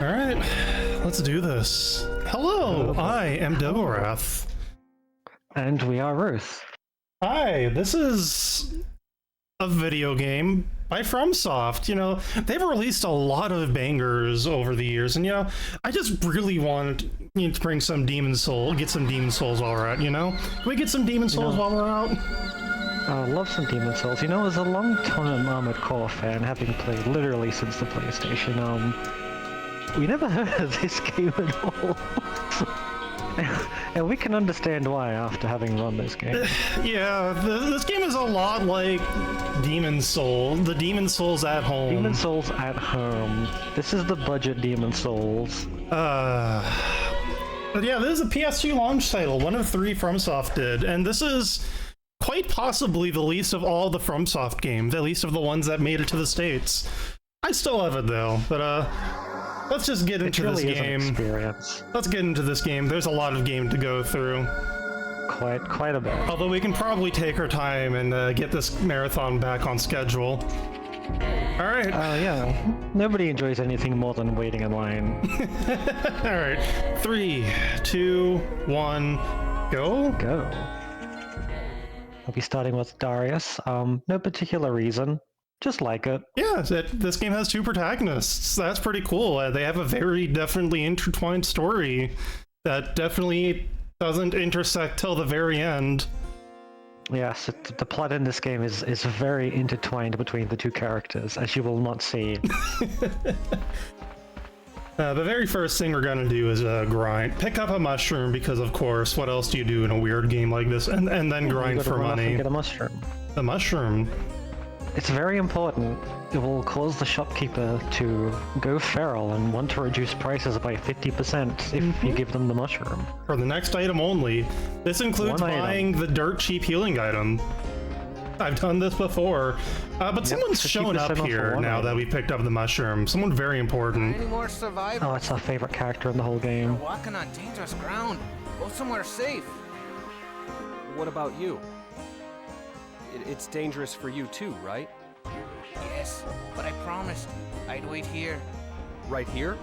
Alright, let's do this. Hello, I am Digglewrath. And we are Ruth. Hi, this is a video game by FromSoft. You know, they've released a lot of bangers over the years, and you know, I just really want to bring some Demon Soul, get some Demon Souls while we're out, you know? Can we get some Demon Souls while we're out? I love some Demon Souls. You know, as a long-time Armored Core fan, having played literally since the PlayStation, we never heard of this game at all. And we can understand why after having run this game. Yeah, this game is a lot like Demon Soul. The Demon Souls at home. Demon Souls at home. This is the budget Demon Souls. But yeah, this is a PS2 launch title, one of 3 FromSoft did, and this is quite possibly the least of all the FromSoft games, at least of the ones that made it to the States. I still have it though, but let's just get into this game. Let's get into this game. There's a lot of game to go through. Quite a bit. Although we can probably take our time and get this marathon back on schedule. Alright. Yeah. Nobody enjoys anything more than waiting in line. Alright. 3, 2, 1, go? Go. I'll be starting with Darius. No particular reason. Just like it. Yeah, this game has 2 protagonists. That's pretty cool. They have a very definitely intertwined story that definitely doesn't intersect till the very end. Yes, the plot in this game is very intertwined between the 2 characters, as you will not see. The very first thing we're gonna do is grind. Pick up a mushroom, because of course, what else do you do in a weird game like this? And then grind for money. Get a mushroom. The mushroom. It's very important. It will cause the shopkeeper to go feral and want to reduce prices by 50% if you give them the mushroom. For the next item only. This includes buying the dirt cheap healing item. I've done this before, but someone's shown up here now that we picked up the mushroom. Someone very important. Any more survivors? Oh, it's our favorite character in the whole game. You're walking on dangerous ground. Go somewhere safe. What about you? It's dangerous for you too, right? Yes, but I promised I'd wait here. Right here?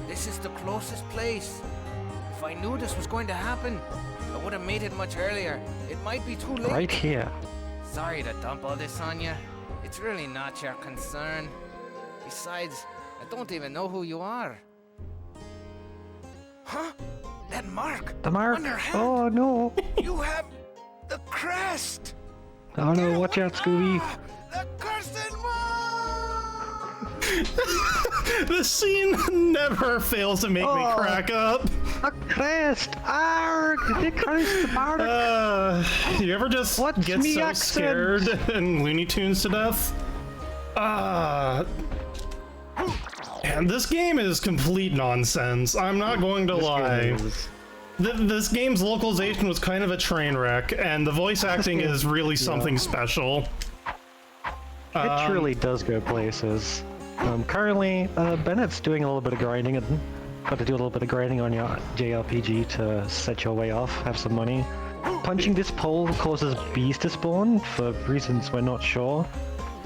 This is the closest place. If I knew this was going to happen, I would have made it much earlier. It might be too late. Right here. Sorry to dump all this on you. It's really not your concern. Besides, I don't even know who you are. Huh? That mark! The mark! On your head. Oh no! You have the crest! Oh no, watch out, Scooby! The cursed mark! This scene never fails to make me crack up. A crest! Arg! The crest mark! You ever just get so scared and Looney Tunes to death? And this game is complete nonsense. I'm not going to lie. This game's localization was kind of a train wreck, and the voice acting is really something special. It truly does go places. Currently, Bennett's doing a little bit of grinding, and got to do a little bit of grinding on your JRPG to set your way off, have some money. Punching this pole causes bees to spawn, for reasons we're not sure.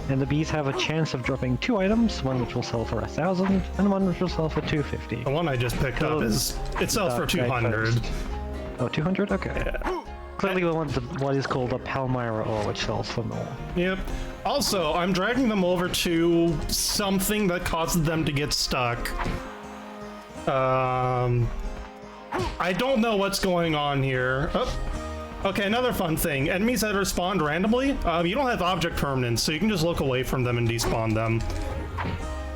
And the bees have a chance of dropping 2 items, one which will sell for 1,000, and one which will sell for 250. The one I just picked up it sells for 200. Oh, 200? Okay. Yeah. Clearly we want what is called a Palmyra ore, which sells for more. Yep. Also, I'm dragging them over to something that causes them to get stuck. I don't know what's going on here. Oh. Okay, another fun thing. Enemies that respawn randomly, you don't have object permanence, so you can just look away from them and despawn them.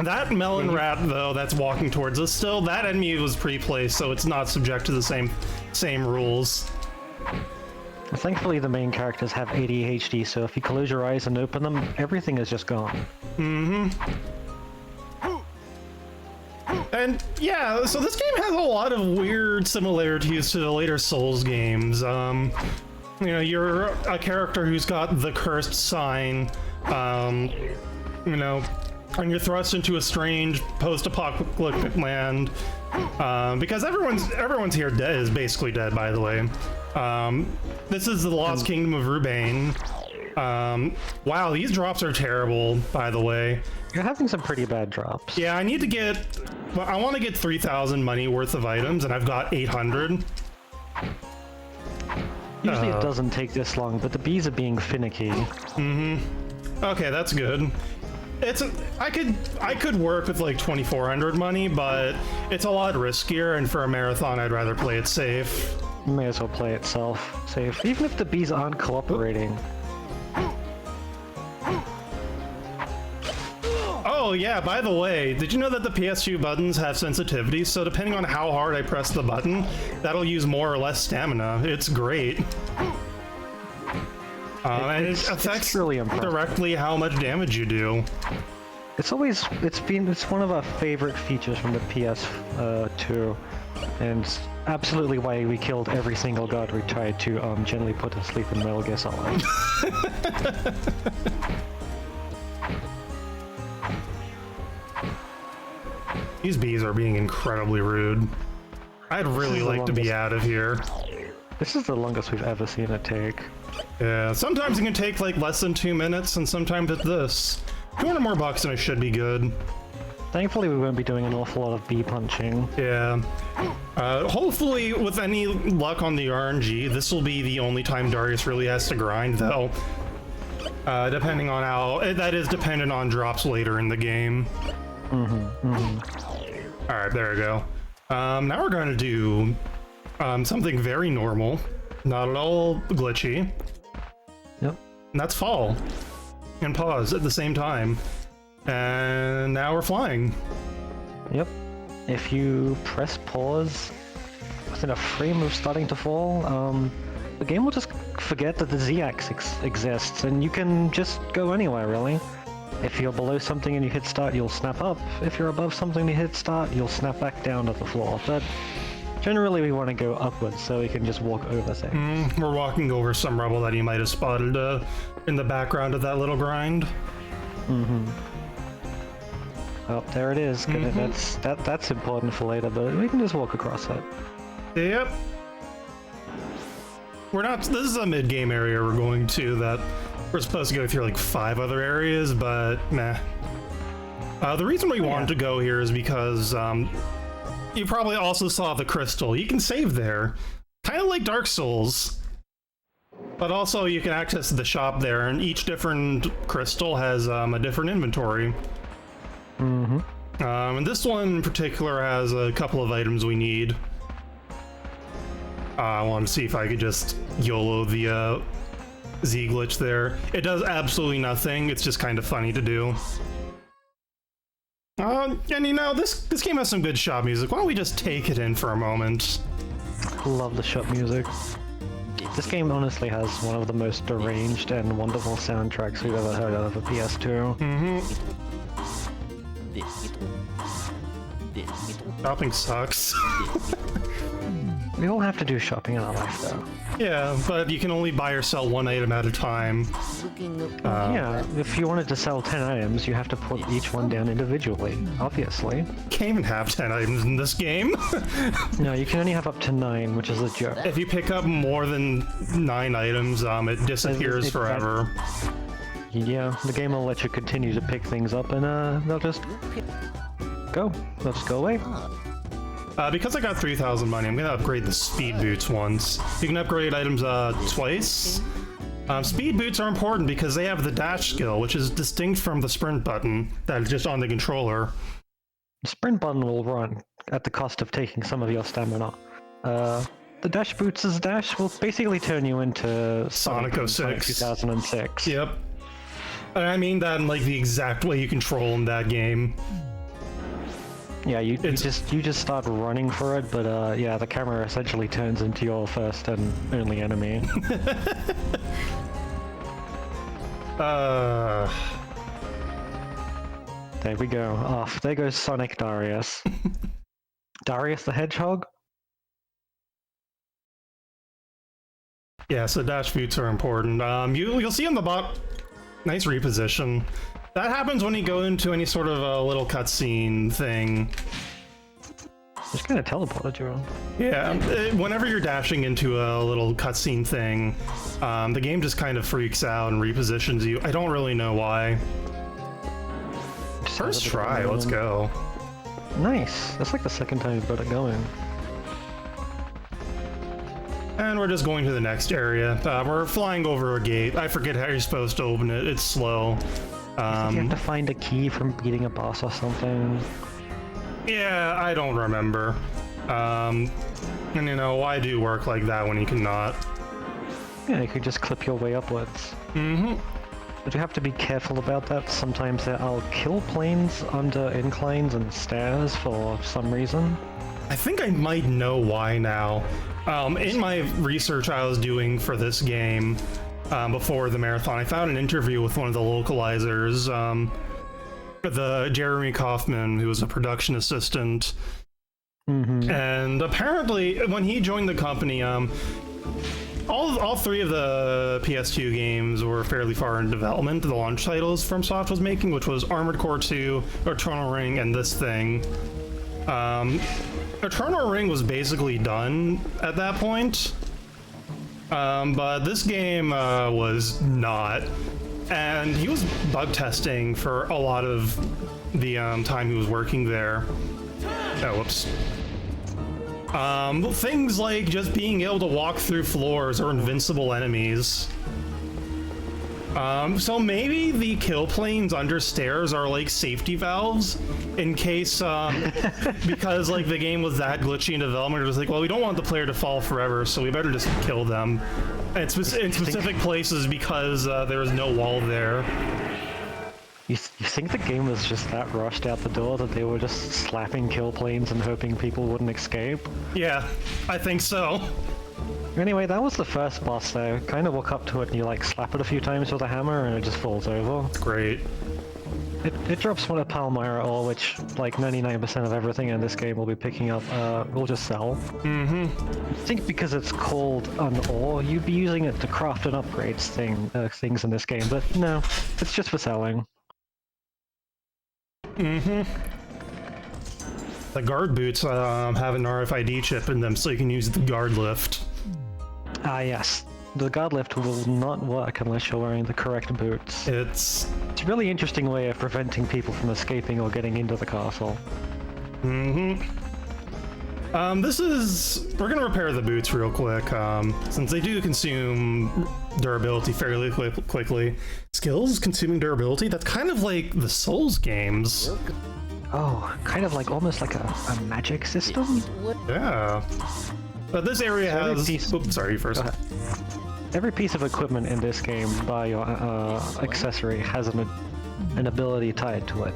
That melon rat, though, that's walking towards us still, that enemy was pre-placed, so it's not subject to the same rules. Thankfully, the main characters have ADHD, so if you close your eyes and open them, everything is just gone. Mm-hmm. And yeah, so this game has a lot of weird similarities to the later Souls games. You know, you're a character who's got the cursed sign, you know, and you're thrust into a strange post-apocalyptic land, because everyone's here dead, is basically dead, by the way. This is the Lost Kingdom of Rubain. Wow, these drops are terrible, by the way. You're having some pretty bad drops. Yeah, I need to get... Well, I want to get 3,000 money worth of items, and I've got 800. Usually it doesn't take this long, but the bees are being finicky. Okay, that's good. I could work with like 2,400 money, but it's a lot riskier, and for a marathon, I'd rather play it safe. You may as well play it safe, even if the bees aren't cooperating. Oh yeah, by the way, did you know that the PS2 buttons have sensitivities? So depending on how hard I press the button, that'll use more or less stamina. It's great. And it affects really impressive. directly how much damage you do. It's one of our favorite features from the PS2, and absolutely why we killed every single god we tried to gently put to sleep in Metal Gear Solid. These bees are being incredibly rude. I'd really like to be out of here. This is the longest we've ever seen it take. Yeah, sometimes it can take like less than 2 minutes, and sometimes it's this. 200 more bucks and I should be good. Thankfully, we won't be doing an awful lot of bee punching. Yeah. Hopefully, with any luck on the RNG, this will be the only time Darius really has to grind, though. Depending on how... That is dependent on drops later in the game. Alright, there we go. Now we're going to do something very normal. Not at all glitchy. Yep. And that's fall. And pause at the same time. And now we're flying. Yep. If you press pause within a frame of starting to fall, the game will just forget that the Z-axis exists, and you can just go anywhere, really. If you're below something and you hit start, you'll snap up. If you're above something and you hit start, you'll snap back down to the floor. But generally we want to go upwards so we can just walk over things. We're walking over some rubble that you might have spotted in the background of that little grind. Oh, there it is. That's important for later, but we can just walk across it. Yep. We're not... This is a mid-game area we're going to that we're supposed to go through like 5 other areas, but meh. The reason we wanted to go here is because you probably also saw the crystal. You can save there. Kind of like Dark Souls. But also you can access the shop there, and each different crystal has a different inventory. And this one in particular has a couple of items we need. I want to see if I could just YOLO the Z glitch there. It does absolutely nothing. It's just kind of funny to do. And you know, this game has some good shop music. Why don't we just take it in for a moment? Love the shop music. This game honestly has one of the most deranged and wonderful soundtracks we've ever heard out of a PS2. Shopping sucks. We all have to do shopping in our life, though. Yeah, but you can only buy or sell 1 item at a time. Yeah, if you wanted to sell 10 items, you have to put each one down individually, obviously. Can't even have 10 items in this game. No, you can only have up to 9, which is a joke. If you pick up more than 9 items, it disappears forever. Yeah, the game will let you continue to pick things up, and they'll just go. They'll just go away. Because I got 3,000 money, I'm gonna upgrade the speed boots once. You can upgrade items twice. Speed boots are important because they have the dash skill, which is distinct from the sprint button that is just on the controller. The sprint button will run at the cost of taking some of your stamina. The dash boots' dash will basically turn you into Sonic 06. 2006. Yep. And I mean that in like the exact way you control in that game. Yeah, you just start running for it, but yeah, the camera essentially turns into your first and only enemy. There we go. Off. There goes Sonic Darius. Darius the Hedgehog? Yeah, so dash boots are important. You'll see on the bot, nice reposition. That happens when you go into any sort of a little cutscene thing. Just kind of teleported you around. Yeah, whenever you're dashing into a little cutscene thing, the game just kind of freaks out and repositions you. I don't really know why. First try, let's go. Nice. That's like the second time you've got it going. And we're just going to the next area. We're flying over a gate. I forget how you're supposed to open it. It's slow. You have to find a key from beating a boss or something. Yeah, I don't remember. And you know, why do work like that when you cannot? Yeah, you could just clip your way upwards. Mm-hmm. But you have to be careful about that. Sometimes there are kill planes under inclines and stairs for some reason. I think I might know why now. In my research I was doing for this game before the marathon, I found an interview with one of the localizers, the Jeremy Kaufman, who was a production assistant. Mm-hmm. And apparently, when he joined the company, all three of the PS2 games were fairly far in development. The launch titles FromSoft was making, which was Armored Core 2, Eternal Ring, and this thing. Eternal Ring was basically done at that point, but this game was not. And he was bug testing for a lot of the time he was working there. Oh, whoops. Things like just being able to walk through floors or invincible enemies. So maybe the kill planes under stairs are like safety valves in case, because like the game was that glitchy in development, it was like, well, we don't want the player to fall forever, so we better just kill them. And in specific places because there is no wall there. You think the game was just that rushed out the door that they were just slapping kill planes and hoping people wouldn't escape? Yeah, I think so. Anyway, that was the first boss though. Kind of walk up to it and you like slap it a few times with a hammer and it just falls over. Great. It drops one of Palmyra ore, which like 99% of everything in this game will be picking up, will just sell. Mm-hmm. I think because it's called an ore, you'd be using it to craft and upgrade things in this game, but no, it's just for selling. Mm-hmm. The guard boots have an RFID chip in them, so you can use the guard lift. Ah yes, the guard lift will not work unless you're wearing the correct boots. It's a really interesting way of preventing people from escaping or getting into the castle. Mm-hmm. We're gonna repair the boots real quick, since they do consume durability fairly quickly. Skills consuming durability? That's kind of like the Souls games. Oh, kind of like almost like a magic system? Yeah. But this area has... Oops, sorry, you first. Every piece of equipment in this game by your accessory has an ability tied to it.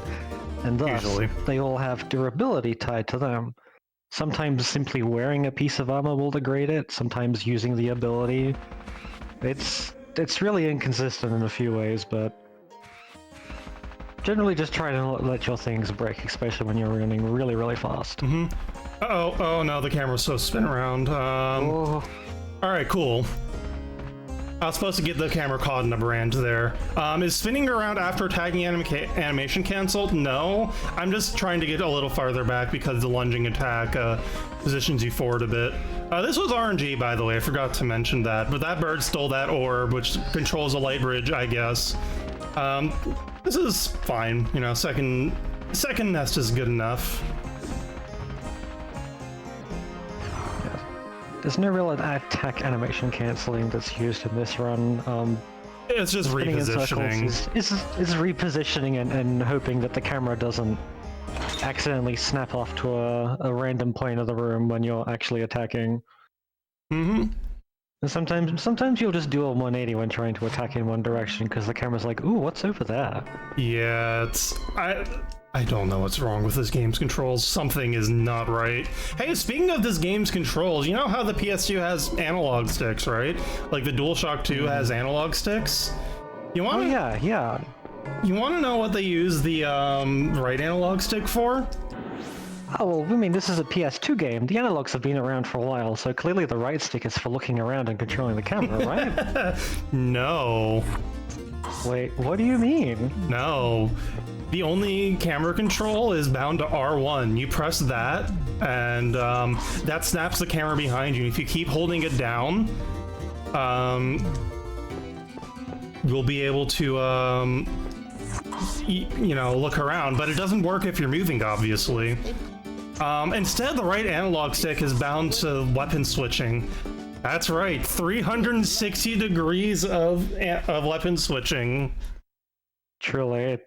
And thus, they all have durability tied to them. Sometimes simply wearing a piece of armor will degrade it, sometimes using the ability. It's really inconsistent in a few ways, but generally just try to let your things break, especially when you're running really, really fast. Mm-hmm. Uh-oh, oh no, the camera's so spin around. Alright, cool. I was supposed to get the camera caught in a branch there. Is spinning around after tagging animation canceled? No. I'm just trying to get a little farther back because the lunging attack positions you forward a bit. This was RNG, by the way, I forgot to mention that, but that bird stole that orb, which controls a light bridge, I guess. This is fine, you know, second nest is good enough. There's no real attack animation cancelling that's used in this run. It's just repositioning. Is repositioning and hoping that the camera doesn't accidentally snap off to a random plane of the room when you're actually attacking. Mm-hmm. And sometimes you'll just do a 180 when trying to attack in one direction because the camera's like, ooh, what's over there? Yeah, I don't know what's wrong with this game's controls. Something is not right. Hey, speaking of this game's controls, you know how the PS2 has analog sticks, right? Like the DualShock 2 has analog sticks? You want? Oh yeah. You want to know what they use the right analog stick for? Oh, well, I mean, this is a PS2 game. The analogs have been around for a while, so clearly the right stick is for looking around and controlling the camera, right? No. Wait, what do you mean? No. The only camera control is bound to R1. You press that, and that snaps the camera behind you. If you keep holding it down, you'll be able to, you know, look around, but it doesn't work if you're moving, obviously. Instead, the right analog stick is bound to weapon switching. That's right, 360 degrees of weapon switching. Truly.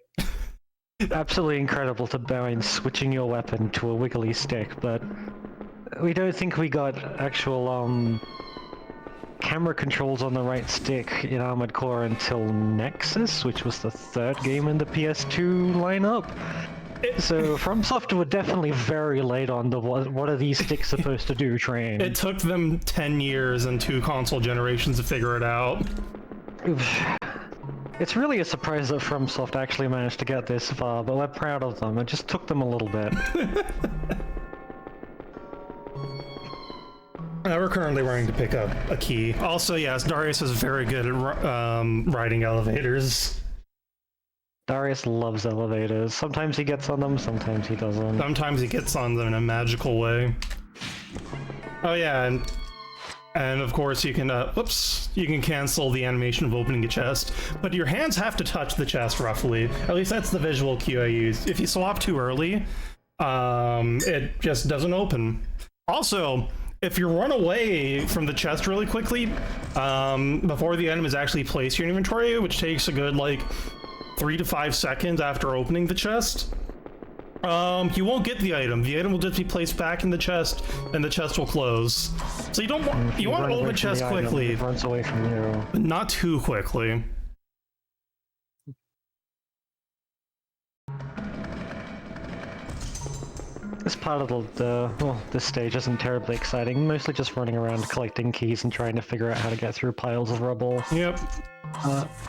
Absolutely incredible to bind switching your weapon to a wiggly stick, but we don't think we got actual camera controls on the right stick in Armored Core until Nexus, which was the third game in the PS2 lineup. So FromSoft were definitely very late on the what are these sticks supposed to do train. It took them 10 years and 2 console generations to figure it out. It's really a surprise that FromSoft actually managed to get this far, but we're proud of them. It just took them a little bit. We're currently running to pick up a key. Also, yes, Darius is very good at riding elevators. Darius loves elevators. Sometimes he gets on them, sometimes he doesn't. Sometimes he gets on them in a magical way. Oh yeah, and of course you can, you can cancel the animation of opening a chest, but your hands have to touch the chest roughly. At least that's the visual cue I use. If you swap too early, it just doesn't open. Also, if you run away from the chest really quickly, before the item is actually placed in your inventory, which takes a good, like, 3 to 5 seconds after opening the chest, you won't get the item. The item will just be placed back in the chest, and the chest will close. So you don't want you want to open the chest quickly, it runs away from you, but not too quickly. This part of this stage isn't terribly exciting. Mostly just running around collecting keys and trying to figure out how to get through piles of rubble. Yep.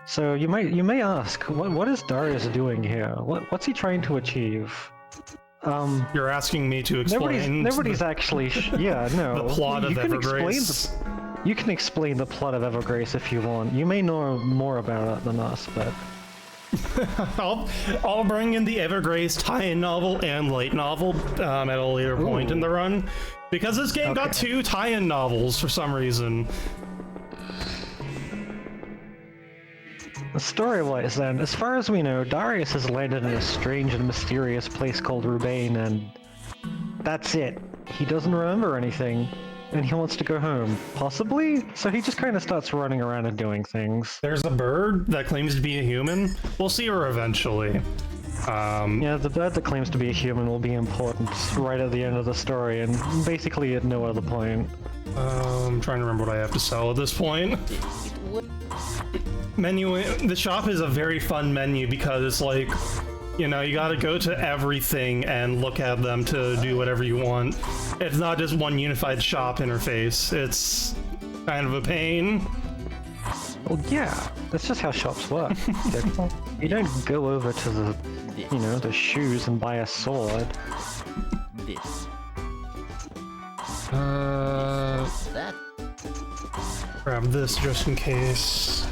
So you may ask, what is Darius doing here? What's he trying to achieve? You're asking me to explain. Nobody's actually. Yeah, no. The plot of Evergrace. You can explain the plot of Evergrace if you want. You may know more about it than us, but. I'll bring in the Evergrace tie-in novel and light novel at a later point in the run, because this game got 2 tie-in novels for some reason. Story-wise then, as far as we know, Darius has landed in a strange and mysterious place called Rubain, and that's it. He doesn't remember anything, and he wants to go home. Possibly? So he just kind of starts running around and doing things. There's a bird that claims to be a human. We'll see her eventually. Yeah, the bird that claims to be a human will be important right at the end of the story, and basically at no other point. I'm trying to remember what I have to sell at this point. Menu. The shop is a very fun menu because it's like, you know, you gotta go to everything and look at them to do whatever you want. It's not just one unified shop interface. It's kind of a pain. Well, yeah, that's just how shops work. You don't go over to the, you know, the shoes and buy a sword. This. That. Grab this just in case.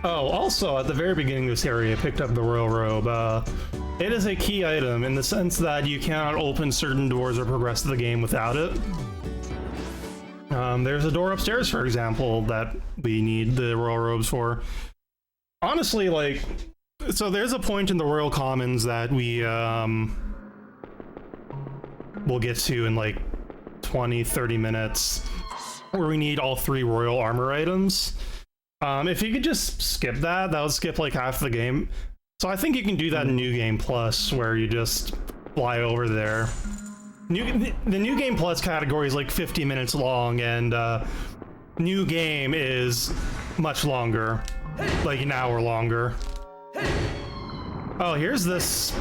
Oh, also, at the very beginning of this area, I picked up the Royal Robe. It is a key item in the sense that you cannot open certain doors or progress the game without it. There's a door upstairs, for example, that we need the Royal Robes for. Honestly, like, so there's a point in the Royal Commons that we, we'll get to in like 20-30 minutes, where we need all 3 Royal Armor items. If you could just skip that, that would skip like half the game. So I think you can do that in New Game Plus, where you just fly over there. The New Game Plus category is like 50 minutes long, and New Game is much longer, like an hour longer. Oh, here's this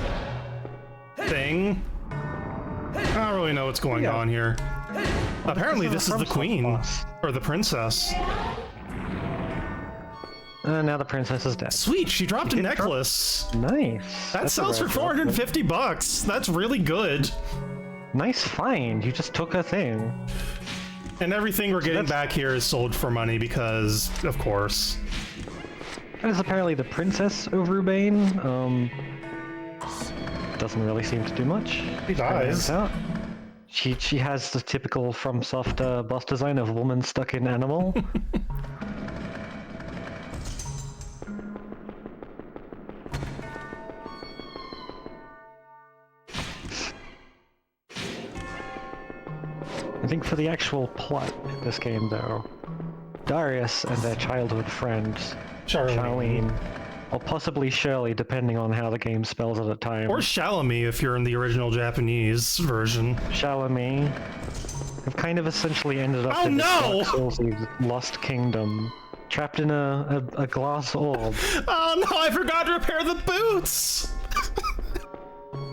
thing. I don't really know what's going on here. Apparently this is the queen, or the princess. Now the princess is dead. Sweet, she dropped a necklace. Nice. That sells for $450. That's really good. Nice find. You just took a thing. And everything we're getting back here is sold for money because, of course. That is apparently the princess of Rubain. doesn't really seem to do much. He dies. Out. She has the typical FromSoft boss design of woman stuck in animal. I think for the actual plot in this game, though, Darius and their childhood friend, Charlene, or possibly Shirley, depending on how the game spells it at times. Or Shalami if you're in the original Japanese version. Shalami have kind of essentially ended up in this Dark Souls-y Lost Kingdom, trapped in a glass orb. Oh no, I forgot to repair the boots!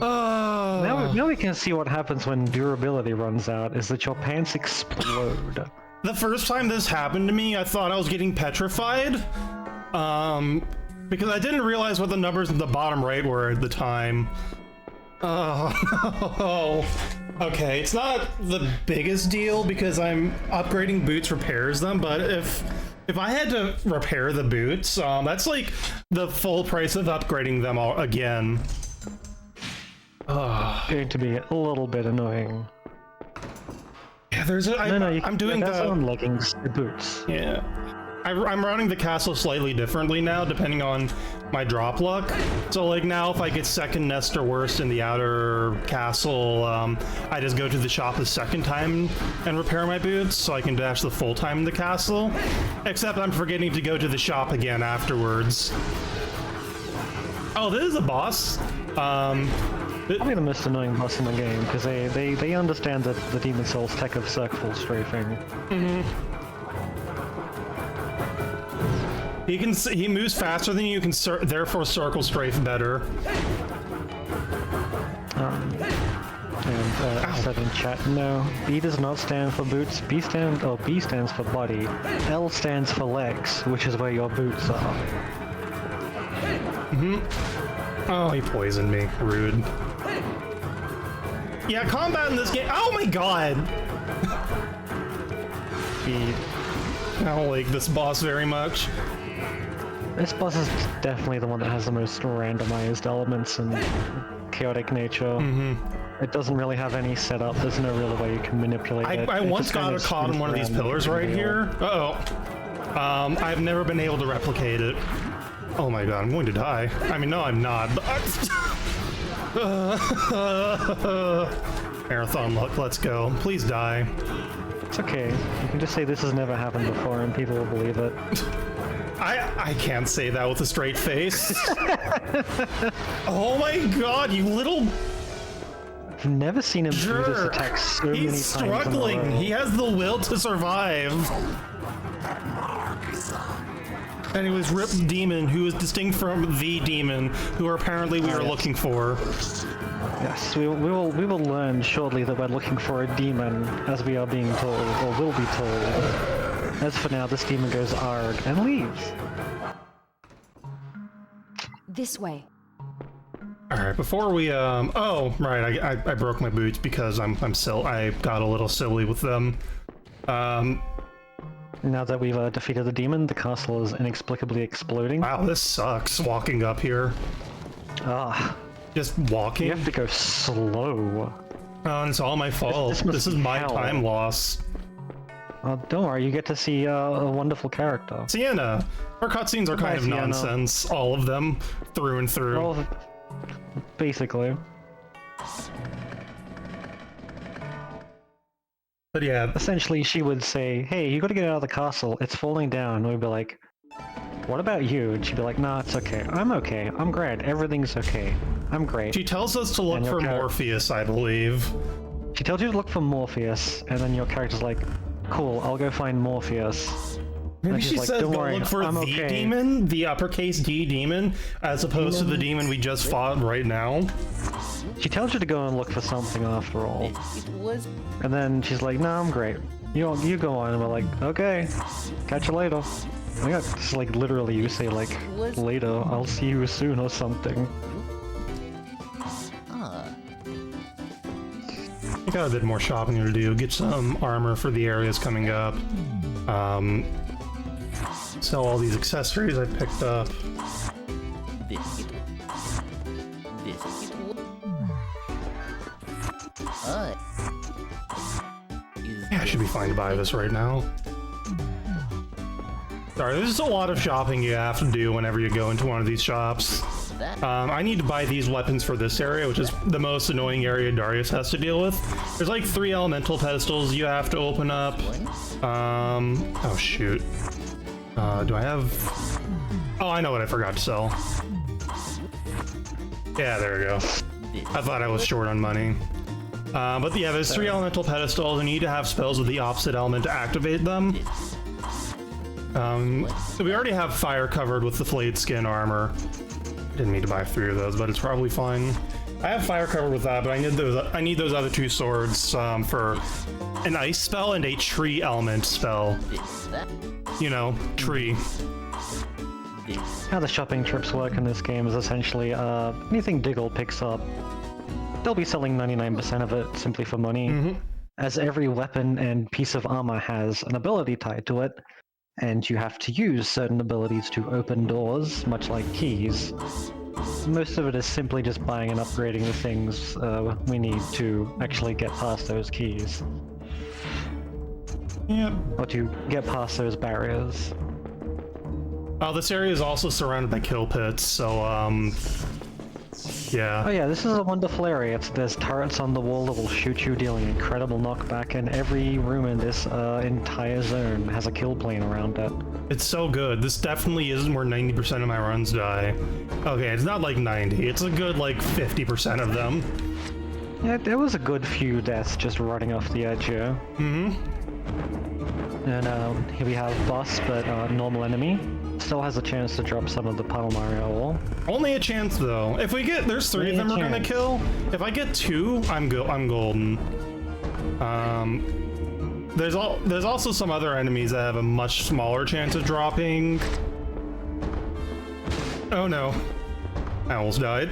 Now we can see what happens when durability runs out, is that your pants explode. The first time this happened to me, I thought I was getting petrified. Because I didn't realize what the numbers in the bottom right were at the time. Oh, no. Okay, it's not the biggest deal because I'm upgrading boots repairs them, but if I had to repair the boots, that's like the full price of upgrading them all again. Going to be a little bit annoying. Yeah, there's a... I'm doing that's the... on leggings, the boots. Yeah. I'm running the castle slightly differently now, depending on my drop luck. So, like, now if I get second nest or worse in the outer castle, I just go to the shop the second time and repair my boots, so I can dash the full time in the castle. Except I'm forgetting to go to the shop again afterwards. Oh, this is a boss. Probably the most annoying boss in the game, because they understand that the Demon Souls tech of circle strafing. Mm-hmm. He moves faster than you, can therefore circle strafe better. Said in chat, no, B does not stand for boots. B stands for body. L stands for legs, which is where your boots are. Mm-hmm. Oh, he poisoned me. Rude. Yeah, combat in this game. Oh my god! I don't like this boss very much. This boss is definitely the one that has the most randomized elements and chaotic nature. Mm-hmm. It doesn't really have any setup. There's no real way you can manipulate it. I once got caught on one of these pillars right here. Uh-oh. I've never been able to replicate it. Oh my god, I'm going to die. I mean, no, I'm not. Marathon luck, let's go. Please die. It's okay. You can just say this has never happened before and people will believe it. I can't say that with a straight face. Oh my god, you little... I've never seen him do this attack so many times. He's struggling. He has the will to survive. And it was Rip Demon, who is distinct from the demon, who apparently we are looking for. Yes, we will learn shortly that we're looking for a demon, as we are being told, or will be told. As for now, this demon goes arg and leaves. This way. All right, before we oh right, I broke my boots because I got a little silly with them. Now that we've defeated the demon, the castle is inexplicably exploding. Wow, this sucks, walking up here. Just walking? You have to go slow. Oh, it's all my fault. This is my time loss. Don't worry, you get to see a wonderful character. Sienna! Her cutscenes are kind of nonsense, all of them, through and through. Well, basically. But yeah. Essentially, she would say, hey, you gotta get out of the castle, it's falling down. And we'd be like, what about you? And she'd be like, nah, it's okay. I'm great. Everything's okay. I'm great. She tells us to look for Morpheus, I believe. She tells you to look for Morpheus, and then your character's like, cool, I'll go find Morpheus. Maybe she says go look for the demon, the uppercase D demon, as opposed to the demon we just fought right now. She tells you to go and look for something after all. And then she's like, no, I'm great. You go on, and we're like, okay, catch you later. Oh my god, it's like literally you say like, later, I'll see you soon or something. I got a bit more shopping to do. Get some armor for the areas coming up. Sell all these accessories I picked up. Yeah, I should be fine to buy this right now. Sorry, there's a lot of shopping you have to do whenever you go into one of these shops. I need to buy these weapons for this area, which is the most annoying area Darius has to deal with. There's like 3 elemental pedestals you have to open up. Oh shoot. Do I have... Oh, I know what I forgot to sell. Yeah, there we go. I thought I was short on money. But yeah, there's 3 elemental pedestals, and you need to have spells with the opposite element to activate them. So we already have fire covered with the flayed skin armor. Didn't need to buy 3 of those, but it's probably fine. I have fire covered with that, but I need those other 2 swords for an ice spell and a tree element spell. You know, tree. How the shopping trips work in this game is essentially anything Diggle picks up, they'll be selling 99% of it simply for money, as every weapon and piece of armor has an ability tied to it, and you have to use certain abilities to open doors, much like keys. Most of it is simply just buying and upgrading the things we need to actually get past those keys. Yep. Or to get past those barriers. This area is also surrounded by kill pits, so, yeah. Oh yeah, this is a wonderful area. There's turrets on the wall that will shoot you, dealing incredible knockback, and every room in this entire zone has a kill plane around it. It's so good. This definitely isn't where 90% of my runs die. Okay, it's not like 90. It's a good, like, 50% of them. Yeah, there was a good few deaths just running off the edge here. And here we have boss, but normal enemy. Still has a chance to drop some of the Puddle Mario ore. Only a chance, though. If we get... There's 3 of them we're gonna kill. If I get 2, I'm golden. There's also some other enemies that have a much smaller chance of dropping. Oh no. I almost died.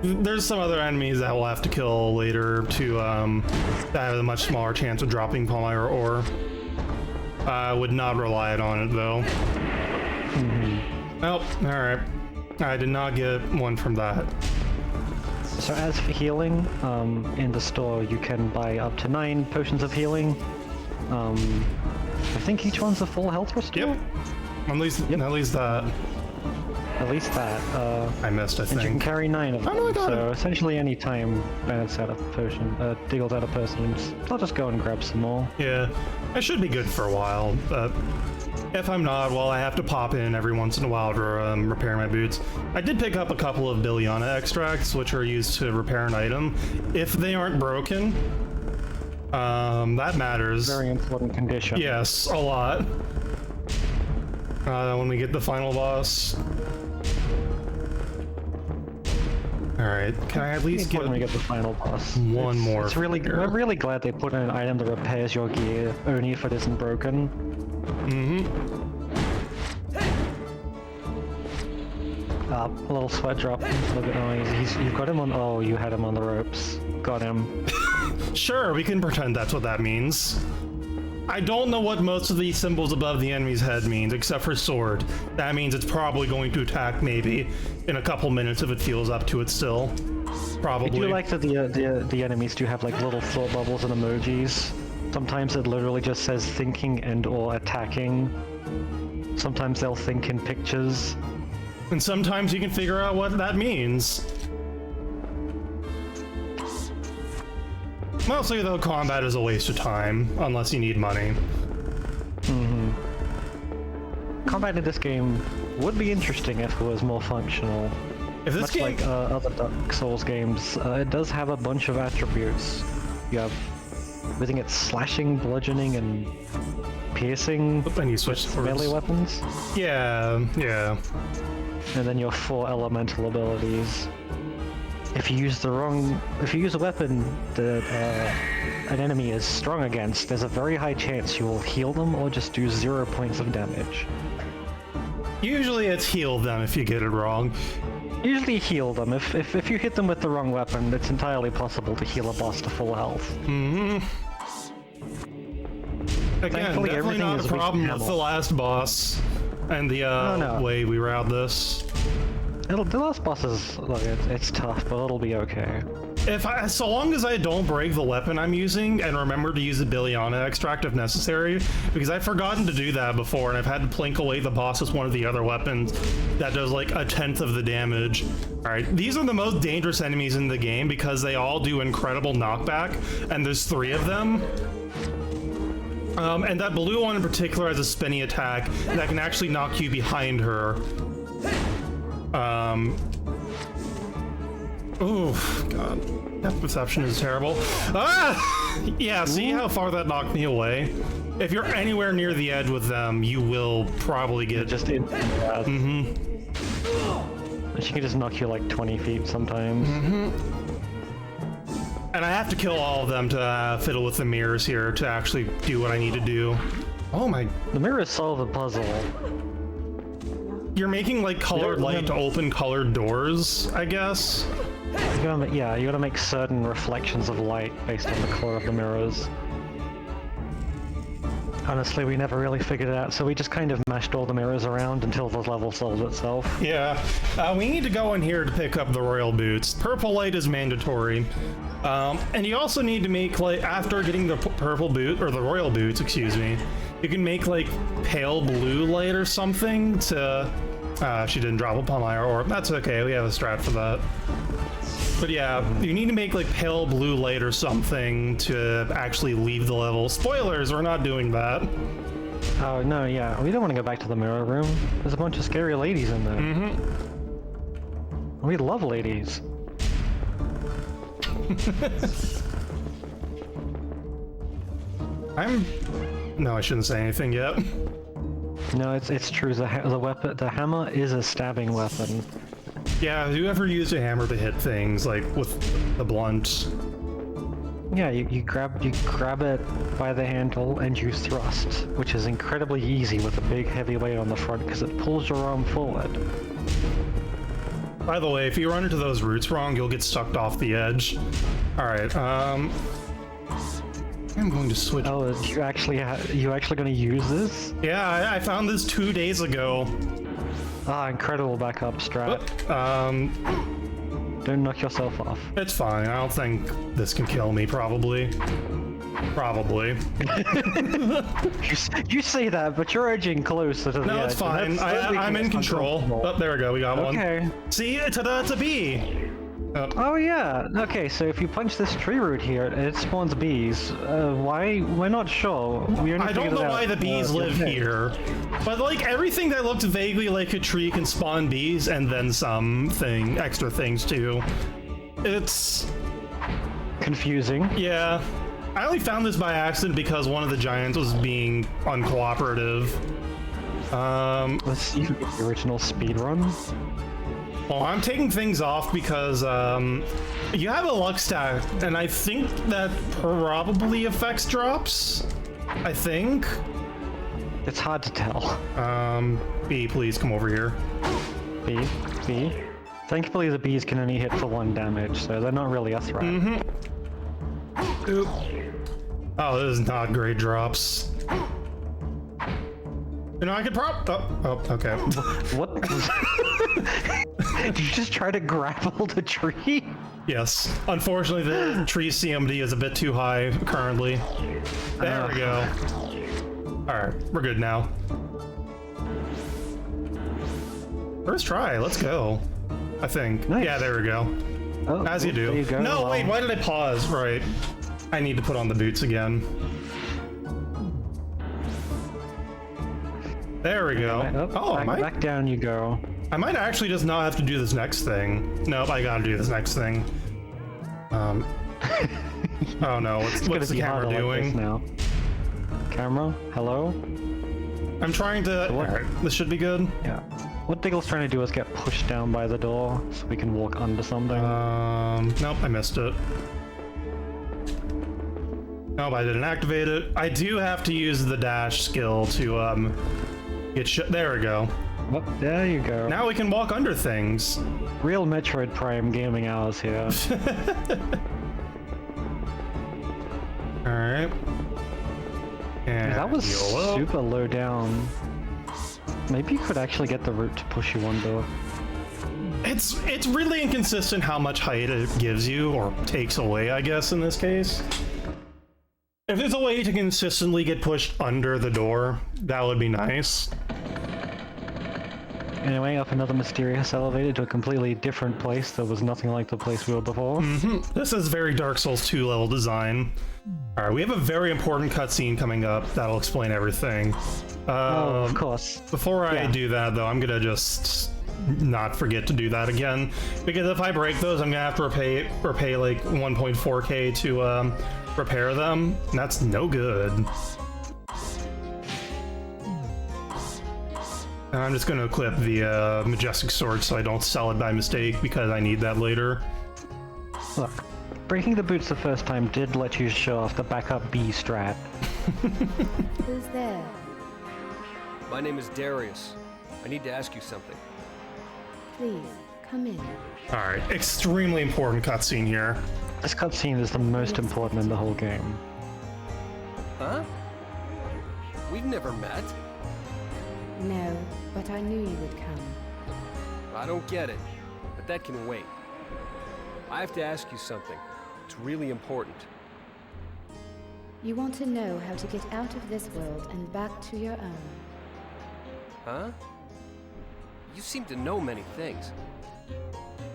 There's some other enemies that we'll have to kill later to that have a much smaller chance of dropping Palmyra ore. I would not rely on it though. Oh, alright. I did not get one from that. So as for healing, in the store you can buy up to 9 potions of healing. I think each one's a full health restore? Yep. At least that. At least that. I missed, I think. And you can carry 9 of them. Oh, no, I got so it. essentially any time Bennett's out of potion, Diggle's out of potions, I'll just go and grab some more. Yeah. I should be good for a while, but if I'm not, well, I have to pop in every once in a while to repair my boots. I did pick up a couple of Billiana extracts, which are used to repair an item. If they aren't broken, that matters. Very important condition. Yes, a lot. When we get the final boss. Alright, can I at least get... when we get the final boss. One more It's really, finger. I'm really glad they put in an item that repairs your gear, only if it isn't broken. A little sweat drop. Look at you've got him on. Oh, you had him on the ropes. Got him. Sure, we can pretend that's what that means. I don't know what most of these symbols above the enemy's head means, except for sword. That means it's probably going to attack maybe in a couple minutes if it feels up to it still. Probably. I do like that the enemies do have like little thought bubbles and emojis. Sometimes it literally just says thinking and or attacking. Sometimes they'll think in pictures. And sometimes you can figure out what that means. Mostly, though, combat is a waste of time, unless you need money. Combat in this game would be interesting if it was more functional. If this Much game... like other Dark Souls games, it does have a bunch of attributes. You have, I think it's slashing, bludgeoning, and piercing. And you switch to melee weapons. Yeah. And then your 4 elemental abilities. If you use a weapon that an enemy is strong against, there's a very high chance you will heal them or just do 0 points of damage. Usually it's heal them if you get it wrong. Usually heal them. If you hit them with the wrong weapon, it's entirely possible to heal a boss to full health. Again, Thankfully, definitely everything not a is problem with reasonable. the last boss and the way we route this. The last boss is, look, it's tough, but it'll be okay. so long as I don't break the weapon I'm using and remember to use the Billiana extract if necessary, because I've forgotten to do that before and I've had to plink away the boss with one of the other weapons that does like 1/10 of the damage. All right, these are the most dangerous enemies in the game because they all do incredible knockback, and there's 3 of them. And that blue one in particular has a spinny attack that can actually knock you behind her. Oh, God. Depth perception is terrible. Ah! Yeah, see how far that knocked me away? If you're anywhere near the edge with them, you will probably get... Just in. She can just knock you like 20 feet sometimes. And I have to kill all of them to fiddle with the mirrors here to actually do what I need to do. Oh my... The mirrors solve the puzzle. You're making like colored light to open colored doors, I guess? You gotta make certain reflections of light based on the color of the mirrors. Honestly, we never really figured it out, so we just kind of mashed all the mirrors around until the level solves itself. Yeah. We need to go in here to pick up the royal boots. Purple light is mandatory. And you also need to make, like, after getting the purple boot, or the royal boots, excuse me, you can make, like, pale blue light or something to... she didn't drop a Palmyra orb. That's okay, we have a strat for that. But yeah, you need to make like pale blue light or something to actually leave the level. Spoilers, we're not doing that. Oh, no, yeah. We don't want to go back to the mirror room. There's a bunch of scary ladies in there. We love ladies. No, I shouldn't say anything yet. No, it's true. The hammer is a stabbing weapon. Yeah, have you ever used a hammer to hit things, like, with the blunt? Yeah, you grab it by the handle and you thrust, which is incredibly easy with a big heavy weight on the front because it pulls your arm forward. By the way, if you run into those roots wrong, you'll get sucked off the edge. Alright, I'm going to switch. Oh, you actually going to use this? Yeah, I found this 2 days ago. Ah, incredible backup strat. Don't knock yourself off. It's fine. I don't think this can kill me, probably. Probably. You say that, but you're edging closer to the edge. No, it's fine. I'm in control. Oh, there we go. We got one. Okay. See? It's a bee. Oh yeah. Okay, so if you punch this tree root here, it spawns bees. Why? We're not sure. I don't know why the bees live here, but like everything that looked vaguely like a tree can spawn bees, and then extra things too. It's confusing. Yeah. I only found this by accident because one of the giants was being uncooperative. Let's see the original speedrun. Well, I'm taking things off because you have a luck stack, and I think that probably affects drops. I think. It's hard to tell. B, please come over here. B. Thankfully, the bees can only hit for 1 damage, so they're not really a threat. Oop. Oh, this is not great drops. You know, I could oh, okay. What? Did you just try to grapple the tree? Yes. Unfortunately, the tree CMD is a bit too high currently. There we go. Alright, we're good now. First try, let's go. I think. Nice. Yeah, there we go. Oh, As you do. There you go. No, wait, why did I pause? Right. I need to put on the boots again. There we go. Back down you go. I might actually just not have to do this next thing. Nope, I gotta do this next thing. Oh no, what's the camera doing? Like now. Camera, hello? I'm trying to... Alright, this should be good. Yeah. What Diggle's trying to do is get pushed down by the door so we can walk under something. Nope, I missed it. Nope, I didn't activate it. I do have to use the dash skill to, there we go. Oh, there you go. Now we can walk under things. Real Metroid Prime gaming hours here. Alright. And that was super low down. Maybe you could actually get the root to push you under. It's really inconsistent how much height it gives you, or takes away, I guess, in this case. If there's a way to consistently get pushed under the door, that would be nice. Anyway, up another mysterious elevator to a completely different place that was nothing like the place we were before. This is very Dark Souls 2 level design. Alright, we have a very important cutscene coming up that'll explain everything. Oh, of course. Before I do that, though, I'm gonna just not forget to do that again. Because if I break those, I'm gonna have to repay like 1.4k to repair them. And that's no good. And I'm just gonna equip the Majestic Sword so I don't sell it by mistake, because I need that later. Look, breaking the boots the first time did let you show off the backup B strat. Who's there? My name is Darius. I need to ask you something. Please, come in. Alright, extremely important cutscene here. This cutscene is the most important in the whole game. Huh? We've never met. No, but I knew you would come. I don't get it, but that can wait. I have to ask you something. It's really important. You want to know how to get out of this world and back to your own. Huh? You seem to know many things.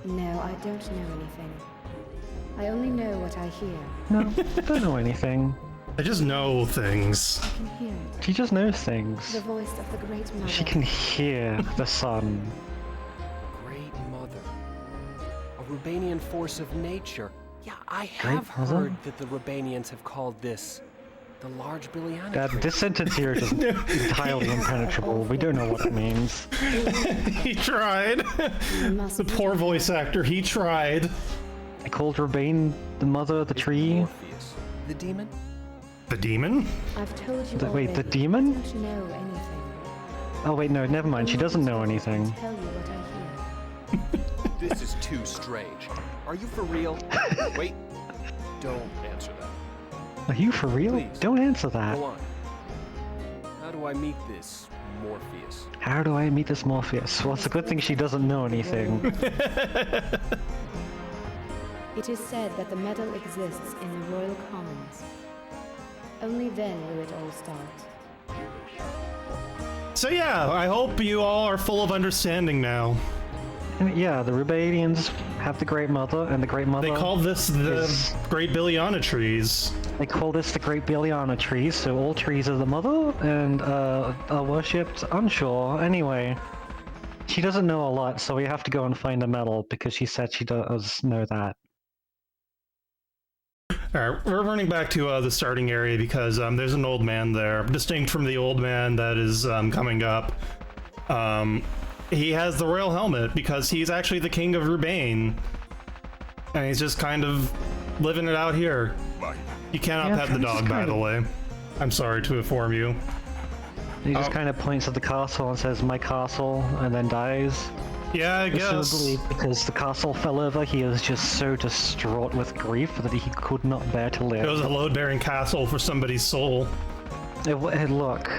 No, I don't know anything. I only know what I hear. No, I don't know anything. I just know things. I can hear it. She just knows things. The voice of the Great Mother. She can hear the sun. Great Mother. A Rubanian force of nature. Yeah, I Great have Mother? heard that the Rubanians have called this the large Billiana Dad, tree. this sentence here is entirely impenetrable. We don't know what it means. He tried. must The poor voice actor, he tried. I called Rebane the mother, the tree. Morpheus. The demon? The demon? I've told you Wait, the already. demon? I don't know anything. Oh wait, no, never mind. She doesn't know anything. Tell you what I hear. This is too strange. Are you for real? Wait. Don't answer that. Are you for real? Please. Don't answer that. Go on. How do I meet this Morpheus? How do I meet this Morpheus? Well, it's a good thing she doesn't know anything. It is said that the medal exists in the Royal Commons. Only then will it all start. So yeah, I hope you all are full of understanding now. And yeah, the Rubanians have the Great Mother, and the Great Mother... They call this the is- Great Billiana trees. They call this the Great Billiana trees, so all trees are the mother, and are worshipped? Unsure. Anyway, she doesn't know a lot, so we have to go and find a medal, because she said she does know that. Alright, we're running back to the starting area because there's an old man there, distinct from the old man that is coming up. He has the royal helmet because he's actually the king of Rubane. And he's just kind of living it out here. You cannot Yeah, pet the he's dog, just by kind the of- way. I'm sorry to inform you. He just kind of points at the castle and says, "My castle," and then dies. Yeah, I guess. Presumably because the castle fell over, he is just so distraught with grief that he could not bear to live. It was a load-bearing castle for somebody's soul. Look,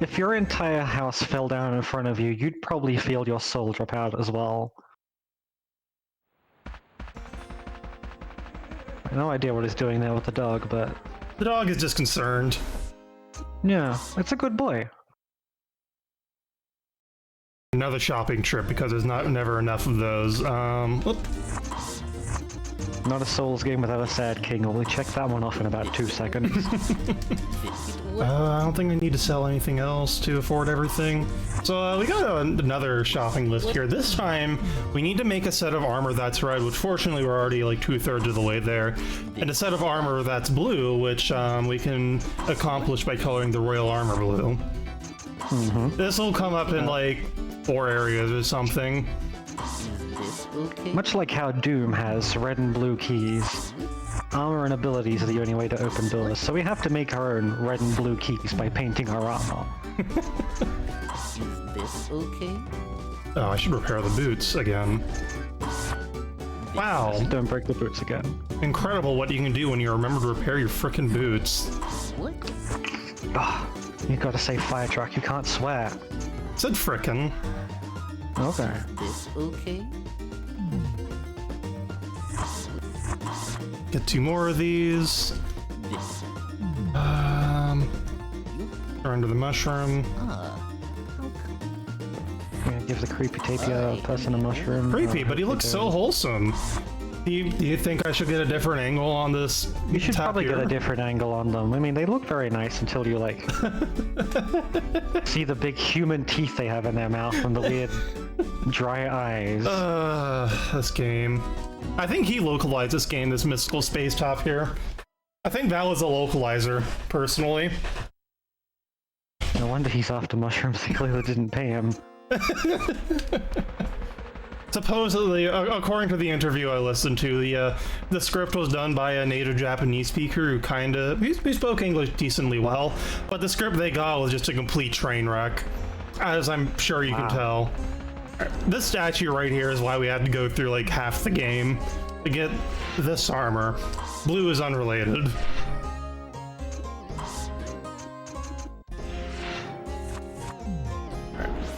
if your entire house fell down in front of you, you'd probably feel your soul drop out as well. No idea what he's doing there with the dog, but The dog is just concerned. yeah, it's a good boy. Another shopping trip because there's never enough of those. Whoop. Not a Souls game without a sad king. We'll check that one off in about 2 seconds. I don't think I need to sell anything else to afford everything. So we got another shopping list here. This time, we need to make a set of armor that's red, which fortunately we're already like 2/3 of the way there. And a set of armor that's blue, which we can accomplish by coloring the royal armor blue. This will come up in like 4 areas or something. Much like how Doom has red and blue keys, armor and abilities are the only way to open doors, so we have to make our own red and blue keys by painting our armor. Is this okay? Oh, I should repair the boots again. Wow, Don't break the boots again. incredible what you can do when you remember to repair your frickin' boots. What? Ah, you gotta say fire truck, you can't swear. Said frickin'. Okay. This okay? Get 2 more of these. This. Turn to the mushroom. Yeah, give the creepy tapia person a mushroom. Creepy, but he looks so wholesome. Do you think I should get a different angle on this? You should probably get a tapir? different angle on them. I mean, they look very nice until you, like, see the big human teeth they have in their mouth and the weird dry eyes. This game. I think he localized this game, this mystical space top here. I think that was a localizer, personally. No wonder he's after mushrooms. They clearly didn't pay him. Supposedly, according to the interview I listened to, the script was done by a native Japanese speaker who he spoke English decently well, but the script they got was just a complete train wreck, as I'm sure you can tell. This statue right here is why we had to go through like half the game to get this armor. Blue is unrelated.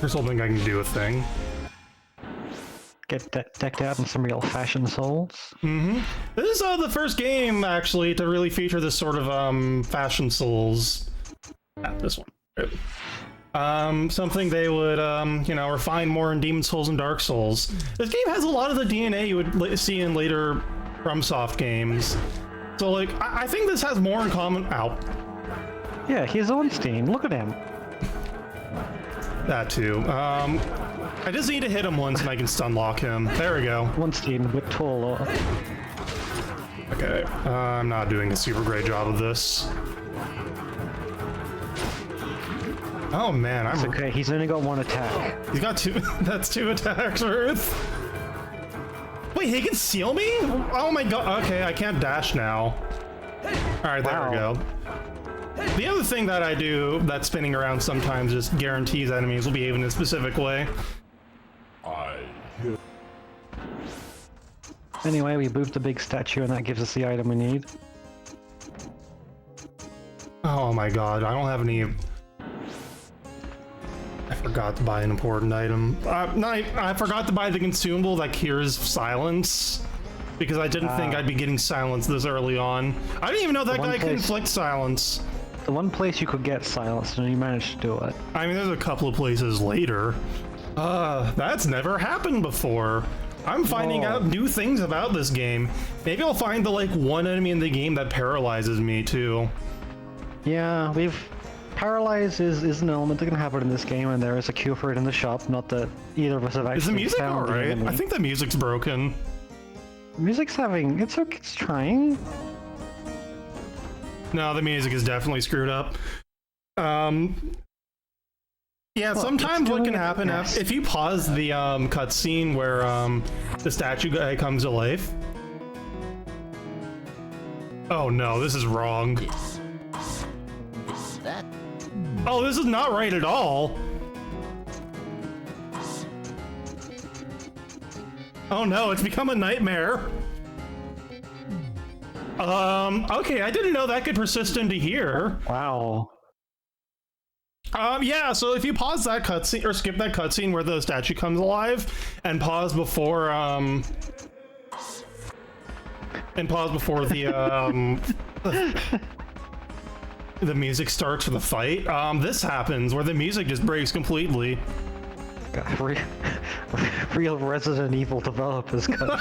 There's something I can do a thing. Get decked out in some real fashion souls. This is the first game, actually, to really feature this sort of fashion souls. This one. Something they would, refine more in Demon Souls and Dark Souls. This game has a lot of the DNA you would see in later FromSoft games. So, like, I think this has more in common. Ow. Yeah, he's on Steam. Look at him. That too. I just need to hit him once and I can stun lock him. There we go. On Steam, a bit taller. Okay, I'm not doing a super great job of this. Oh man, It's okay, he's only got 1 attack. He's got 2. That's 2 attacks worth. Wait, he can seal me? Oh my god. Okay, I can't dash now. Alright, there we go. The other thing that I do that's spinning around sometimes just guarantees enemies will behave in a specific way. Anyway, we moved the big statue and that gives us the item we need. Oh my god, I don't have any... I forgot to buy an important item. No, I forgot to buy the consumable that cures silence. Because I didn't think I'd be getting silence this early on. I didn't even know that guy could inflict silence. The one place you could get silenced and you managed to do it. I mean, there's a couple of places later. That's never happened before. I'm finding out new things about this game. Maybe I'll find the, like, one enemy in the game that paralyzes me, too. Yeah, Paralyze is an element that can happen in this game, and there is a cure for it in the shop. Not that either of us have actually Is the music found the alright? enemy. I think the music's broken. Music's having... It's okay, it's trying. No, the music is definitely screwed up. Yeah, sometimes what can happen if you pause the cutscene where the statue guy comes to life. Oh no, this is wrong. This, that. Oh, this is not right at all. Oh no, it's become a nightmare. Okay, I didn't know that could persist into here. Wow. Yeah, so if you pause that cutscene, or skip that cutscene where the statue comes alive, and pause before, the music starts for the fight, this happens, where the music just breaks completely. God, real Resident Evil developers cut.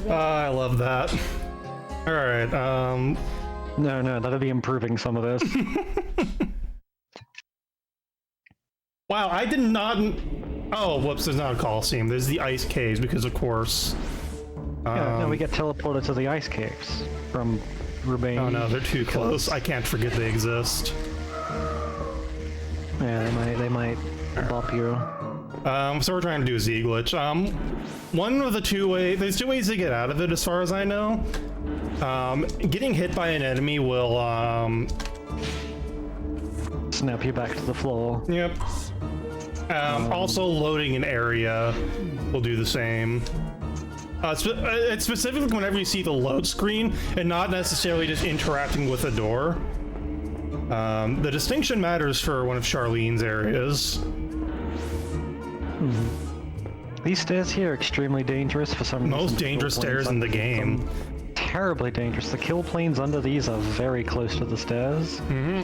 I love that. Alright, No, that'll be improving some of this. wow, I did not... Oh, whoops, there's not a Coliseum. There's the ice caves, because of course. Yeah, no, we get teleported to the ice caves from Rubain. Oh no, they're too close. I can't forget they exist. Yeah, they might bop you. So we're trying to do a Z glitch. One of the there's 2 ways to get out of it as far as I know. Getting hit by an enemy will, Snap you back to the floor. Yep. Also loading an area will do the same. It's specifically whenever you see the load screen and not necessarily just interacting with a door. The distinction matters for one of Charlene's areas. These stairs here are extremely dangerous for some reason. Most dangerous stairs in the game. terribly dangerous. The kill planes under these are very close to the stairs. And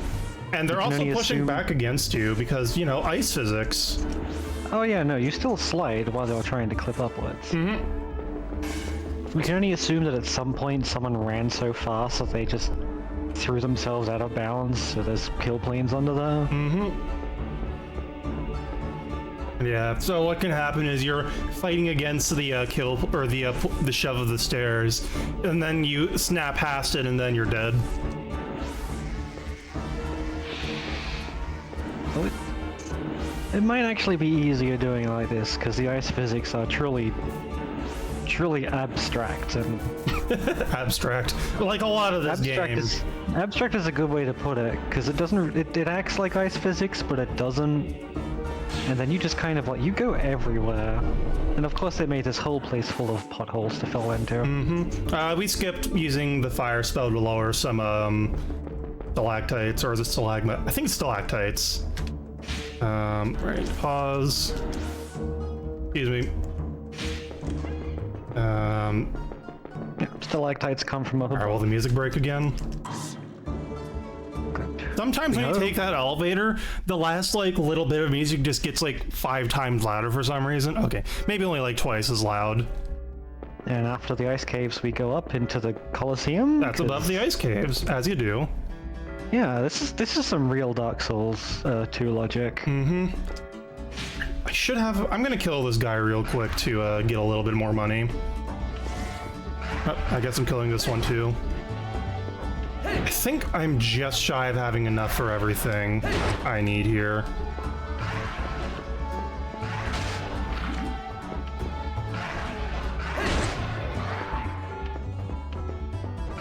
they're You can also only pushing assume- back against you because, you know, ice physics. Oh yeah, no, you still slide while they're trying to clip upwards. We can only assume that at some point someone ran so fast that they just threw themselves out of bounds, so there's kill planes under there. Yeah, so what can happen is you're fighting against the kill, or the shove of the stairs, and then you snap past it and then you're dead. Well, it might actually be easier doing it like this, because the ice physics are truly abstract, and Abstract. Like a lot of this game. abstract is a good way to put it, because it acts like ice physics, but it doesn't. And then you just kind of like, you go everywhere. And of course they made this whole place full of potholes to fall into. We skipped using the fire spell to lower some stalactites, or is it stalagmite? I think it's stalactites. Right, pause. Excuse me. Stalactites come from up Alright, above. will the music break again? Sometimes when you take that elevator, the last like little bit of music just gets like 5 times louder for some reason. Okay, maybe only like twice as loud. And after the ice caves, we go up into the Colosseum. That's above the ice caves, as you do. Yeah, this is some real Dark Souls 2 logic. I should have. I'm gonna kill this guy real quick to get a little bit more money. Oh, I guess I'm killing this one too. I think I'm just shy of having enough for everything I need here.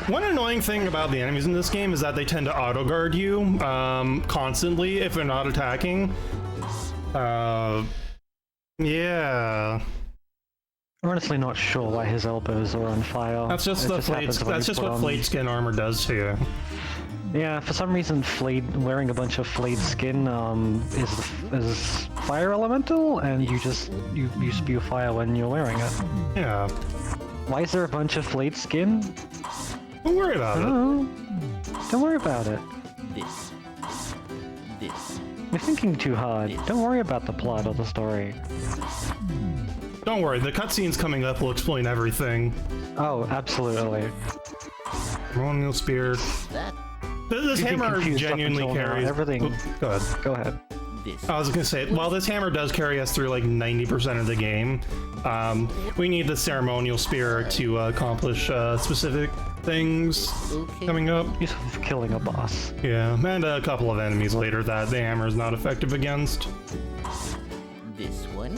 One annoying thing about the enemies in this game is that they tend to auto-guard you constantly if they're not attacking. Yeah. I'm honestly not sure why his elbows are on fire. That's just It the happens Flayed, when that's you just put what on- Flayed skin armor does to you. Yeah, for some reason, wearing a bunch of flayed skin is fire elemental, and you spew fire when you're wearing it. Yeah. Why is there a bunch of flayed skin? Don't worry about it. Oh, don't worry about it. This. You're thinking too hard. Don't worry about the plot or the story. Don't worry, the cutscenes coming up will explain everything. Oh, absolutely. Ceremonial spear. That. This You've been hammer confused up genuinely until now. carries. Everything. Oop, go ahead. Go ahead. This. I was gonna say, while this hammer does carry us through like 90% of the game, we need the ceremonial spear to accomplish specific things Okay. coming up. You're killing a boss. Yeah, and a couple of enemies later that the hammer is not effective against. This one.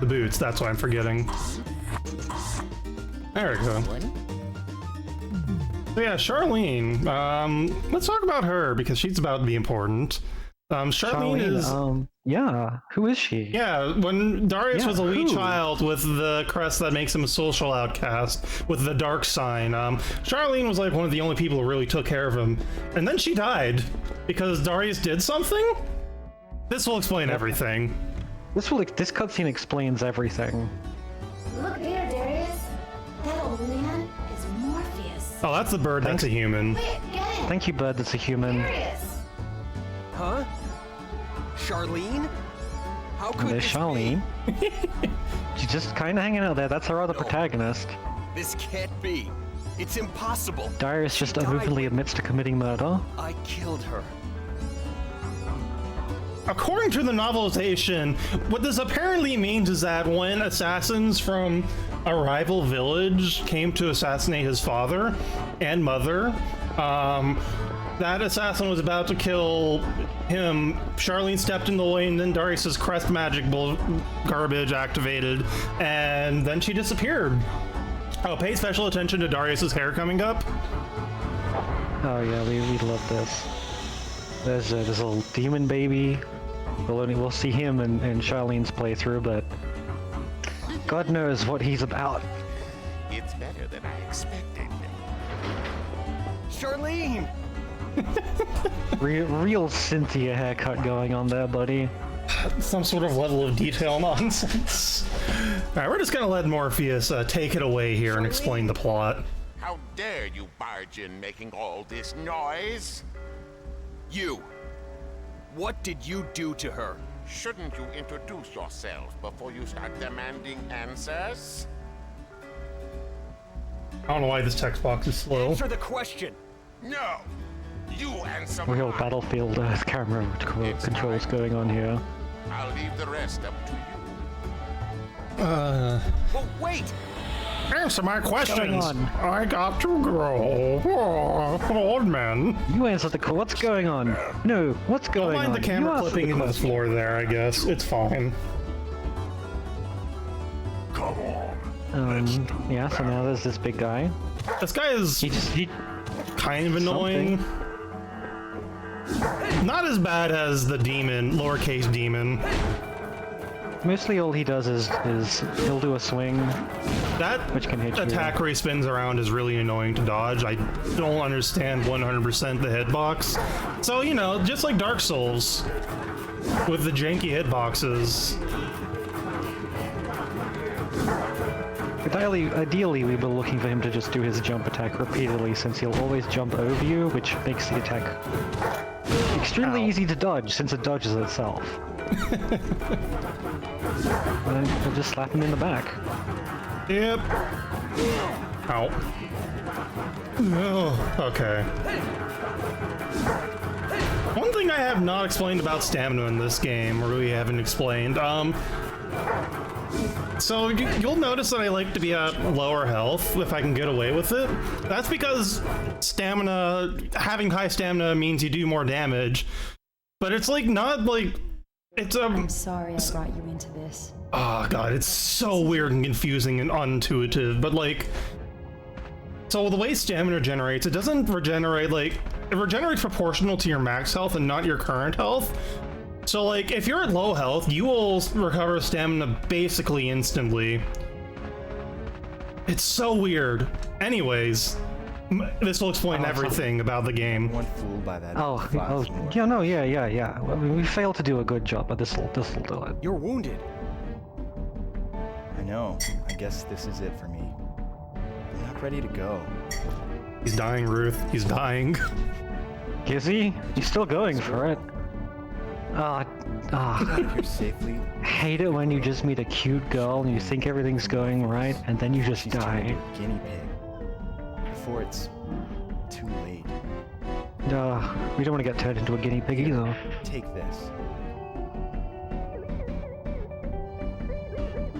The boots, that's what I'm forgetting. There we go. One. So yeah, Charlene. Let's talk about her because she's about to be important. Charlene is. Yeah. Who is she? Yeah, when Darius Yeah, was a wee who? child with the crest that makes him a social outcast, with the dark sign, Charlene was like one of the only people who really took care of him. And then she died because Darius did something? This will explain everything. This cutscene explains everything. Look here, Darius. That old man is Morpheus. Oh, that's the bird, that's a human. Quick, get him. Thank you, Bud. That's a human. Darius. Huh? Charlene? How could There's this Charlene. be? She's just kind of hanging out there. That's our other protagonist. This can't be. It's impossible. Darius just died openly when- admits to committing murder. I killed her. According to the novelization, what this apparently means is that when assassins from a rival village came to assassinate his father and mother, that assassin was about to kill him. Charlene stepped in the way, and then Darius's crest magic garbage activated, and then she disappeared. Oh, pay special attention to Darius's hair coming up. Oh yeah, we love this. There's a little demon baby. We'll see him in Charlene's playthrough, but God knows what he's about. It's better than I expected. Charlene! Real Cynthia haircut going on there, buddy. Some sort of level of detail nonsense. All right, we're just gonna let Morpheus take it away here and explain the plot. How dare you barge in making all this noise? You! What did you do to her? Shouldn't you introduce yourself before you start demanding answers? I don't know why this text box is slow. Answer the question! No! You answer Real mine. battlefield camera controls going on here. I'll leave the rest up to you. But wait! Answer my questions. on? I got to grow. Oh, old man. You answer the call. What's going on? No, what's Don't going on? mind the camera You answer clipping the into the question. floor there, I guess. It's fine. Yeah, so now there's this big guy. This guy is He kind of annoying. Not as bad as the demon, lowercase demon. mostly all he does is he'll do a swing. That Which can hit you. attack where he spins around is really annoying to dodge. I don't understand 100% the hitbox. So, you know, just like Dark Souls, with the janky hitboxes. Ideally, we were looking for him to just do his jump attack repeatedly, since he'll always jump over you, which makes the attack extremely Ow. easy to dodge, since it dodges itself. And then we'll just slap him in the back. Yep. Ow. Oh, okay. One thing I have not explained about stamina in this game, or we haven't explained, so you'll notice that I like to be at lower health if I can get away with it. That's because having high stamina means you do more damage, but it's like not like, it's I'm sorry I brought you into this. oh god, it's so weird and confusing and unintuitive, but like, so the way stamina generates, it doesn't regenerate, like, it regenerates proportional to your max health and not your current health. So like, if you're at low health, you will recover stamina basically instantly. It's so weird. Anyways, this will explain everything about the game. One fooled by that. Oh, file's more. yeah, no, yeah. I mean, we failed to do a good job, but this'll do it. You're wounded. I know. I guess this is it for me. I'm not ready to go. He's dying, Ruth. He's dying. Is he? He's still going for it. Out here safely. Hate it when you just meet a cute girl and you think everything's going right, and then you just She's die. a guinea pig. Before it's too late. We don't want to get turned into a guinea pig either. Take this.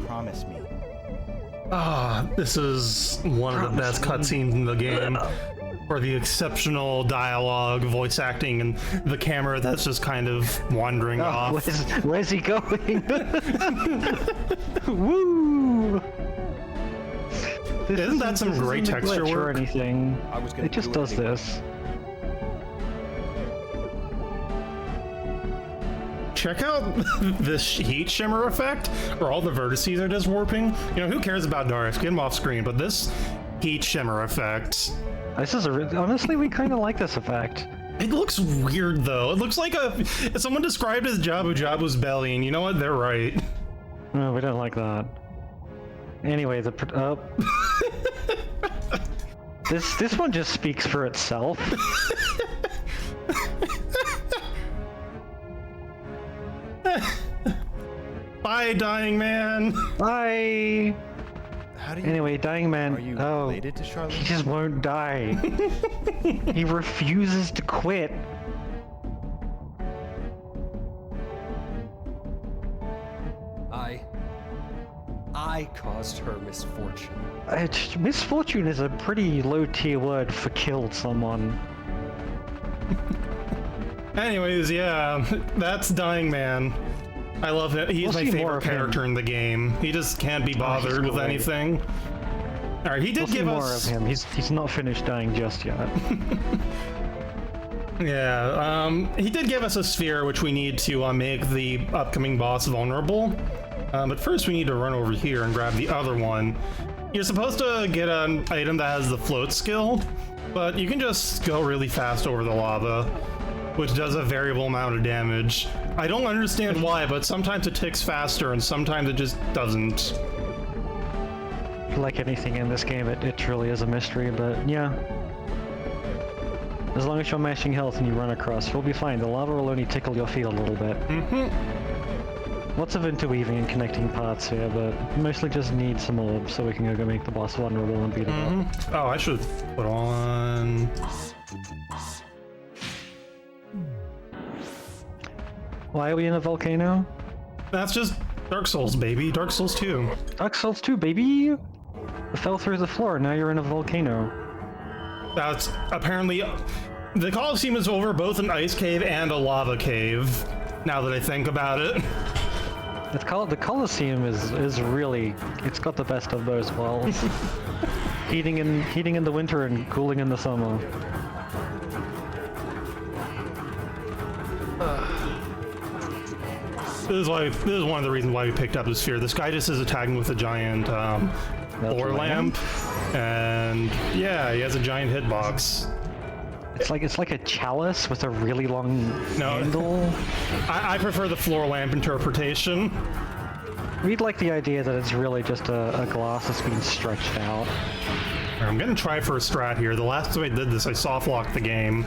Promise me. This is one of the best cutscenes in the game. For the exceptional dialogue, voice acting, and the camera that's just kind of wandering off. Where's he going? Woo! Isn't that some great isn't a texture glitch or work? anything. I was gonna It just do it does anyway. this. Check out this heat shimmer effect, where all the vertices are just warping. You know, who cares about Darius? Get him off screen, but this heat shimmer effect, This is honestly, we kind of like this effect. it looks weird though. It looks like someone described as Jabu Jabu's belly, and you know what? They're right. No, we don't like that. Anyway, this one just speaks for itself. Bye, dying man. Bye. How do you? Anyway, dying man. Are you Oh, related to he Charlene? just won't die. He refuses to quit. I caused her misfortune. Misfortune is a pretty low tier word for killed someone. Anyways, yeah, that's dying man. I love it. He's We'll my see more favorite of him. character in the game. He just can't be bothered with great. anything. All right, he did We'll see give more us of him. He's not finished dying just yet. Yeah, he did give us a sphere, which we need to make the upcoming boss vulnerable. But first we need to run over here and grab the other one. You're supposed to get an item that has the float skill, but you can just go really fast over the lava, which does a variable amount of damage. I don't understand why, but sometimes it ticks faster and sometimes it just doesn't. Like anything in this game, it truly is a mystery, but yeah. As long as you're mashing health and you run across, you'll be fine. The lava will only tickle your feet a little bit. Lots of interweaving and connecting parts here, but mostly just need some orbs so we can go make the boss vulnerable and beat him up. Oh, I should put on... Why are we in a volcano? That's just Dark Souls, baby. Dark Souls 2. Dark Souls 2, baby! You fell through the floor, now you're in a volcano. That's apparently... The Colosseum is over both an ice cave and a lava cave, now that I think about it. It's called the Colosseum is really, it's got the best of those worlds. heating in the winter and cooling in the summer. This is one of the reasons why we picked up the sphere. This guy just is attacking with a giant floor lamp, and yeah, he has a giant hitbox. It's like a chalice with a really long handle. I prefer the floor lamp interpretation. We'd like the idea that it's really just a glass that's being stretched out. I'm gonna try for a strat here. The last time I did this, I soft locked the game.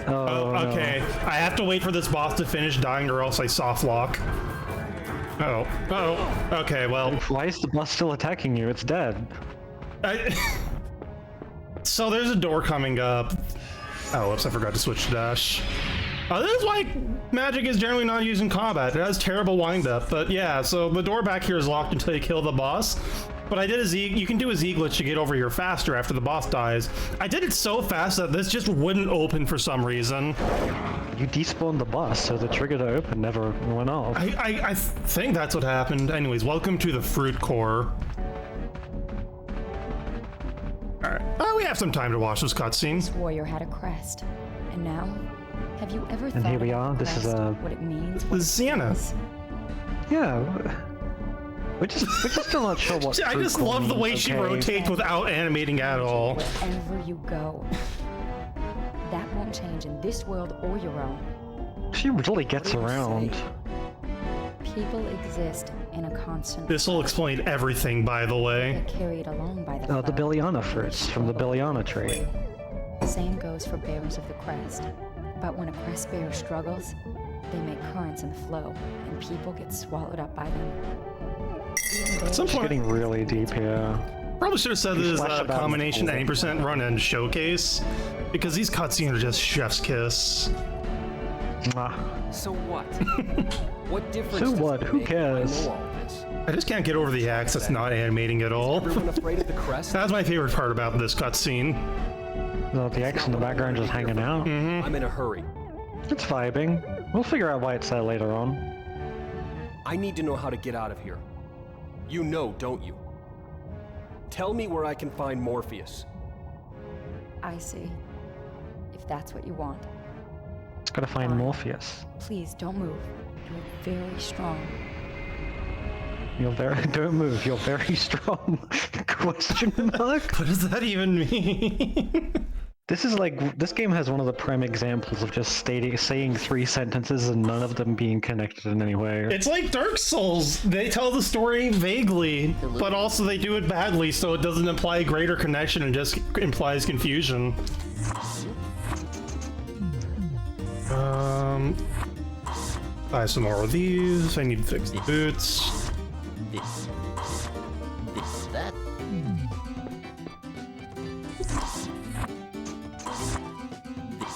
Oh, okay. No. I have to wait for this boss to finish dying, or else I soft lock. Okay, well. Why is the boss still attacking you? It's dead. So there's a door coming up. Oh, whoops, I forgot to switch to dash. This is why magic is generally not used in combat. It has terrible wind-up, but yeah, so the door back here is locked until you kill the boss. But I did a Z, you can do a Z glitch to get over here faster after the boss dies. I did it so fast that this just wouldn't open for some reason. You despawned the boss, so the trigger to open never went off. I think that's what happened. Anyways, welcome to the Fruit Core. Alright, we have some time to watch this cutscene. This warrior had a crest, and now, have you ever thought And here we about are, the this is crest, a... what it means? This is Sienna. Yeah. We're just still not sure what I just love the way she rotates without animating at all. Wherever you go. That won't change in this world or your own. She really gets around. People exist in a constant... This will explain everything, by the way. They're carried along by the Oh, the flow. Billiana fruits from the Billiana tree. Same goes for bearers of the crest. But when a crest bearer struggles, they make currents in the flow, and people get swallowed up by them. At some It's point, getting really deep here. probably should have said this is splash a about combination in the 90% run and showcase, because these cutscenes are just chef's kiss. Mwah. So what? What difference So does what? it Who make? cares? I know all this. I just can't get over the axe that's not animating at all. Everyone afraid of the crest? That's my favorite part about this cutscene. Well, the X in the background just hanging out. I'm in a hurry. It's vibing. We'll figure out why it's there later on. I need to know how to get out of here. You know, don't you? Tell me where I can find Morpheus. I see. If that's what you want. It's gotta find Fine. Morpheus. Please don't move. You're very strong. You're very... Don't move, you're very strong. Question mark? What does that even mean? This is like... This game has one of the prime examples of just saying 3 sentences and none of them being connected in any way. It's like Dark Souls. They tell the story vaguely, but also they do it badly, so it doesn't imply a greater connection and just implies confusion. Buy some more of these. I need to fix the boots. This, that.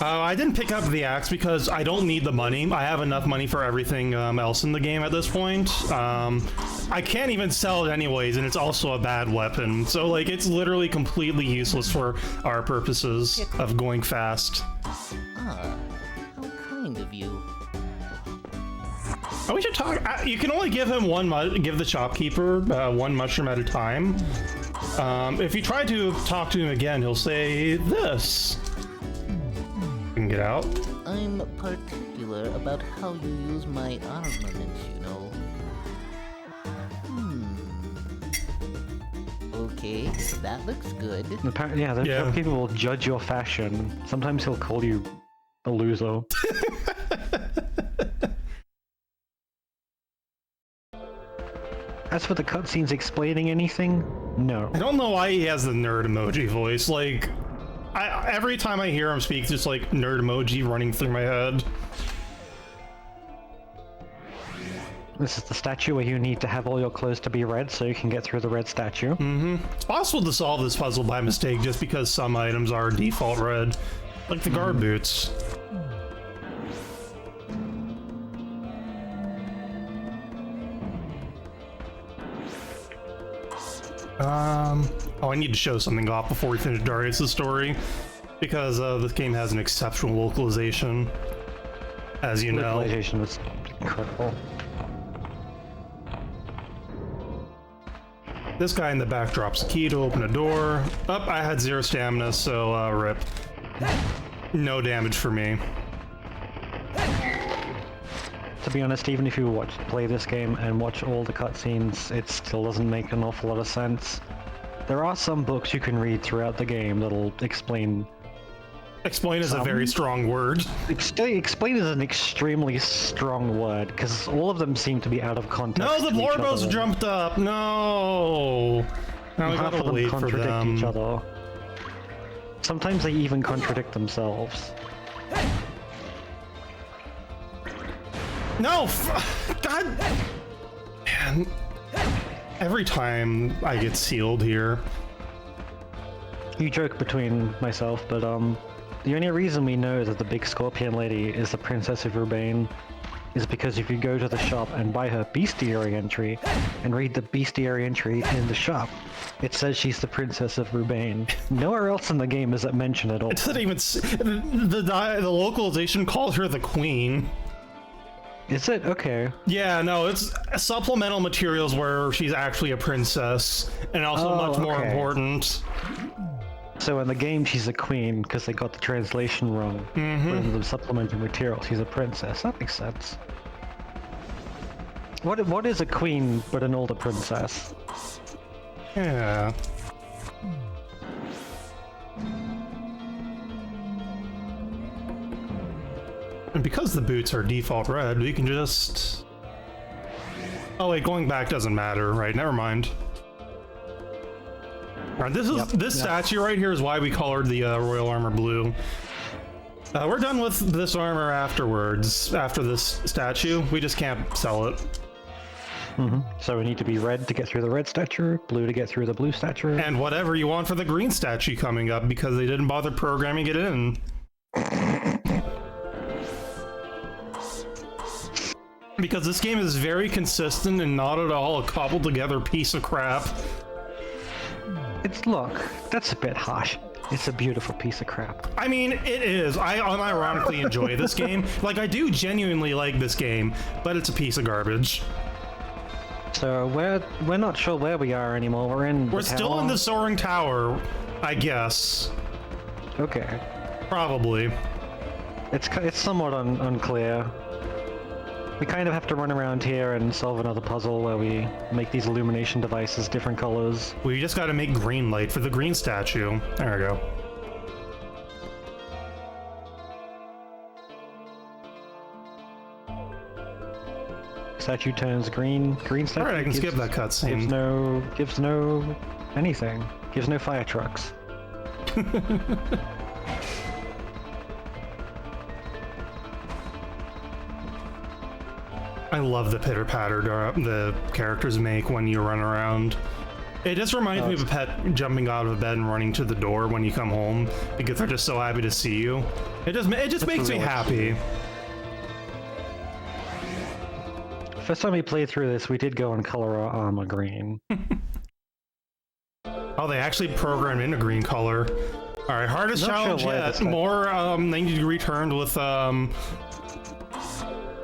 I didn't pick up the axe because I don't need the money. I have enough money for everything else in the game at this point. I can't even sell it anyways, and it's also a bad weapon. So, like, it's literally completely useless for our purposes of going fast. Ah, how kind of you. Oh, we should talk. You can only give him give the shopkeeper one mushroom at a time. If you try to talk to him again, he'll say this. You can get out. I'm particular about how you use my armaments, you know. Okay, that looks good. Yeah, the Yeah. shopkeeper will judge your fashion. Sometimes he'll call you a loser. as for the cutscenes explaining anything, no. I don't know why he has the nerd emoji voice. Like, every time I hear him speak, just like nerd emoji running through my head. This is the statue where you need to have all your clothes to be red so you can get through the red statue. It's possible to solve this puzzle by mistake just because some items are default red, like the guard boots. Oh, I need to show something off before we finish Darius' story, because this game has an exceptional localization, as you know. Localization was incredible. This guy in the back drops a key to open a door. I had 0 stamina, so rip. No damage for me. To be honest, even if you play this game and watch all the cutscenes, it still doesn't make an awful lot of sense. There are some books you can read throughout the game that'll explain... Explain is a very strong word. Explain is an extremely strong word, because all of them seem to be out of context. No, the to each Blorbos other. jumped up! No! Now we Half gotta of them wait for contradict them. each other. Sometimes they even contradict themselves. No! God! Man. Every time I get sealed here. You joke between myself, but the only reason we know that the big scorpion lady is the Princess of Rubain is because if you go to the shop and buy her bestiary entry and read the bestiary entry in the shop, it says she's the Princess of Rubain. Nowhere else in the game is it mentioned at all. It doesn't even... The localization calls her the Queen. Is it? Okay. Yeah, no, it's supplemental materials where she's actually a princess, and also much more okay. important. So in the game, she's a queen because they got the translation wrong. But in the supplemental material, she's a princess. That makes sense. What is a queen but an older princess? Yeah. And because the boots are default red, we can just... Oh wait, going back doesn't matter, right? Never mind. Alright, this statue right here is why we colored the royal armor blue. We're done with this armor afterwards, after this statue. We just can't sell it. So we need to be red to get through the red statue, blue to get through the blue statue. And whatever you want for the green statue coming up, because they didn't bother programming it in. Because this game is very consistent and not at all a cobbled together piece of crap. Look, that's a bit harsh. It's a beautiful piece of crap. I mean, it is. I unironically enjoy this game. Like, I do genuinely like this game, but it's a piece of garbage. So we're not sure where we are anymore. We're still in the soaring tower, I guess. Okay. Probably. It's somewhat unclear. We kind of have to run around here and solve another puzzle where we make these illumination devices different colors. We just gotta make green light for the green statue. There we go. Statue turns green. Green statue. Alright, I can skip that cutscene. Gives no anything. Gives no fire trucks. I love the pitter-patter the characters make when you run around. It just reminds me of a pet jumping out of bed and running to the door when you come home, because they're just so happy to see you. It just makes me happy. First time we played through this, we did go and color our armor green. Oh, they actually programmed in a green color. Alright, hardest challenge yet. More 90-degree turned with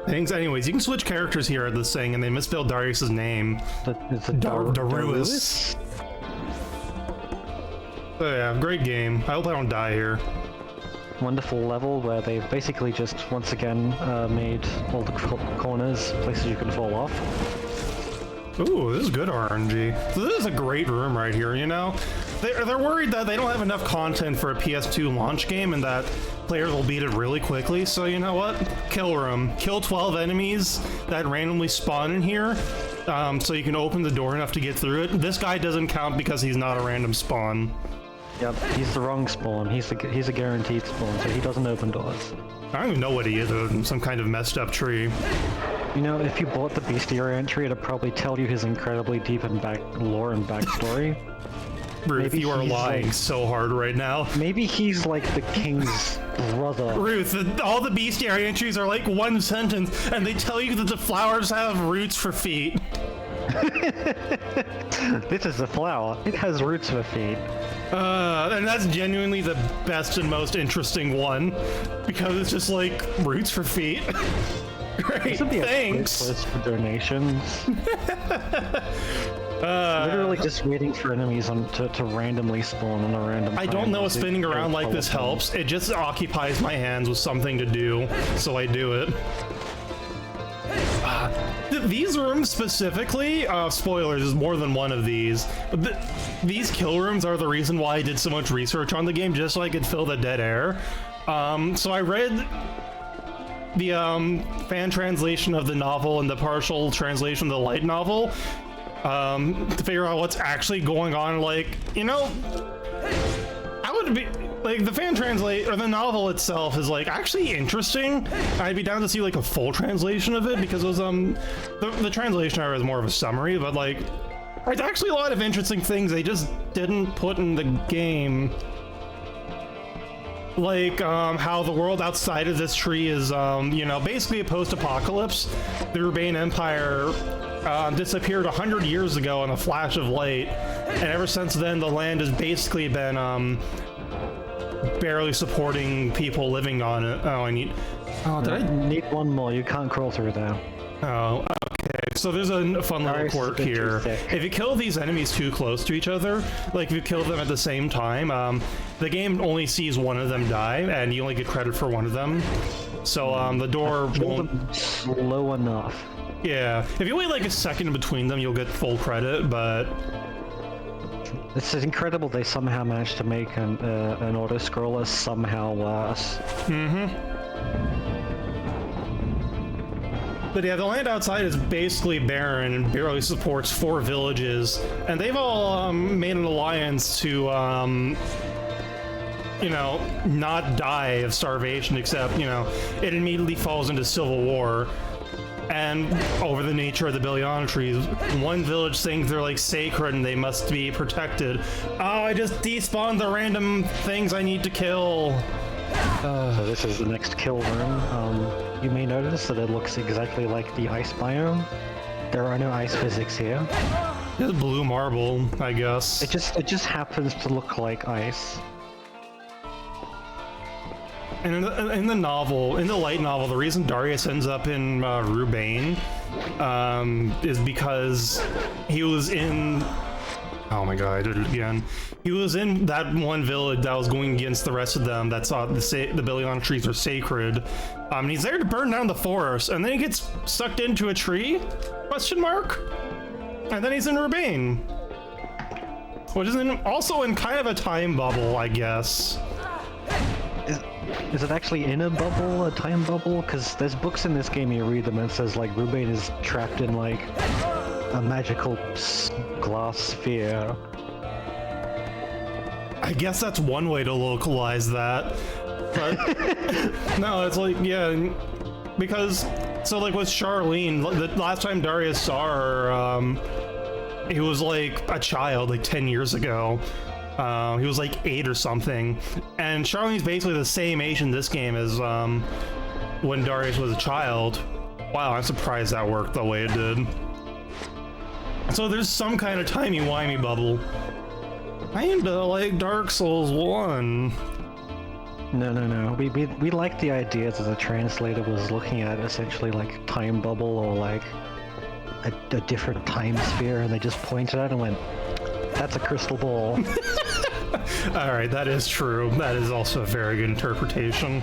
things. Anyways, you can switch characters here at this thing, and they misspelled Darius's name. It's a Darius. So yeah, great game. I hope I don't die here. Wonderful level where they've basically just once again made all the corners places you can fall off. Ooh, this is good RNG. So this is a great room right here, you know? They're worried that they don't have enough content for a PS2 launch game and that players will beat it really quickly. So you know what? Kill room. Kill 12 enemies that randomly spawn in here, so you can open the door enough to get through it. This guy doesn't count because he's not a random spawn. Yep, he's the wrong spawn. He's a guaranteed spawn, so he doesn't open doors. I don't even know what he is. Some kind of messed up tree. You know, if you bought the bestiary entry, it'd probably tell you his incredibly deep and lore and backstory. Ruth, Maybe you are he's lying like- so hard right now. Maybe he's like the king's brother. Ruth, all the bestiary entries are like one sentence, and they tell you that the flowers have roots for feet. This is a flower. It has roots for feet. And that's genuinely the best and most interesting one, because it's just like roots for feet. Great, This would be a thanks. great place for donations. Literally just waiting for enemies to randomly spawn on a random I don't time know if as they spinning go around like this follow helps. It just occupies my hands with something to do, so I do it. These rooms specifically, spoilers, there's more than one of these, but these kill rooms are the reason why I did so much research on the game, just so I could fill the dead air. So I read the fan translation of the novel and the partial translation of the light novel to figure out what's actually going on. Like, you know, I would be like, the fan translate or the novel itself is like actually interesting. I'd be down to see like a full translation of it, because it was the translation I read is more of a summary, but like there's actually a lot of interesting things they just didn't put in the game. Like how the world outside of this tree is, you know, basically a post-apocalypse. The Urbane Empire disappeared 100 years ago in a flash of light, and ever since then the land has basically been barely supporting people living on it. Oh, did I Need one more. You can't crawl through there. Oh, okay. So there's a fun little Darius is a quirk bit too here. thick. If you kill these enemies too close to each other, like if you kill them at the same time, the game only sees one of them die, and you only get credit for one of them. So the door Kill won't. them slow enough. Yeah, if you wait like a second between them, you'll get full credit. But It's incredible they somehow managed to make an auto-scroller somehow worse. But yeah, the land outside is basically barren and barely supports 4 villages, and they've all made an alliance to, you know, not die of starvation, except, you know, it immediately falls into civil war. And over the nature of the Billion trees, one village thinks they're like sacred and they must be protected. Oh, I just despawned the random things I need to kill. So this is the next kill room. You may notice that it looks exactly like the ice biome. There are no ice physics here. It's blue marble, I guess. It just happens to look like ice. And in the novel, in the light novel, the reason Darius ends up in Rubain is because he was in... Oh my god, I did it again. He was in that one village that was going against the rest of them that saw the Billion trees are sacred. And he's there to burn down the forest, and then he gets sucked into a tree? Question mark? And then he's in Rubain. Which is also in kind of a time bubble, I guess. Is it actually in a bubble, a time bubble? Because there's books in this game, you read them, and it says like Rubain is trapped in like a magical glass sphere. I guess that's one way to localize that. But no, it's like, yeah, because, so like with Charlene, the last time Darius saw her, he was like a child, like 10 years ago. He was like 8 or something. And Charlene's basically the same age in this game as when Darius was a child. Wow, I'm surprised that worked the way it did. So there's some kind of timey-wimey bubble. Kinda like Dark Souls 1. No. We liked the idea that the translator was looking at essentially like time bubble or like a different time sphere, and they just pointed at it and went, "That's a crystal ball." Alright, that is true. That is also a very good interpretation.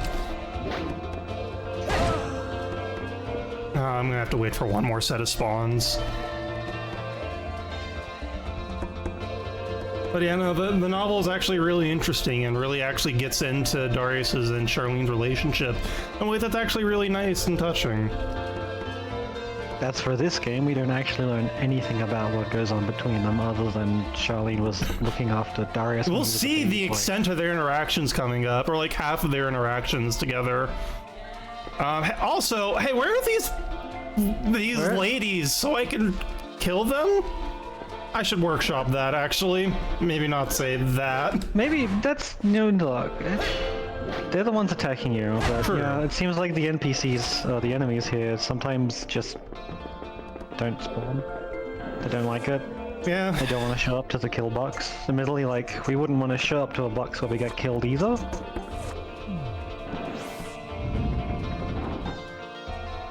I'm gonna have to wait for one more set of spawns. But yeah, no, the novel is actually really interesting and really actually gets into Darius's and Charlene's relationship in a way that's actually really nice and touching. That's for this game. We don't actually learn anything about what goes on between them other than Charlene was looking after Darius. when We'll he was a see baby the boy. extent of their interactions coming up, or like half of their interactions together. Also, hey, where are these Where? ladies so I can kill them? I should workshop that, actually. Maybe not say that. Maybe that's no look. They're the ones attacking you, but True. yeah, it seems like the NPCs, or the enemies here, sometimes just don't spawn. They don't like it. Yeah. They don't want to show up to the kill box. Admittedly, like, we wouldn't want to show up to a box where we get killed either.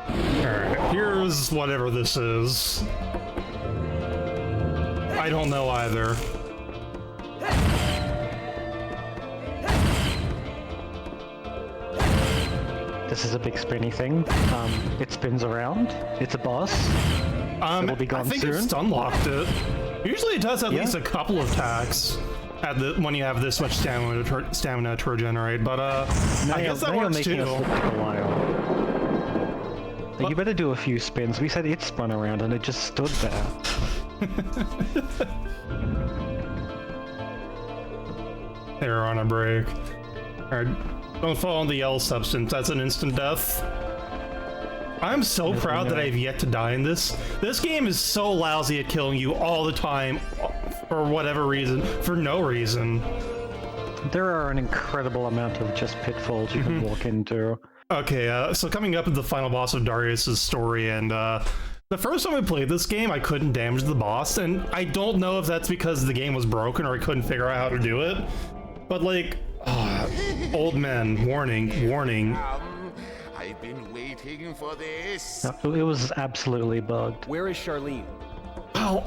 Alright, here's whatever this is. I don't know either. This is a big spinny thing. It spins around. It's a boss. It'll be gone I think soon. it's unlocked it. Usually it does at Yeah. least a couple of attacks when you have this much stamina to regenerate, but I guess that now you're works making too. us look like a while. Like, you better do a few spins. We said it spun around and it just stood there. They're on a break. Alright, don't fall on the yellow substance. That's an instant death. I'm so proud that I've yet to die in this. This game is so lousy at killing you all the time, for whatever reason, for no reason. There are an incredible amount of just pitfalls you can walk into. Okay, so coming up with the final boss of Darius's story, and the first time I played this game, I couldn't damage the boss, and I don't know if that's because the game was broken or I couldn't figure out how to do it. But like, old men, warning, warning. I've been waiting for this. No, it was absolutely bugged. Where is Charlene? Oh,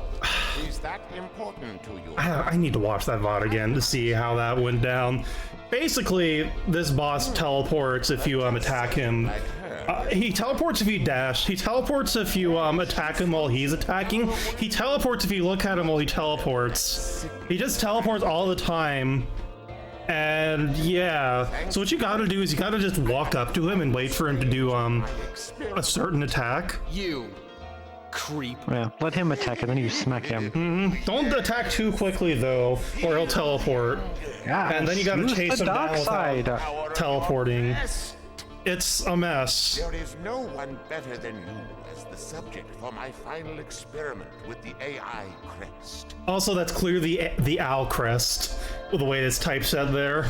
Is that important to you? I need to watch that VOD again to see how that went down. Basically, this boss teleports if you attack him. He teleports if you dash. He teleports if you attack him while he's attacking. He teleports if you look at him while he teleports. He just teleports all the time. And yeah, so what you gotta do is you gotta just walk up to him and wait for him to do a certain attack. You creep. Yeah, let him attack and then you smack him. Don't attack too quickly though, or he'll teleport. Yeah, And then you gotta use chase the him down dark side. without teleporting. It's a mess. There is no one better than you as the subject for my final experiment with the AI crest. Also, that's clearly the owl crest, with the way it's typeset there.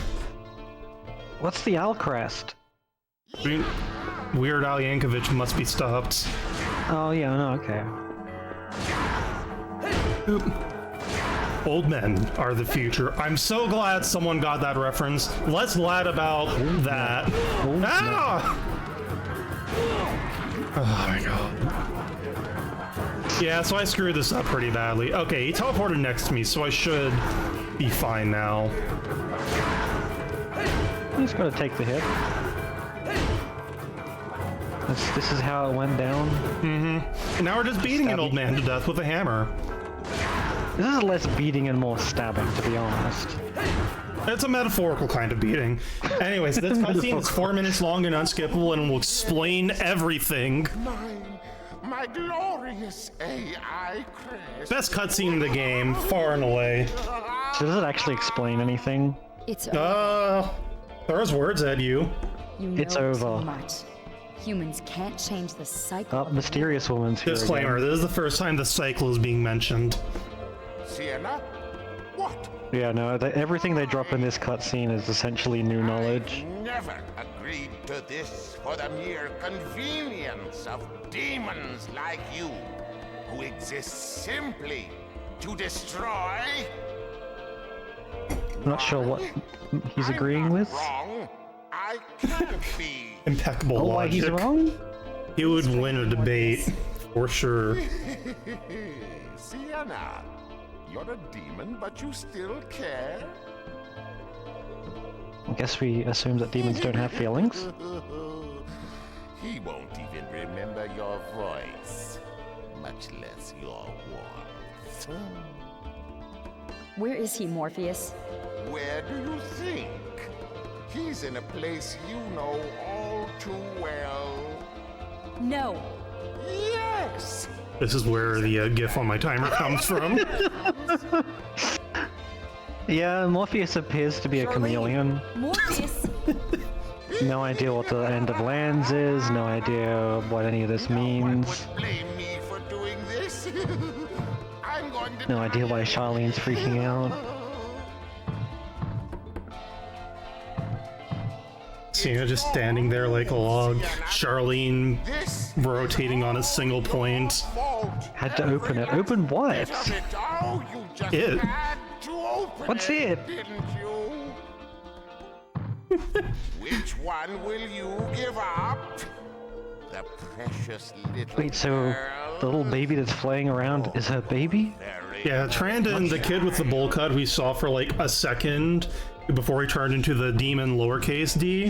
What's the owl crest? I mean, Weird Al Yankovic must be stopped. Oh yeah, no, okay. Old men are the future. I'm so glad someone got that reference. Less glad about that. Ah! Oh my god. Yeah, so I screwed this up pretty badly. Okay, he teleported next to me, so I should be fine now. He's gonna take the hit. This is how it went down. And now we're just beating an old man to death with a hammer. This is less beating and more stabbing, to be honest. It's a metaphorical kind of beating. Anyways, this cutscene is 4 minutes long and unskippable and will explain everything. My glorious AI crest. Best cutscene in the game, far and away. So does it actually explain anything? It's Throws words at you. you know it's over. too much. Humans can't change the cycle. Oh, mysterious woman's here Disclaimer, again. this is the first time the cycle is being mentioned. Sienna? What? Yeah, no, everything they drop in this cutscene is essentially new knowledge. I never agreed to this for the mere convenience of demons like you, who exist simply to destroy. I'm not sure what he's agreeing with. Wrong. I can't be. Impeccable Oh, why logic. he's wrong? He would win a debate, for sure. Sienna, you're a demon, but you still care? I guess we assume that demons don't have feelings. He won't even remember your voice, much less your warmth. Where is he, Morpheus? Where do you think? He's in a place you know all too well. No. Yes! This is where the GIF on my timer comes from. Yeah, Morpheus appears to be a chameleon. Morpheus! No idea what the end of lands is, no idea what any of this means. Would blame me for doing this. I'm going to No idea why Charlene's freaking out. Sienna just standing there like a log. Charlene rotating on a single point. Had to open it. Open what? Oh, you just It. had to open What's it? Didn't you? Which one will you give up? The precious little Wait, so girl? the little baby that's flying around is her baby? Very Yeah, Trandon, the kid with the bowl cut we saw for like a second before he turned into the demon lowercase d.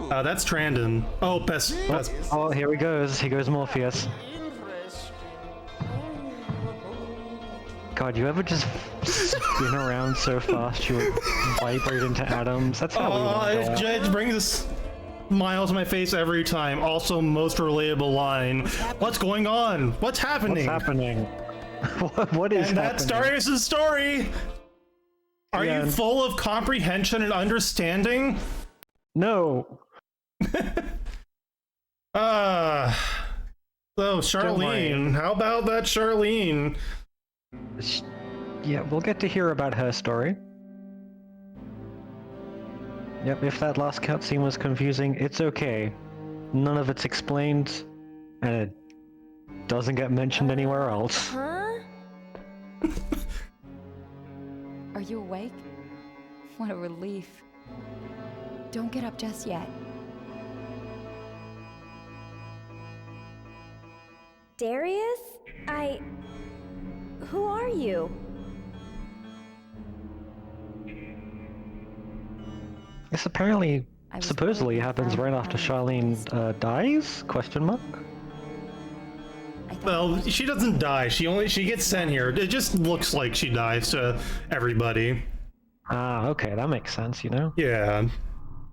That's Trandon. Oh, best. Oh, here he goes. Here goes Morpheus. interesting. God, you ever just spin around so fast you vibrate into atoms? That's how we want It to just brings a smile to my face every time. Also, most relatable line. What's going on? What's happening? What's happening? What is And that's happening? Darius' story. Are Yeah. you full of comprehension and understanding? No. So worry. Charlene, how about that Charlene? Yeah, we'll get to hear about her story. Yep, if that last cutscene was confusing, it's okay. None of it's explained, and it doesn't get mentioned anywhere else. Huh? Are you awake? What a relief. Don't get up just yet. Darius? Who are you? This apparently, I was supposedly worried happens about right after how Charlene dies? Question mark? I thought Well, she doesn't die. She gets sent here. It just looks like she dies to everybody. Ah, okay, that makes sense, you know? Yeah,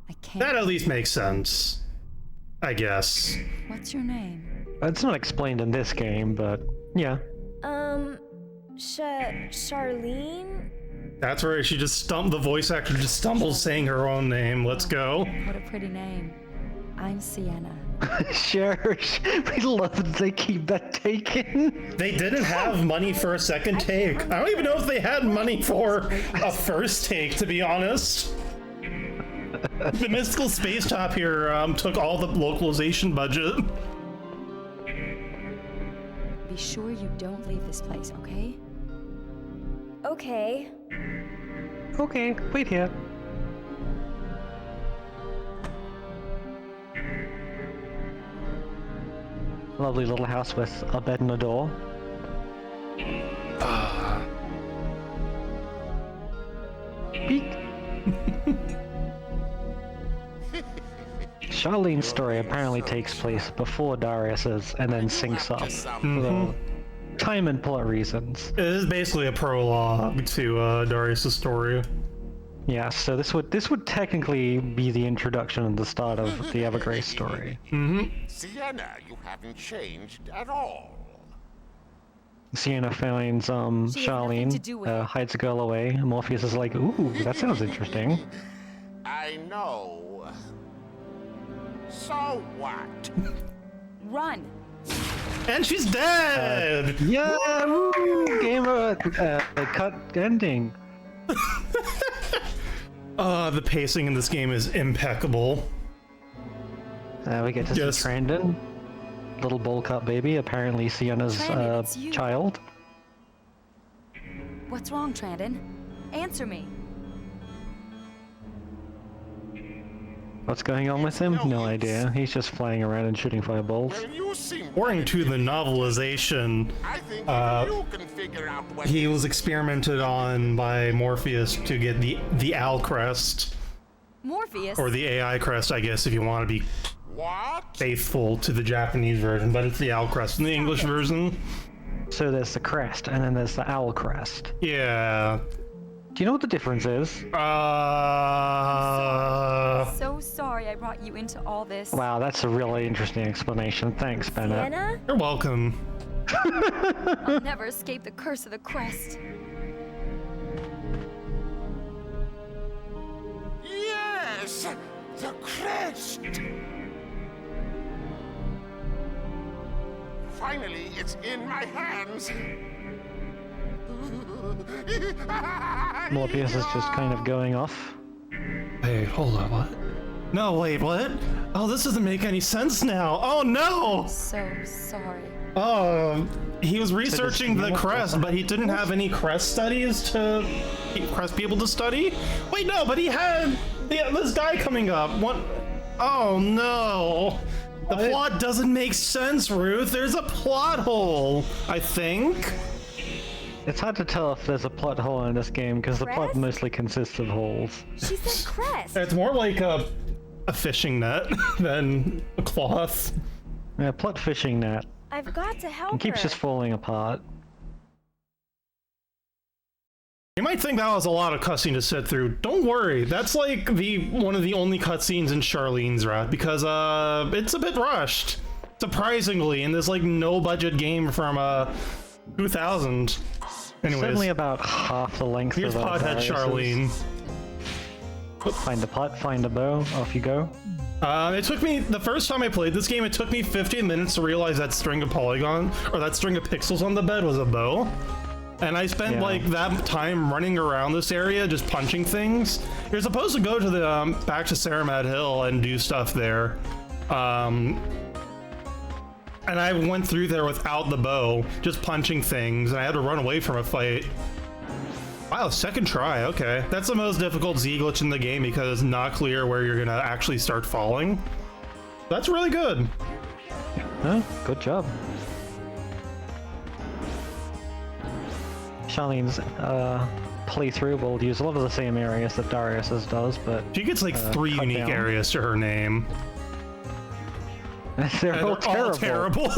I can't. that at least makes sense. I guess. What's your name? It's not explained in this game, but yeah. Charlene? That's right. She just the voice actor just stumbles saying her own name. Let's go. What a pretty name. I'm Sienna. Sure, we love that they keep that taken. They didn't have money for a second take. I don't even know if they had money for a first take, to be honest. The Mystical Space Top here took all the localization budget. Be sure you don't leave this place, okay? Okay. Okay, wait here. Lovely little house with a bed and a door. Peek. Charlene's story apparently takes place before Darius's and then syncs up for time and plot reasons. It is basically a prologue to Darius' story. Yeah, so this would technically be the introduction and the start of the Evergrace story. Sienna, you haven't changed at all. Sienna finds nothing to Charlene, do with it. hides a girl away. Morpheus is like, ooh, that sounds interesting. I know. So what? Run! And she's dead! Yeah, woo, cut ending. The pacing in this game is impeccable. We get to Yes. see Trandon, little bowl cut baby, apparently Sienna's Trandon, it's you. child. What's wrong, Trandon? Answer me. What's going on with him? No idea. He's just flying around and shooting fireballs. Well, you seem. According to the novelization, I think you can figure out what. he was experimented on by Morpheus to get the Owl crest, Morpheus? or the AI crest, I guess, if you want to be What? faithful to the Japanese version, but it's the Owl crest in the English version. So there's the crest, and then there's the owl crest. Yeah. Do you know what the difference is? So sorry I brought you into all this. Wow, that's a really interesting explanation. Thanks, Bennett. Sienna? You're welcome. I'll never escape the curse of the crest. Yes! The crest! Finally, it's in my hands! Morbius is just kind of going off. Hey, hold on, what? No, wait, what? Oh, this doesn't make any sense now. Oh, no! So sorry. Oh, he was researching the crest, but he didn't have any crest studies to crest people to study? Wait, no, but he had this guy coming up. What? Oh, no. The plot doesn't make sense, Ruth. There's a plot hole, I think. It's hard to tell if there's a plot hole in this game because the plot Crest? mostly consists of holes. She said crest. It's more like a fishing net than a cloth. Yeah, plot fishing net. I've got to help It keeps her. just falling apart. You might think that was a lot of cutscene to sit through. Don't worry, that's like one of the only cutscenes in Charlene's Wrath because it's a bit rushed, surprisingly, in this like no budget game from 2000. Anyways, Certainly about half the length here's of Pothead Charlene. Find a pot, find a bow, off you go. It took me, the first time I played this game, it took me 15 minutes to realize that string of that string of pixels on the bed was a bow. And I spent like that time running around this area just punching things. You're supposed to go to the back to Saramad Hill and do stuff there. And I went through there without the bow, just punching things, and I had to run away from a fight. Wow, second try, okay. That's the most difficult Z glitch in the game because it's not clear where you're gonna actually start falling. That's really good. Oh, good job. Charlene's playthrough will use a lot of the same areas that Darius's does, but She gets like 3 cut unique down. areas to her name. They're And all they're all terrible. terrible.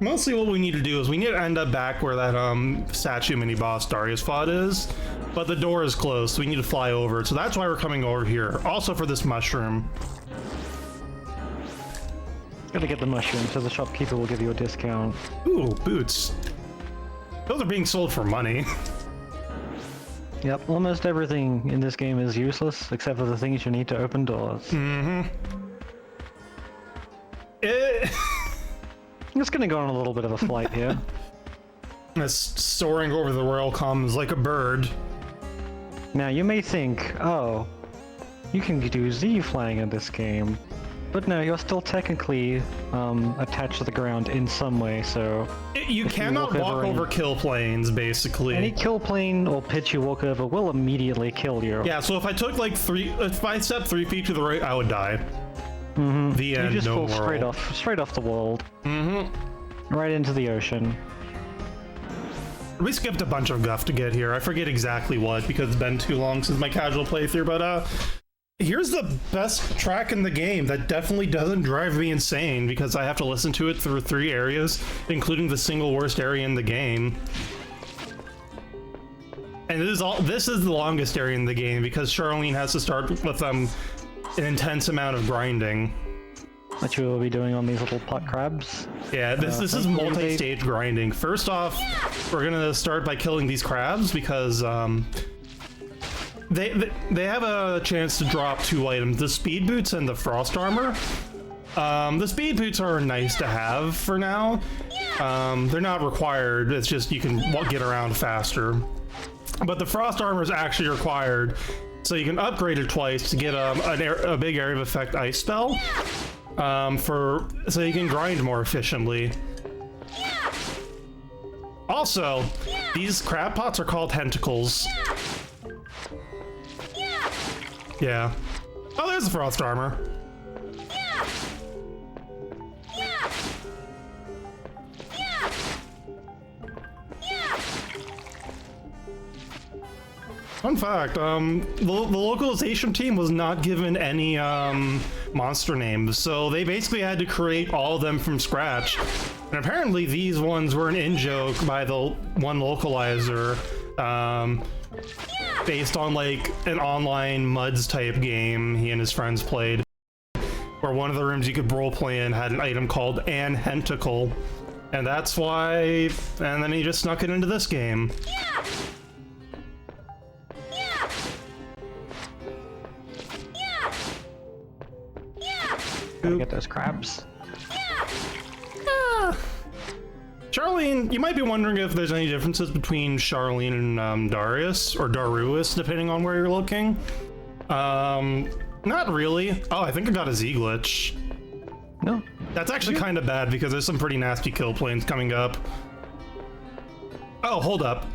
Mostly what we need to do is we need to end up back where that statue mini boss Darius fought is, but the door is closed, so we need to fly over. So that's why we're coming over here. Also for this mushroom. Gotta get the mushroom, so the shopkeeper will give you a discount. Ooh, boots. Those are being sold for money. Yep, almost everything in this game is useless, except for the things you need to open doors. Mm-hmm. I'm just gonna go on a little bit of a flight here. It's soaring over the royal commons like a bird. Now, you may think, oh, you can do Z-flying in this game. But no, you're still technically attached to the ground in some way, so... You cannot walk over kill planes, basically. Any kill plane or pit you walk over will immediately kill you. Yeah, so if I took like if I stepped 3 feet to the right, I would die. Mm-hmm. The end, You just no fall moral. straight off the world. Mm-hmm. Right into the ocean. We skipped a bunch of guff to get here. I forget exactly what, because it's been too long since my casual playthrough, but here's the best track in the game that definitely doesn't drive me insane because I have to listen to it through 3 areas, including the single worst area in the game. And this is the longest area in the game because Charlene has to start with an intense amount of grinding. That you will be doing on these little pot crabs. Yeah, this is multi-stage grinding. First off, we're gonna start by killing these crabs because they have a chance to drop 2 items: the speed boots and the frost armor. The speed boots are nice to have for now. They're not required. It's just you can get around faster. But the frost armor is actually required, so you can upgrade it twice to get a big area of effect ice spell. So you can grind more efficiently. Also, these crab pots are called tentacles. Yeah. Oh, there's the frost armor. Fun fact, the localization team was not given any monster names, so they basically had to create all of them from scratch. And apparently these ones were an in-joke by the one localizer, based on like an online MUDs type game he and his friends played, where one of the rooms you could roleplay in had an item called An Hentacle. And that's why, and then he just snuck it into this game. Gotta get those crabs. Charlene, you might be wondering if there's any differences between Charlene and Darius, or Darius, depending on where you're looking. Not really. Oh, I think I got a Z glitch. No. That's actually kind of bad because there's some pretty nasty kill planes coming up. Oh, hold up.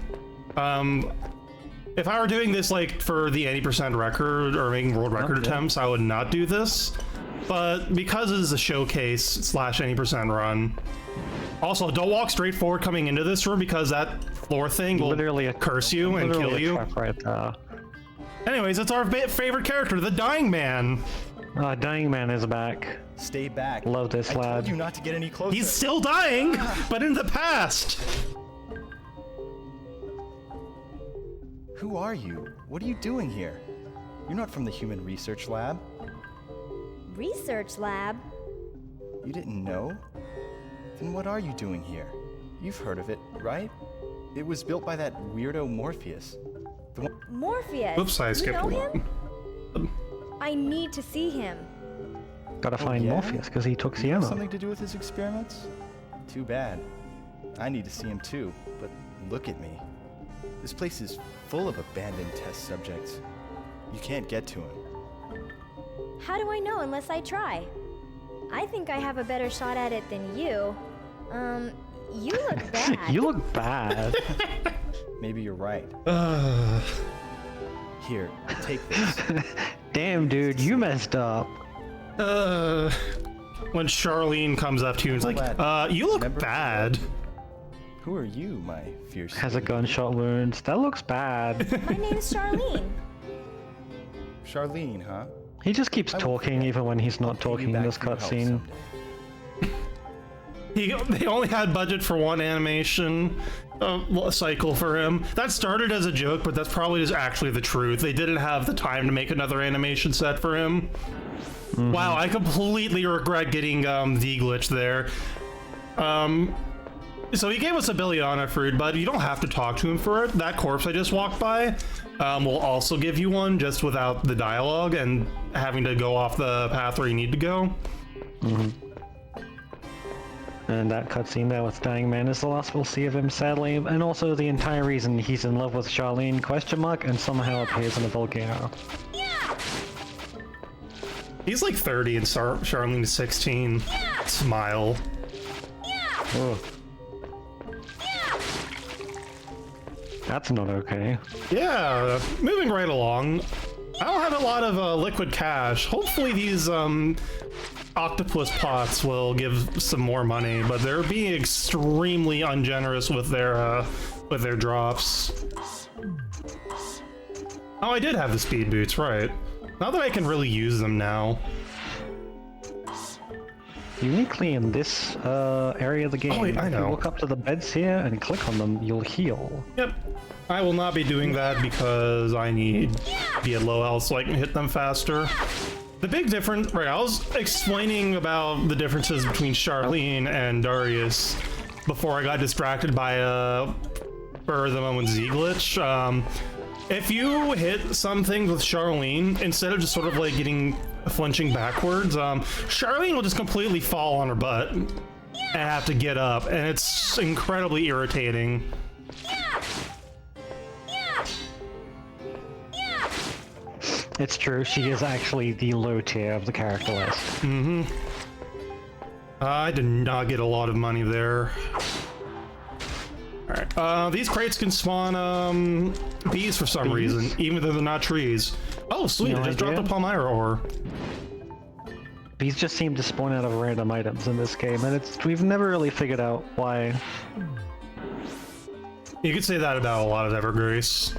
If I were doing this like for the 80% record or making world record attempts, I would not do this. But because it is a showcase slash 80% run. Also, don't walk straight forward coming into this room because that floor thing will literally curse you and kill you. Right there. Anyways, it's our favorite character, the Dying Man. Dying Man is back. Stay back. Love this I lad. told you not to get any closer. He's still dying, but in the past. Who are you? What are you doing here? You're not from the Human Research Lab. Research lab? You didn't know? Then what are you doing here? You've heard of it, right? It was built by that weirdo Morpheus. Morpheus? Oops, I skipped you know one. him? I need to see him. Gotta find Morpheus because he took Sienna. Something to do with his experiments? Too bad. I need to see him too, but look at me. This place is full of abandoned test subjects. You can't get to him. How do I know unless I try? I think I have a better shot at it than you. You look bad. You look bad. Maybe you're right. Here, take this. Damn, dude, you messed up. When Charlene comes up to you and is like, you look bad. Who are you, my fierce? Has a gunshot wound. That looks bad. My name's Charlene. Charlene, huh? He just keeps talking even when he's not talking in this cutscene. They only had budget for one animation cycle for him. That started as a joke, but that's probably just actually the truth. They didn't have the time to make another animation set for him. Wow, I completely regret getting the glitch there. So he gave us a Billiana fruit, but you don't have to talk to him for it. That corpse I just walked by will also give you one, just without the dialogue and having to go off the path where you need to go. And that cutscene there with Dying Man is the last we'll see of him, sadly, and also the entire reason he's in love with Charlene, and somehow appears in a volcano. He's like 30 and Charlene's 16. Smile. Ugh. That's not okay. Yeah, moving right along. I don't have a lot of liquid cash. Hopefully these octopus pots will give some more money, but they're being extremely ungenerous with their drops. Oh, I did have the speed boots, right? Not that I can really use them now. Uniquely in this area of the game, I if you know. walk up to the beds here and click on them, you'll heal. Yep. I will not be doing that because I need to be at low health so I can hit them faster. The big difference, right, I was explaining about the differences between Charlene and Darius before I got distracted by for the moment Z glitch. If you hit some things with Charlene, instead of just sort of like flinching backwards, Charlene will just completely fall on her butt and have to get up, and it's incredibly irritating. It's true, she is actually the low tier of the character list. I did not get a lot of money there. Alright, these crates can spawn bees for some reason, even though they're not trees. Oh, sweet, I just dropped a Palmyra ore. Bees just seem to spawn out of random items in this game, and we've never really figured out why. You could say that about a lot of Evergrace.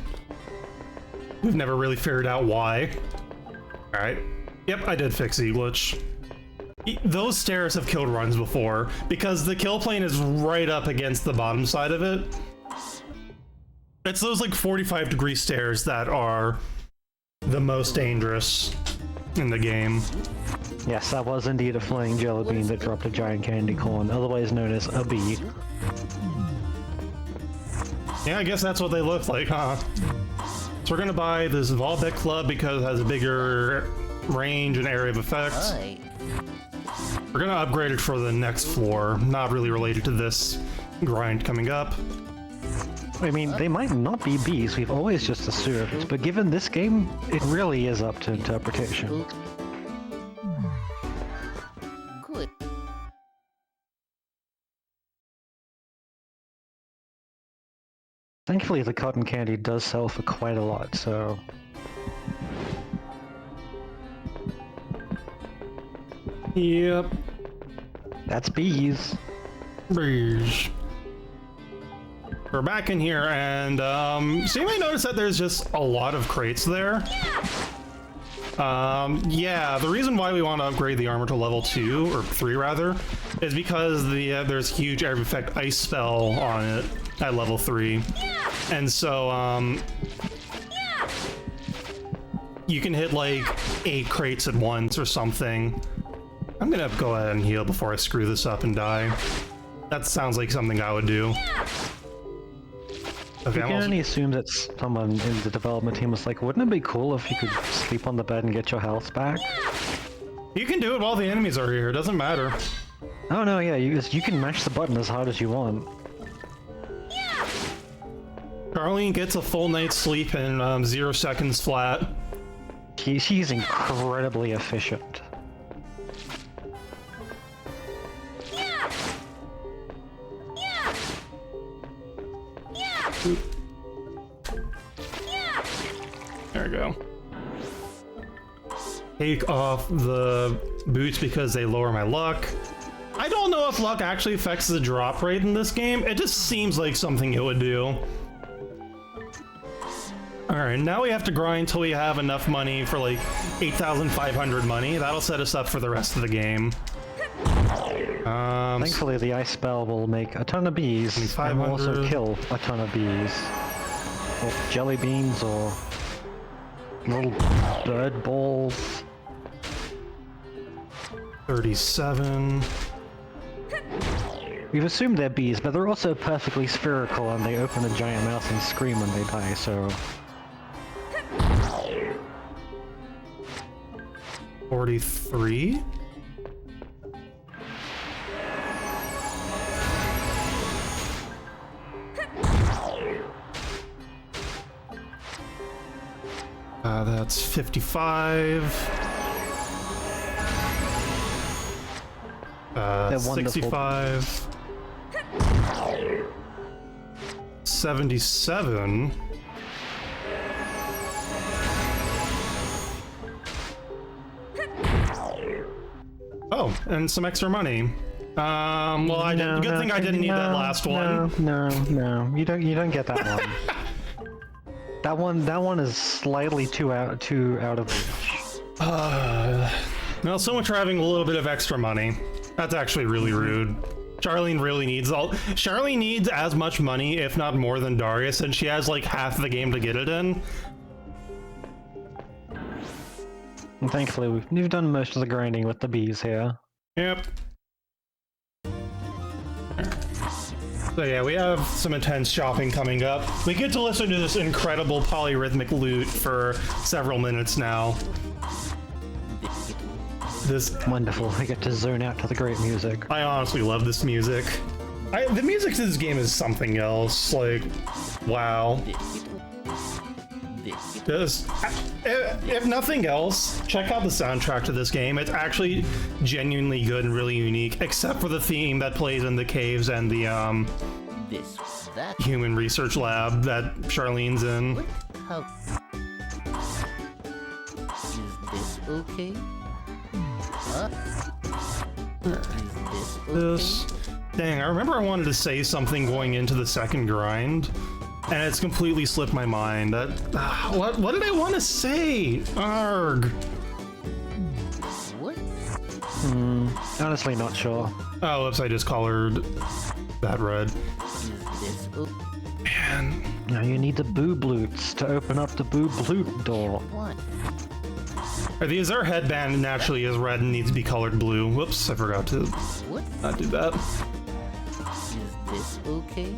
We've never really figured out why. Alright. Yep, I did fix E-Glitch. Those stairs have killed runs before, because the kill plane is right up against the bottom side of it. It's those like 45-degree stairs that are the most dangerous in the game. Yes, that was indeed a flying jelly bean that dropped a giant candy corn, otherwise known as a bee. Yeah, I guess that's what they look like, huh? So we're gonna buy this Volbeck Club because it has a bigger range and area of effects. Hi. We're gonna upgrade it for the next floor, not really related to this grind coming up. I mean, they might not be bees, we've always just assumed, but given this game, it really is up to interpretation. Good. Thankfully, the cotton candy does sell for quite a lot, so... Yep. That's bees. Bees. We're back in here, and so you might notice that there's just a lot of crates there. Yeah, the reason why we want to upgrade the armor to level 2, or 3 rather, is because there's huge area of effect ice spell on it at level 3. And so, you can hit like 8 crates at once or something. I'm gonna go ahead and heal before I screw this up and die. That sounds like something I would do. Okay, You can only assume that someone in the development team was like, wouldn't it be cool if you could sleep on the bed and get your health back? You can do it while the enemies are here, it doesn't matter. Oh no, yeah, you can mash the button as hard as you want. Charlene gets a full night's sleep in 0 seconds flat. She's incredibly efficient. There we go. Take off the boots because they lower my luck. I don't know if luck actually affects the drop rate in this game. It just seems like something it would do. Alright, now we have to grind until we have enough money for like 8,500 money. That'll set us up for the rest of the game. Thankfully, the ice spell will make a ton of bees and will also 500. kill a ton of bees. Or jelly beans, or little bird balls. 37. We've assumed they're bees, but they're also perfectly spherical and they open a giant mouth and scream when they die, so... 43. That's 55. They're wonderful. 65. 77. Oh, and some extra money. Well, I didn't. Good thing I didn't need that last one. No, you don't get that one. That one is slightly too out of reach. Well, so much for having a little bit of extra money. That's actually really rude. Charlene really needs Charlene needs as much money, if not more, than Darius, and she has like half the game to get it in. And thankfully, we've done most of the grinding with the bees here. Yep. So yeah, we have some intense shopping coming up. We get to listen to this incredible polyrhythmic lute for several minutes now. This Wonderful, I get to zone out to the great music. I honestly love this music. The music to this game is something else. Like, wow. Just, if nothing else, check out the soundtrack to this game. It's actually genuinely good and really unique, except for the theme that plays in the caves and the That. human research lab that Charlene's in. How? Is this okay? Is this okay? Dang, I remember I wanted to say something going into the second grind, and it's completely slipped my mind. What did I want to say? Arg. Honestly, not sure. Oh, oops, I just colored that red. Is this Man. Now you need the boobloots to open up the boobloot door. what? Is our headband naturally is red and needs to be colored blue? Whoops, I forgot to What? not do that. Is this okay?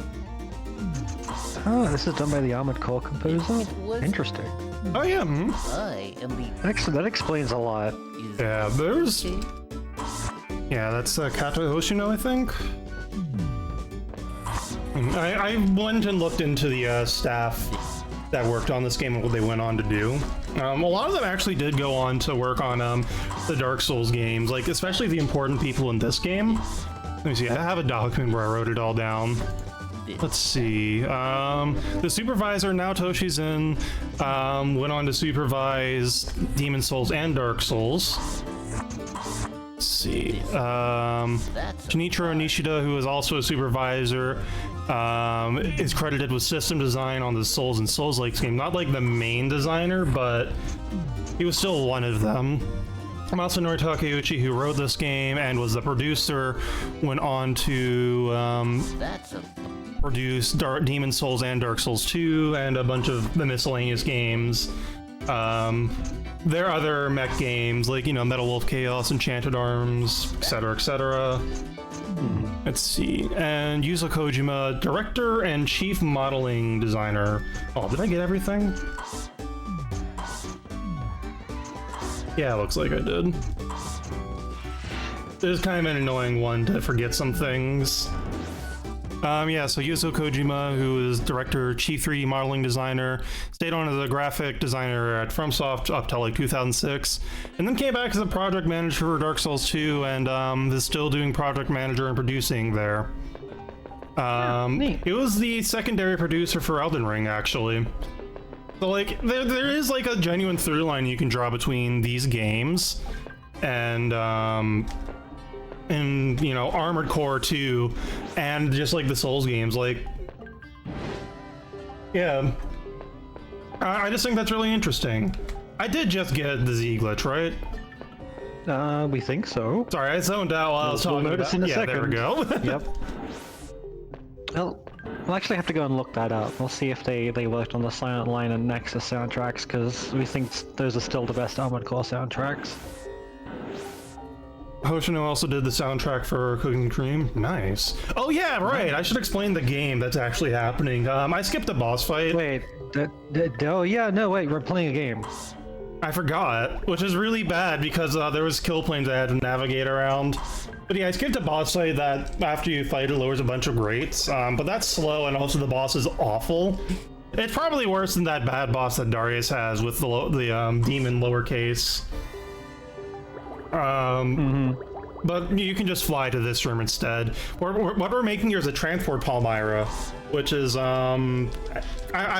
Oh, this is done by the Armored Core composer? It was- Interesting. Oh yeah, I am the. Actually, that explains a lot. Is yeah. this There's okay? yeah. That's Kato Hoshino, I think. I went and looked into the staff that worked on this game and what they went on to do. A lot of them actually did go on to work on the Dark Souls games, like especially the important people in this game. Let me see. I have a document where I wrote it all down. Let's see. The supervisor Naoto Shizen went on to supervise Demon Souls and Dark Souls. Let's see. Shinichiro Nishida, who is also a supervisor, is credited with system design on the Souls and Souls-like game. Not like the main designer, but he was still one of them. Masanori Takeuchi, who wrote this game and was the producer, went on to That's a. produce Demon Souls and Dark Souls 2 and a bunch of the miscellaneous games. There are other mech games like, Metal Wolf Chaos, Enchanted Arms, etc., etc. Let's see. And Yuzo Kojima, director and chief modeling designer. Oh, did I get everything? Yeah, looks like I did. It is kind of an annoying one to forget some things. Yeah, so Yuzo Kojima, who is director, chief 3D modeling designer, stayed on as a graphic designer at FromSoft up till like 2006, and then came back as a project manager for Dark Souls 2, and is still doing project manager and producing there. Neat. It was the secondary producer for Elden Ring, actually. So like, there is like a genuine through line you can draw between these games and Armored Core 2 and just like the Souls games. Like, yeah, I just think that's really interesting. I did just get the Z glitch, right? We think so. Sorry, I zoned out while I was talking notice about. in a Yeah, second. there we go. Yep. Well, we'll actually have to go and look that up. We'll see if they worked on the Silent Line and Nexus soundtracks, because we think those are still the best Armored Core soundtracks. Hoshino also did the soundtrack for Cooking Cream. Nice. Oh yeah, right. I should explain the game that's actually happening. I skipped a boss fight. Wait, oh yeah, no, wait, we're playing a game. I forgot, which is really bad because there was kill planes I had to navigate around. But yeah, I skipped a boss fight that after you fight it lowers a bunch of grates, but that's slow and also the boss is awful. It's probably worse than that bad boss that Darius has with the demon lowercase. But you can just fly to this room instead. What we're making here is a transport Palmyra, which is I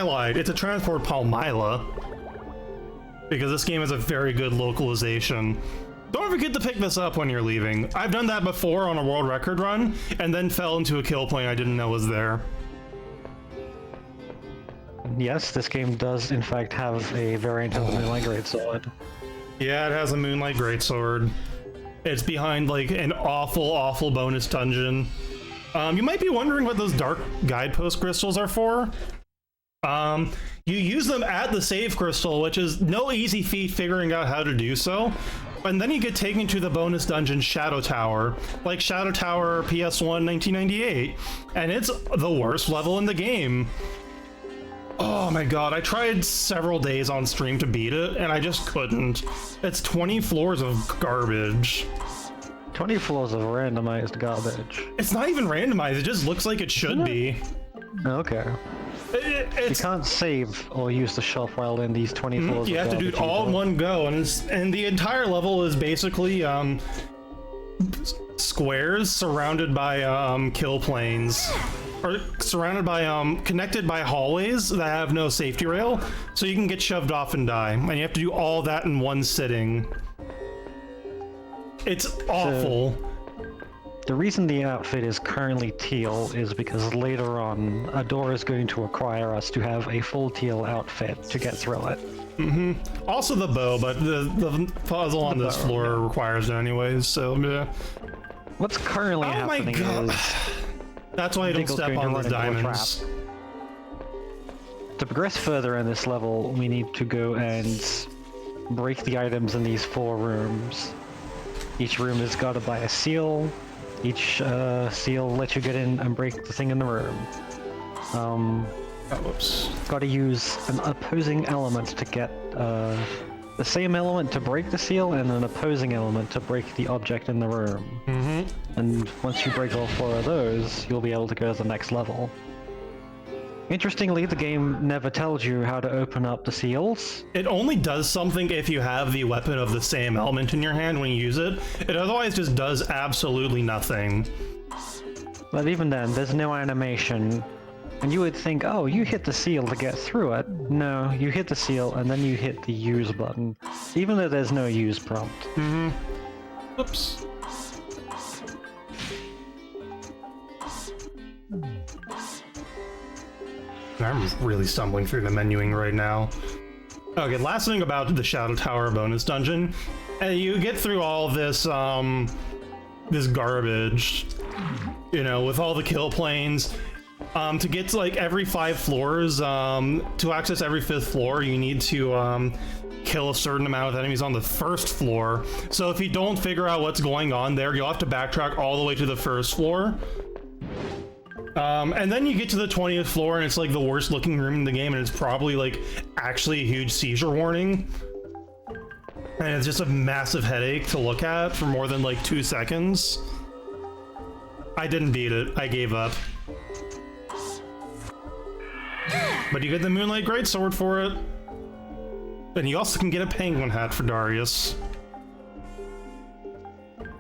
lied. It's a transport Palmyla because this game has a very good localization. Don't forget to pick this up when you're leaving. I've done that before on a world record run and then fell into a kill plane I didn't know was there. Yes, this game does in fact have a variant of the Moonlight Greatsword. Yeah, it has a Moonlight Greatsword. It's behind like an awful bonus dungeon. You might be wondering what those dark guidepost crystals are for. You use them at the save crystal, which is no easy feat figuring out how to do so. And then you get taken to the bonus dungeon Shadow Tower, like Shadow Tower PS1 1998, and it's the worst level in the game. Oh my god, I tried several days on stream to beat it, and I just couldn't. It's 20 floors of garbage. 20 floors of randomized garbage. It's not even randomized, it just looks like it should be. Okay. You It's, can't save or use the shop while in these 20 floors you of have to do it garbage all in either. one go, and the entire level is basically squares surrounded by kill planes. Or surrounded by connected by hallways that have no safety rail, so you can get shoved off and die, and you have to do all that in one sitting. It's awful. The reason the outfit is currently teal is because later on, a door is going to require us to have a full teal outfit to get through it. Also the bow, but the puzzle on this floor requires it anyways, so yeah. What's currently happening is... That's why you don't Diggle's step going on to the run into a diamonds. To progress further in this level, we need to go and break the items in these 4 rooms. Each room is guarded by a seal. Each seal lets you get in and break the thing in the room. Whoops. Gotta use an opposing element to get the same element to break the seal and an opposing element to break the object in the room. And once you break all 4 of those, you'll be able to go to the next level. Interestingly, the game never tells you how to open up the seals. It only does something if you have the weapon of the same element in your hand when you use it. It otherwise just does absolutely nothing. But even then, there's no animation. And you would think, oh, you hit the seal to get through it. No, you hit the seal and then you hit the use button, even though there's no use prompt. Oops. I'm really stumbling through the menuing right now. Okay, last thing about the Shadow Tower bonus dungeon. And you get through all this, this garbage, you know, with all the kill planes. To get to like every 5 floors, to access every 5th floor, you need to kill a certain amount of enemies on the 1st floor. So if you don't figure out what's going on there, you'll have to backtrack all the way to the 1st floor. And then you get to the 20th floor and it's like the worst looking room in the game, and it's probably like actually a huge seizure warning. And it's just a massive headache to look at for more than like 2 seconds. I didn't beat it, I gave up. But you get the Moonlight Greatsword for it. And you also can get a penguin hat for Darius.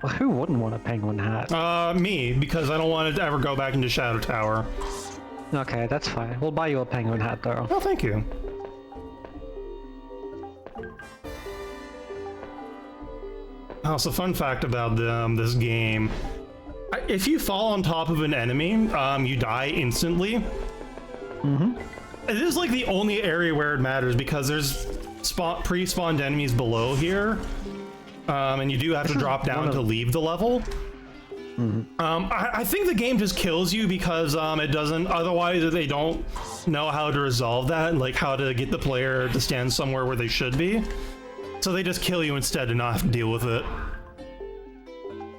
Well, who wouldn't want a penguin hat? Me, because I don't want to ever go back into Shadow Tower. Okay, that's fine. We'll buy you a penguin hat, though. Oh, thank you. Also, fun fact about this game. If you fall on top of an enemy, you die instantly. It is like the only area where it matters, because there's pre-spawned enemies below here. And you do have to drop down to leave the level. I think the game just kills you because it doesn't, otherwise they don't know how to resolve that, and like how to get the player to stand somewhere where they should be. So they just kill you instead and not have to deal with it.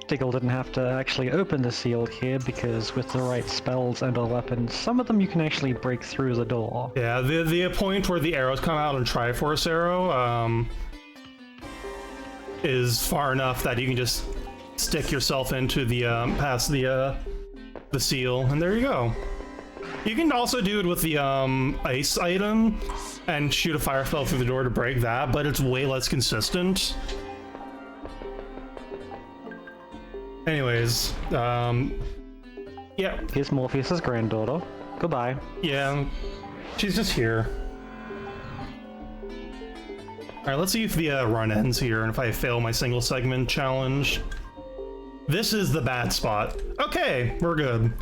Diggle didn't have to actually open the seal here, because with the right spells and or weapons, some of them you can actually break through the door. Yeah, the point where the arrows come out on Triforce Arrow is far enough that you can just stick yourself into the past the seal, and there you go. You can also do it with the ice item and shoot a fire spell through the door to break that, but it's way less consistent. Anyways, yeah. Here's Morpheus's granddaughter. Goodbye. Yeah, she's just here. Alright, let's see if the run ends here, and if I fail my single segment challenge. This is the bad spot. Okay, we're good.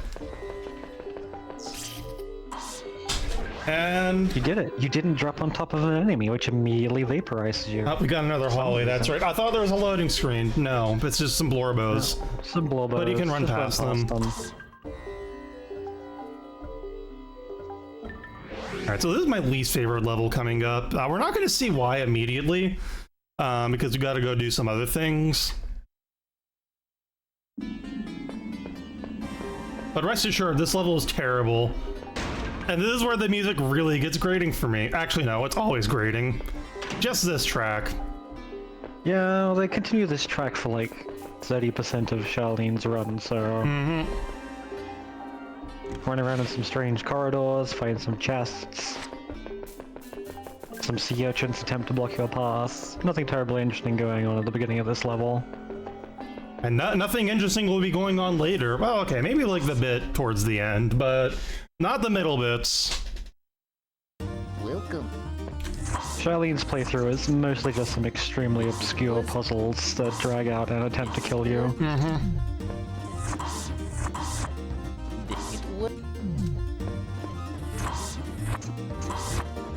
And... You did it. You didn't drop on top of an enemy, which immediately vaporizes you. Oh, we got another hallway, that's right. I thought there was a loading screen. No, it's just some blorbos. No, some blorbos. But you can run past them. Alright, so this is my least favorite level coming up. We're not going to see why immediately, because we got to go do some other things. But rest assured, this level is terrible. And this is where the music really gets grating for me. Actually, no, it's always grating. Just this track. Yeah, well, they continue this track for like 30% of Charlene's run, so... Run around in some strange corridors, find some chests. Some sea urchins attempt to block your path. Nothing terribly interesting going on at the beginning of this level. And nothing interesting will be going on later. Well, okay, maybe like the bit towards the end, but not the middle bits. Welcome. Charlene's playthrough is mostly just some extremely obscure puzzles that drag out and attempt to kill you.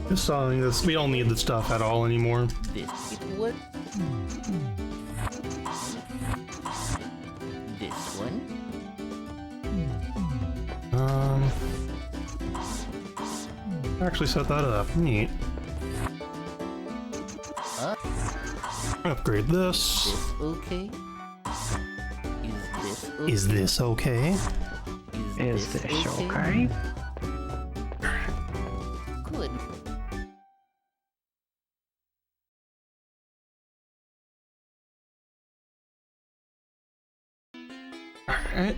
Just selling this. We don't need the stuff at all anymore. This what? This one? Actually set that up. Neat. Upgrade this. This okay? Is this okay? Is this okay? Good.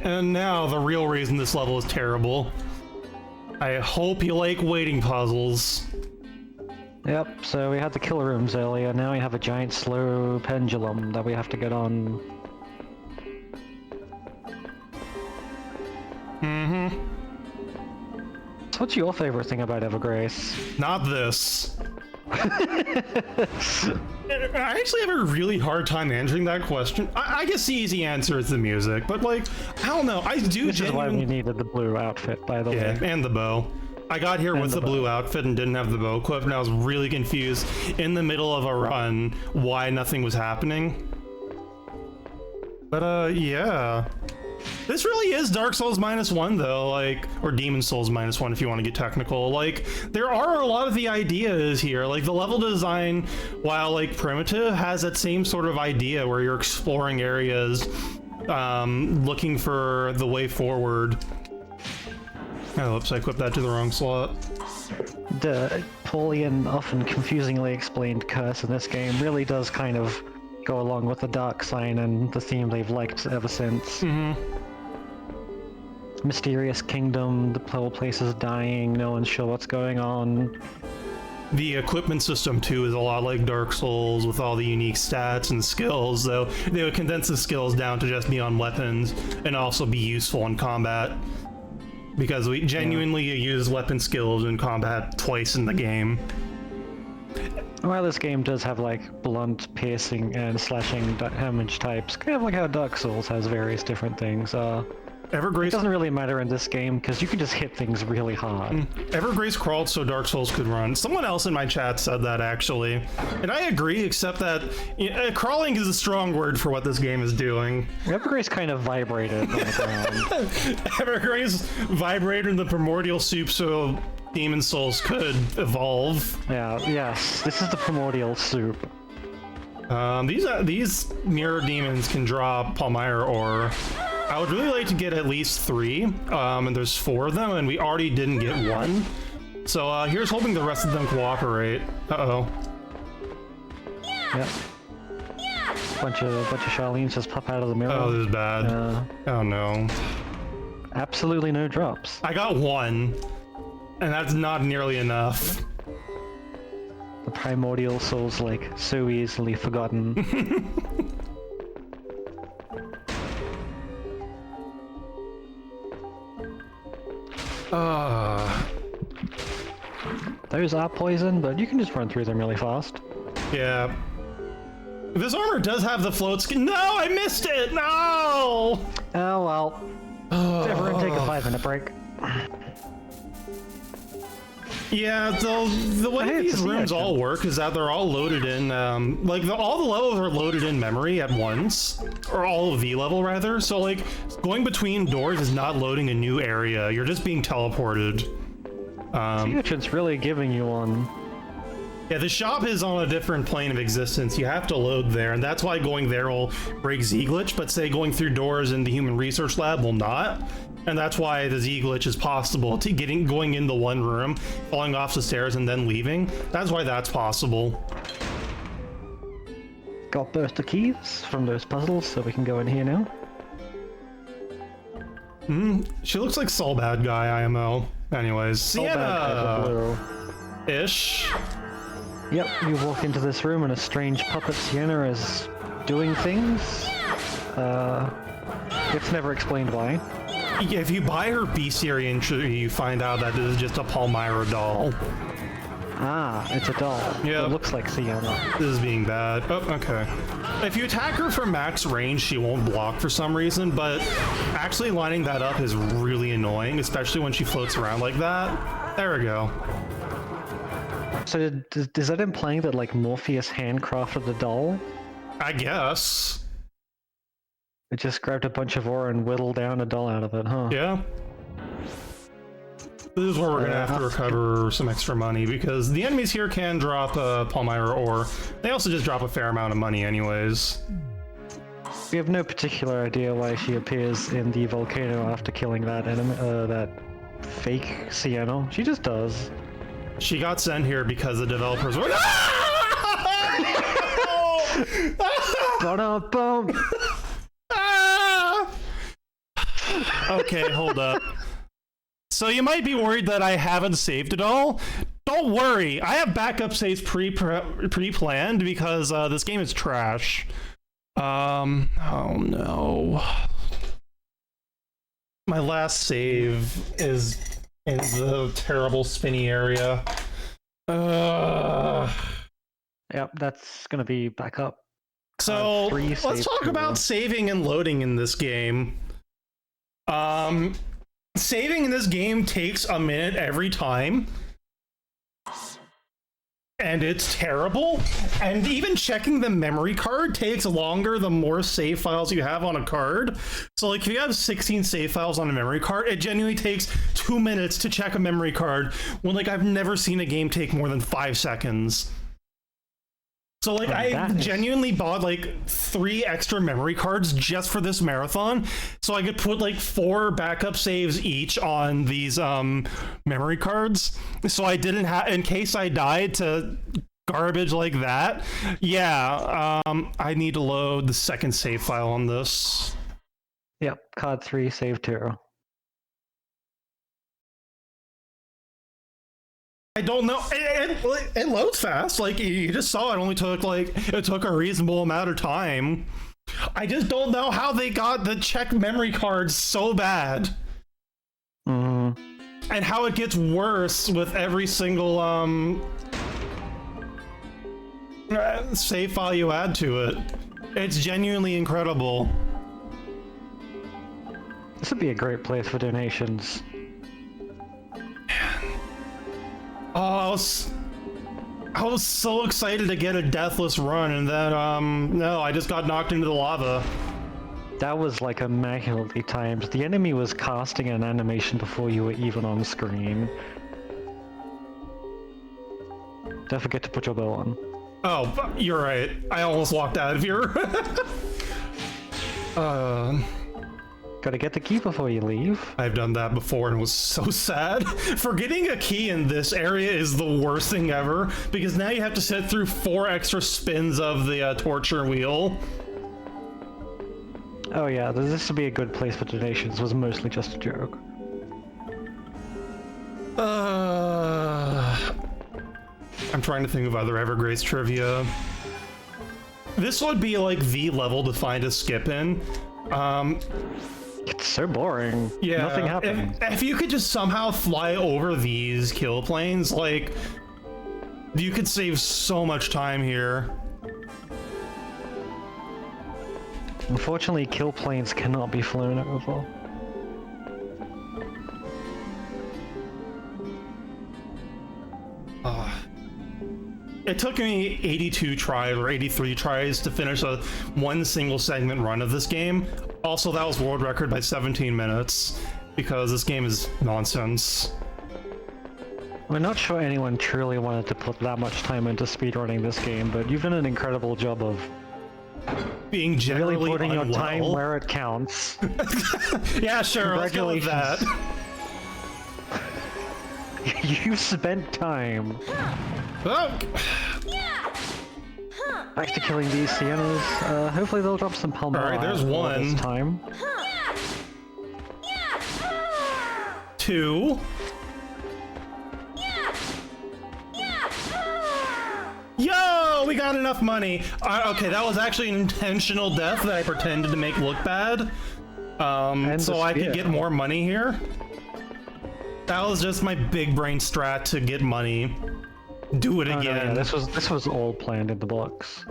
And now the real reason this level is terrible. I hope you like waiting puzzles. Yep, so we had the kill rooms earlier, now we have a giant slow pendulum that we have to get on. Mm-hmm. So what's your favorite thing about Evergrace? Not this. I actually have a really hard time answering that question. I guess the easy answer is the music, but like, I don't know. I do. Which is why we needed the blue outfit, by the way. Yeah, and the bow. I got here with the blue outfit and didn't have the bow equipped, and I was really confused in the middle of a run why nothing was happening. But yeah. This really is Dark Souls -1 though, like, or Demon Souls -1 if you want to get technical. Like, there are a lot of the ideas here. Like, the level design, while like primitive, has that same sort of idea where you're exploring areas, looking for the way forward. Oh, oops, I equipped that to the wrong slot. The poorly and often confusingly explained curse in this game really does kind of go along with the dark sign and the theme they've liked ever since. Mysterious kingdom, the whole place is dying, no one's sure what's going on. The equipment system too is a lot like Dark Souls with all the unique stats and skills, though they would condense the skills down to just be on weapons and also be useful in combat. Because we genuinely use weapon skills in combat twice in the game. While this game does have like blunt, piercing, and slashing damage types, kind of like how Dark Souls has various different things. Evergrace it doesn't really matter in this game because you can just hit things really hard. Evergrace crawled so Dark Souls could run. Someone else in my chat said that actually, and I agree. Except that crawling is a strong word for what this game is doing. Evergrace kind of vibrated on the ground. Evergrace vibrated the primordial soup so Demon Souls could evolve. Yeah. Yes. This is the primordial soup. These mirror demons can draw Palmyra ore. I would really like to get at least 3, and there's 4 of them, and we already didn't get 1. So here's hoping the rest of them cooperate. Uh-oh. Yep. Bunch of Charlene's just pop out of the mirror. Oh, this is bad. Oh no. Absolutely no drops. I got 1, and that's not nearly enough. The primordial soul's like so easily forgotten. Those are poison, but you can just run through them really fast. Yeah. This armor does have the float skin. No, I missed it! No! Oh well. Everyone take a 5-minute break. Yeah, the way these rooms all work is that they're all loaded in, like, all the levels are loaded in memory at once. Or all of the level, rather. So, like, going between doors is not loading a new area. You're just being teleported. It's really giving you one. Yeah, the shop is on a different plane of existence. You have to load there, and that's why going there will break Z-Glitch, but say going through doors in the Human Research Lab will not. And that's why the Z-Glitch is possible, to going into one room, falling off the stairs, and then leaving. That's why that's possible. Got both the keys from those puzzles, so we can go in here now. She looks like Soul Bad Guy, IMO. Anyways, Sienna! Ish. Yep, you walk into this room and a strange puppet Sienna is doing things. It's never explained why. If you buy her bestiary entry, you find out that this is just a Palmyra doll. Ah, it's a doll. Yeah. It looks like Sienna. This is being bad. Oh, okay. If you attack her from max range, she won't block for some reason, but actually lining that up is really annoying, especially when she floats around like that. There we go. So is that implying that like Morpheus handcrafted the doll? I guess. It just grabbed a bunch of ore and whittled down a doll out of it, huh? Yeah. This is where we're gonna have to recover some extra money, because the enemies here can drop Palmyra ore. They also just drop a fair amount of money anyways. We have no particular idea why she appears in the volcano after killing that that fake Sienna. She just does. She got sent here because the developers were. Ba-da-bum. Okay, hold up. So you might be worried that I haven't saved it all. Don't worry, I have backup saves pre-planned because this game is trash. Oh no. My last save is in the terrible spinny area. Yep, that's gonna be back up. So let's talk about saving and loading in this game. Saving in this game takes a minute every time. And it's terrible. And even checking the memory card takes longer the more save files you have on a card. So like if you have 16 save files on a memory card, it genuinely takes 2 minutes to check a memory card, when like I've never seen a game take more than 5 seconds. So like I genuinely bought like 3 extra memory cards just for this marathon, so I could put like 4 backup saves each on these memory cards, so I didn't have, in case I died to garbage like that. Yeah, I need to load the second save file on this. Yep, card 3, save 2. I don't know. It loads fast. Like you just saw, it took a reasonable amount of time. I just don't know how they got the check memory cards so bad, and how it gets worse with every single save file you add to it. It's genuinely incredible. This would be a great place for donations. Oh, I was so excited to get a deathless run, and then no, I just got knocked into the lava. That was like immaculately timed. The enemy was casting an animation before you were even on screen. Don't forget to put your bow on. Oh, you're right. I almost walked out of here. Gotta get the key before you leave. I've done that before and was so sad. Forgetting a key in this area is the worst thing ever, because now you have to sit through 4 extra spins of the torture wheel. Oh yeah, this would be a good place for donations. It was mostly just a joke. I'm trying to think of other Evergrace trivia. This would be like the level to find a skip in. It's so boring. Yeah, nothing happens. If you could just somehow fly over these kill planes, like, you could save so much time here. Unfortunately, kill planes cannot be flown over. It took me 82 tries or 83 tries to finish one single segment run of this game. Also, that was world record by 17 minutes, because this game is nonsense. We're not sure anyone truly wanted to put that much time into speedrunning this game, but you've done an incredible job of being generally really putting unwell. your time where it counts. Yeah, sure, let's go with that. You spent time. Oh. Back to killing these Siennas. Hopefully they'll drop some Palmyra. Alright, there's one. This time. 2. Yo, we got enough money. Okay, that was actually an intentional death that I pretended to make look bad. So I could get more money here. That was just my big brain strat to get money. Do it again. No, yeah, this was all planned in the books.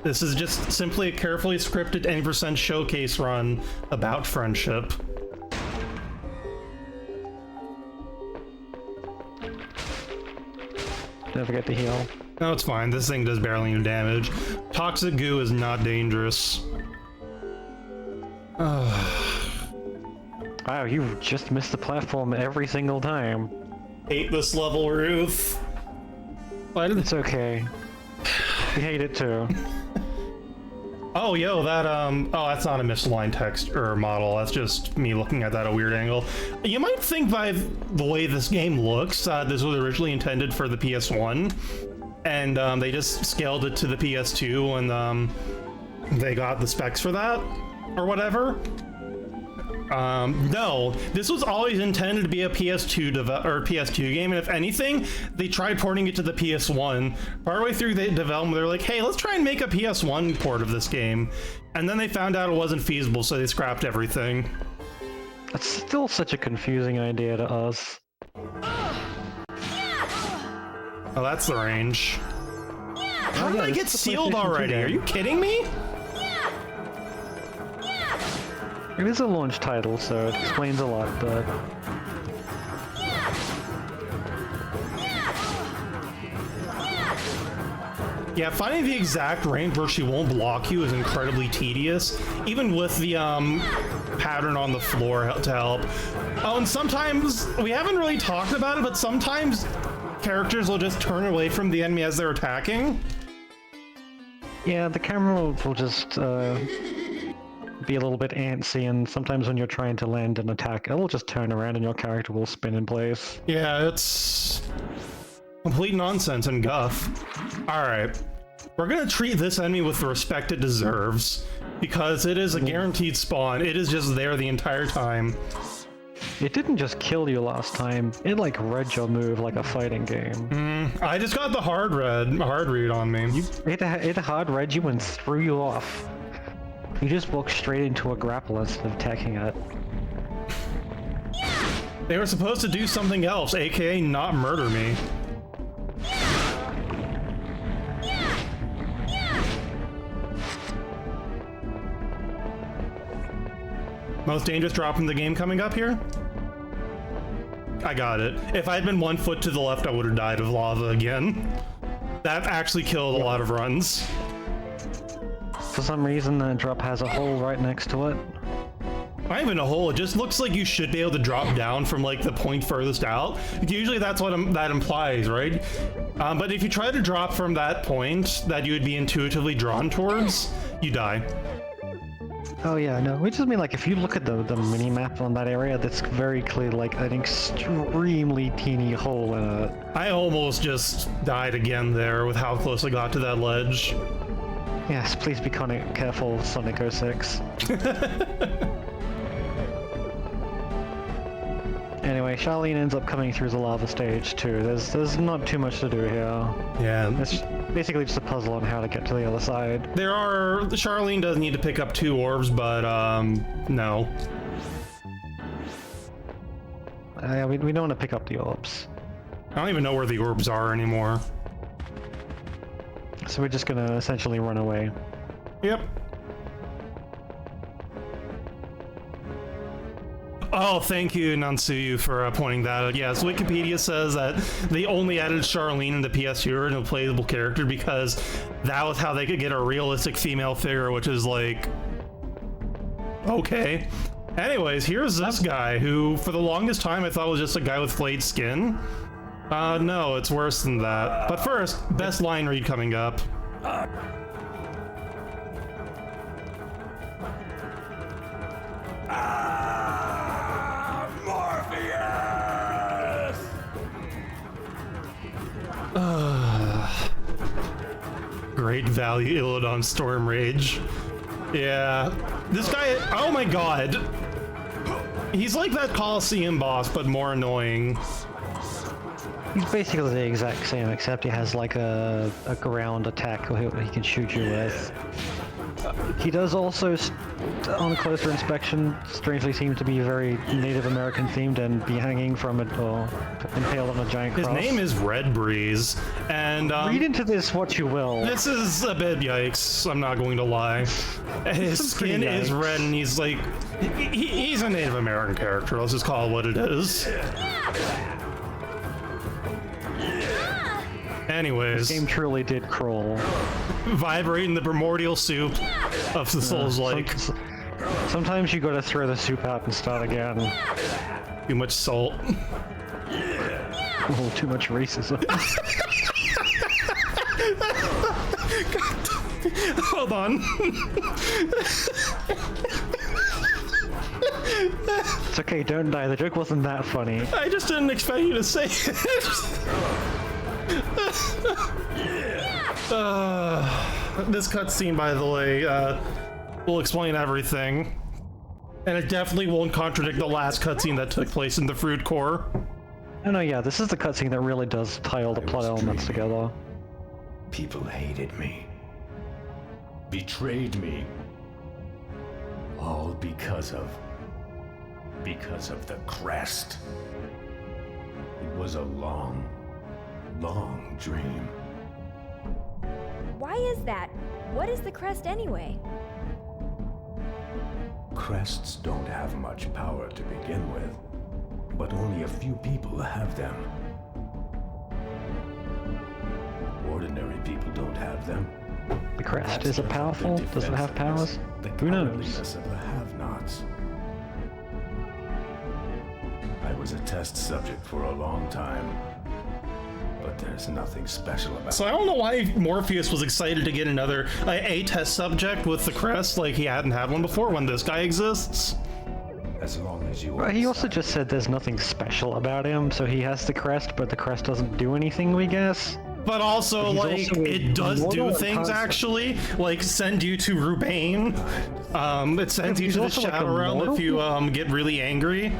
This is just simply a carefully scripted N% showcase run about friendship. Don't forget to heal. No, it's fine. This thing does barely any damage. Toxic goo is not dangerous. Wow, you've just missed the platform every single time. Hate this level, Ruth. Why did It's okay. We hate it too. Oh, yo, that, oh, that's not a misaligned text or model. That's just me looking at that at a weird angle. You might think by the way this game looks, this was originally intended for the PS1, and they just scaled it to the PS2 when they got the specs for that, or whatever. No, this was always intended to be a PS2 game, and if anything, they tried porting it to the PS1. Partway through the development, they're like, hey, let's try and make a PS1 port of this game. And then they found out it wasn't feasible, so they scrapped everything. That's still such a confusing idea to us. Oh, that's the range. How did I get sealed already? Are you kidding me? It is a launch title, so it explains a lot, but... Yeah, finding the exact range where she won't block you is incredibly tedious, even with the pattern on the floor to help. Oh, and sometimes, we haven't really talked about it, but sometimes characters will just turn away from the enemy as they're attacking. Yeah, the camera will just be a little bit antsy, and sometimes when you're trying to land an attack, it'll just turn around and your character will spin in place. Yeah, it's complete nonsense and guff. Alright, we're gonna treat this enemy with the respect it deserves, because it is a guaranteed spawn. It is just there the entire time. It didn't just kill you last time, it like read your move like a fighting game. I just got the hard read on me. It hard read you and threw you off. You just walked straight into a grapple instead of attacking it. They were supposed to do something else, aka not murder me. Most dangerous drop in the game coming up here? I got it. If I had been 1 foot to the left, I would have died of lava again. That actually killed a lot of runs. For some reason, the drop has a hole right next to it. Not even a hole, it just looks like you should be able to drop down from like the point furthest out. Usually that's what that implies, right? But if you try to drop from that point that you would be intuitively drawn towards, you die. Oh yeah, no, we just mean like if you look at the mini-map on that area, that's very clear like an extremely teeny hole in it. I almost just died again there with how close I got to that ledge. Yes, please be careful, Sonic 06. Anyway, Charlene ends up coming through the lava stage too. There's not too much to do here. Yeah. It's basically just a puzzle on how to get to the other side. Charlene does need to pick up 2 orbs, but no. We don't want to pick up the orbs. I don't even know where the orbs are anymore. So we're just gonna essentially run away. Yep. Oh, thank you, Nansuyu, for pointing that out. Yes, Wikipedia says that they only added Charlene in the PS2 original playable character because that was how they could get a realistic female figure, which is like... okay. Anyways, here's this guy who, for the longest time, I thought was just a guy with flayed skin. No, it's worse than that. But first, best line read coming up. Great value, Illidan Storm Rage. Yeah, this guy, oh my god. He's like that Coliseum boss, but more annoying. He's basically the exact same, except he has like a ground attack he can shoot you with. He does also, on closer inspection, strangely seem to be very Native American themed and be hanging from it or impaled on a giant cross. His name is Red Breeze, and read into this what you will. This is a bit yikes, I'm not going to lie. His skin is red and he's like, he's a Native American character, let's just call it what it is. Anyways, This game truly did crawl. vibrating the primordial soup of the Souls like Sometimes you gotta throw the soup out and start again. too much salt. Oh, too much racism. Hold on. It's okay, don't die. The joke wasn't that funny. I just didn't expect you to say it. This cutscene, by the way, will explain everything. And it definitely won't contradict the last cutscene that took place in the Fruit Core. Oh no, yeah, this is the cutscene that really does tie all the plot elements together. People hated me. Betrayed me. All because of the crest. It was a long, long dream. Why is that? What is the crest anyway? Crests don't have much power to begin with, but only a few people have them. Ordinary people don't have them. The crest, That's is it because of powerful? the Does it have powers? The Who knows? cowardliness of the have-nots. I was a test subject for a long time, but there's nothing special about So I don't know why Morpheus was excited to get another a test subject with the crest, like he hadn't had one before when this guy exists. as long as you. He also just said there's nothing special about him, so he has the crest, but the crest doesn't do anything, we guess. But also, But like, he's also it does do immortal things, concept. actually. Like, send you to Rubain. It sends you he's to the also, like, Shadow Realm if immortal? you, get really angry.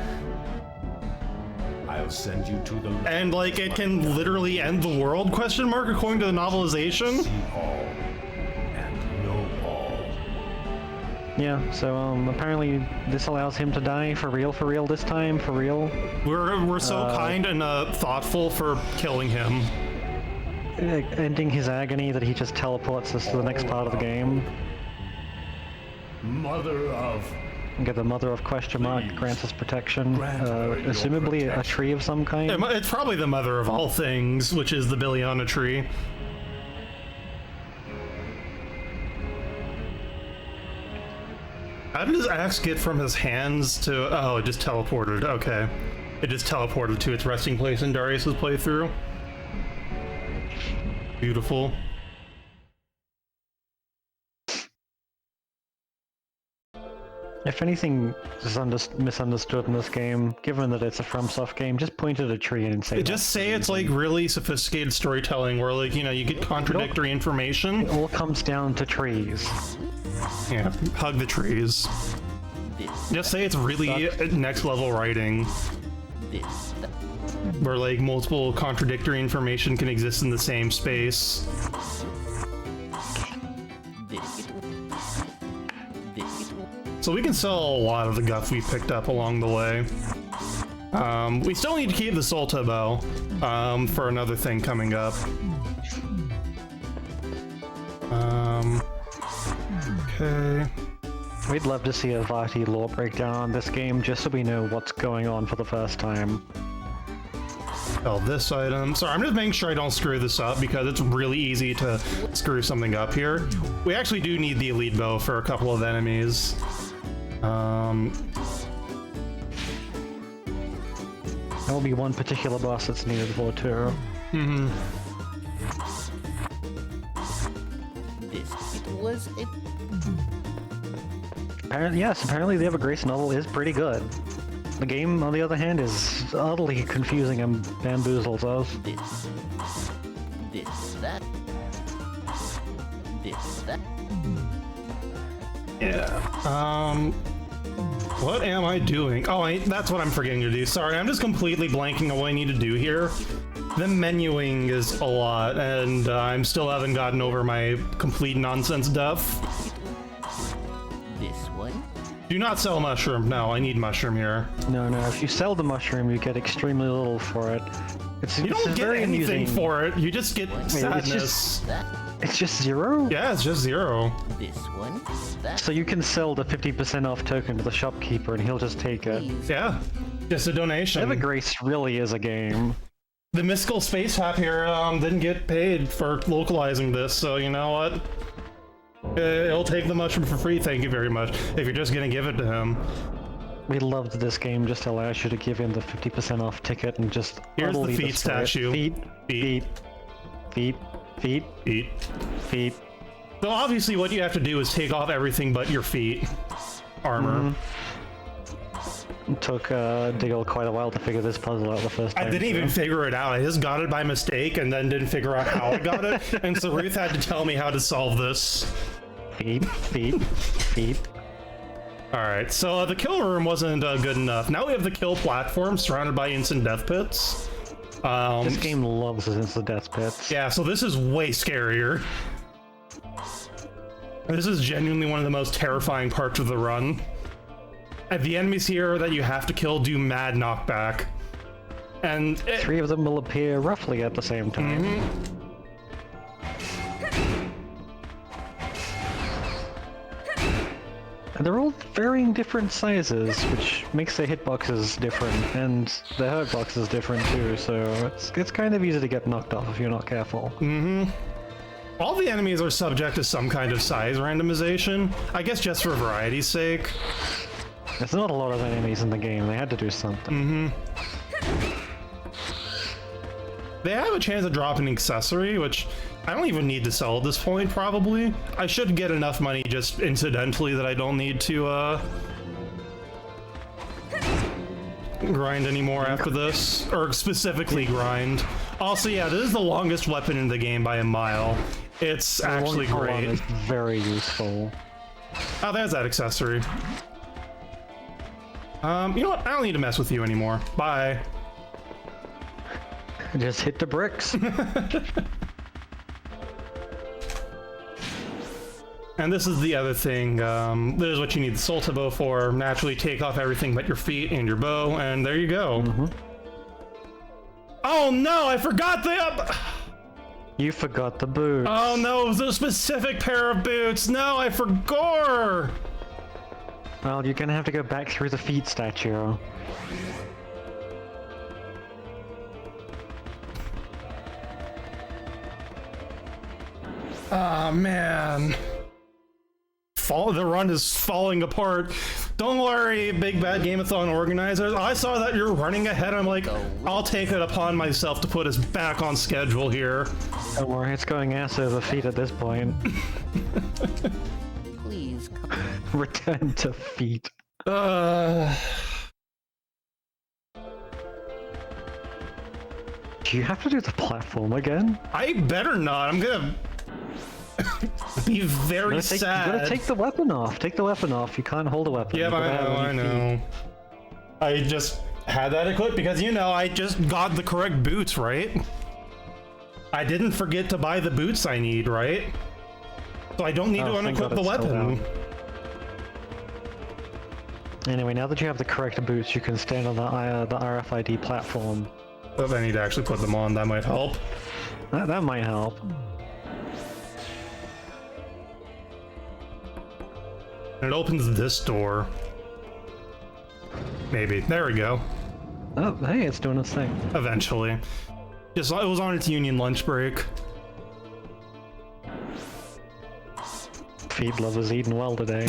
I'll send you to the. And, like, it can literally end the world, question mark, according to the novelization. See all and know all. Yeah, so apparently this allows him to die for real this time, for real. We're so kind and thoughtful for killing him. Ending his agony that he just teleports us to the next part of the game. Mother of. And get the mother of question mark, grants us protection. Assumably a tree of some kind. It's probably the mother of all things, which is the Billiana tree. How did his axe get from his hands to... Oh, it just teleported. Okay. It just teleported to its resting place in Darius's playthrough. Beautiful. If anything is misunderstood in this game, given that it's a FromSoft game, just point at a tree and say... Just say it's like really sophisticated storytelling where, like, you know, you get contradictory information. It all comes down to trees. Yeah, hug the trees. Just say it's really next level writing. Where, like, multiple contradictory information can exist in the same space. So we can sell a lot of the guff we picked up along the way. We still need to keep the Solta bow for another thing coming up. Okay. We'd love to see a Vati lore breakdown on this game, just so we know what's going on for the first time. Oh, this item. Sorry, I'm just making sure I don't screw this up because it's really easy to screw something up here. We actually do need the elite bow for a couple of enemies. There will be one particular boss that's needed for too. Mm-hmm. This was it. Apparently the Evergrace novel is pretty good. The game, on the other hand, is utterly confusing and bamboozles us. This, that. Yeah. What am I doing? Oh, that's what I'm forgetting to do. Sorry, I'm just completely blanking on what I need to do here. The menuing is a lot, and I still haven't gotten over my complete nonsense death. This one? Do not sell mushroom. No, I need mushroom here. No, if you sell the mushroom, you get extremely little for it. You don't get very anything amusing. for it. You just get sadness. It's just 0? Yeah, it's just 0. This one? That? So you can sell the 50% off token to the shopkeeper and he'll just take it. Yeah, just a donation. Evergrace really is a game. The mystical space hop here didn't get paid for localizing this, so you know what? It'll take the mushroom for free, thank you very much, if you're just gonna give it to him. We loved this game, just allows you to give him the 50% off ticket and just Here's the utterly feet destroy it. statue. Feet. So obviously what you have to do is take off everything but your feet. Armor. It took Diggle quite a while to figure this puzzle out the first time. I didn't even figure it out. I just got it by mistake and then didn't figure out how I got it. And so Ruth had to tell me how to solve this. Feet. Alright, so the kill room wasn't good enough. Now we have the kill platform surrounded by instant death pits. This game loves its instant death pits. Yeah, so this is way scarier. This is genuinely one of the most terrifying parts of the run. And the enemies here that you have to kill do mad knockback. And 3 of them will appear roughly at the same time. And they're all varying different sizes, which makes the hitboxes different, and the hurtboxes different too, so it's kind of easy to get knocked off if you're not careful. All the enemies are subject to some kind of size randomization, I guess just for variety's sake. There's not a lot of enemies in the game, they had to do something. They have a chance of dropping an accessory, which I don't even need to sell at this point, probably. I should get enough money just incidentally that I don't need to, grind anymore after this. Or specifically grind. Also, yeah, this is the longest weapon in the game by a mile. It's actually great. It's very useful. Oh, there's that accessory. You know what? I don't need to mess with you anymore. Bye. Just hit the bricks. And this is the other thing, this is what you need the Solta bow for. Naturally take off everything but your feet and your bow, and there you go. Oh no, I forgot the... You forgot the boots. Oh no, it was a specific pair of boots. No, I forgot. Well, you're gonna have to go back through the feet statue. Ah, man. The run is falling apart. Don't worry, big bad Game-A-Thon organizers. I saw that you're running ahead. I'm like, I'll take it upon myself to put us back on schedule here. Don't worry, it's going ass over feet at this point. Please come. Return to feet. Uh... Do you have to do the platform again? I better not. I'm gonna be very sad. You gotta take the weapon off. Take the weapon off. You can't hold a weapon. Yeah, I know. I just had that equipped because, you know, I just got the correct boots, right? I didn't forget to buy the boots I need, right? So I don't need to unequip the weapon. Anyway, now that you have the correct boots, you can stand on the RFID platform. If I need to actually put them on, that might help. That might help. And it opens this door. Maybe. There we go. Oh, hey, it's doing its thing. Eventually. Just, it was on its union lunch break. Feed lover's eating well today.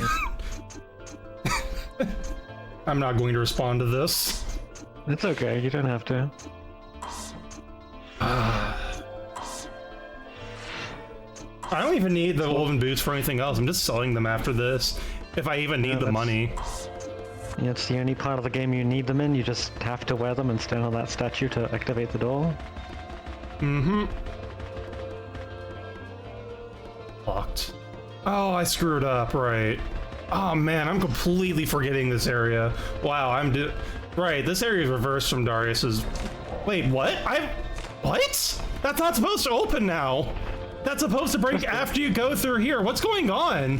I'm not going to respond to this. It's okay, you don't have to. I don't even need the woven boots for anything else. I'm just selling them after this, if I even need the money. Yeah, it's the only part of the game you need them in. You just have to wear them and stand on that statue to activate the door. Locked. Oh, I screwed up, right. Oh man, I'm completely forgetting this area. Wow, right, this area is reversed from Darius's. Wait, what? What? That's not supposed to open now. That's supposed to break after you go through here. What's going on?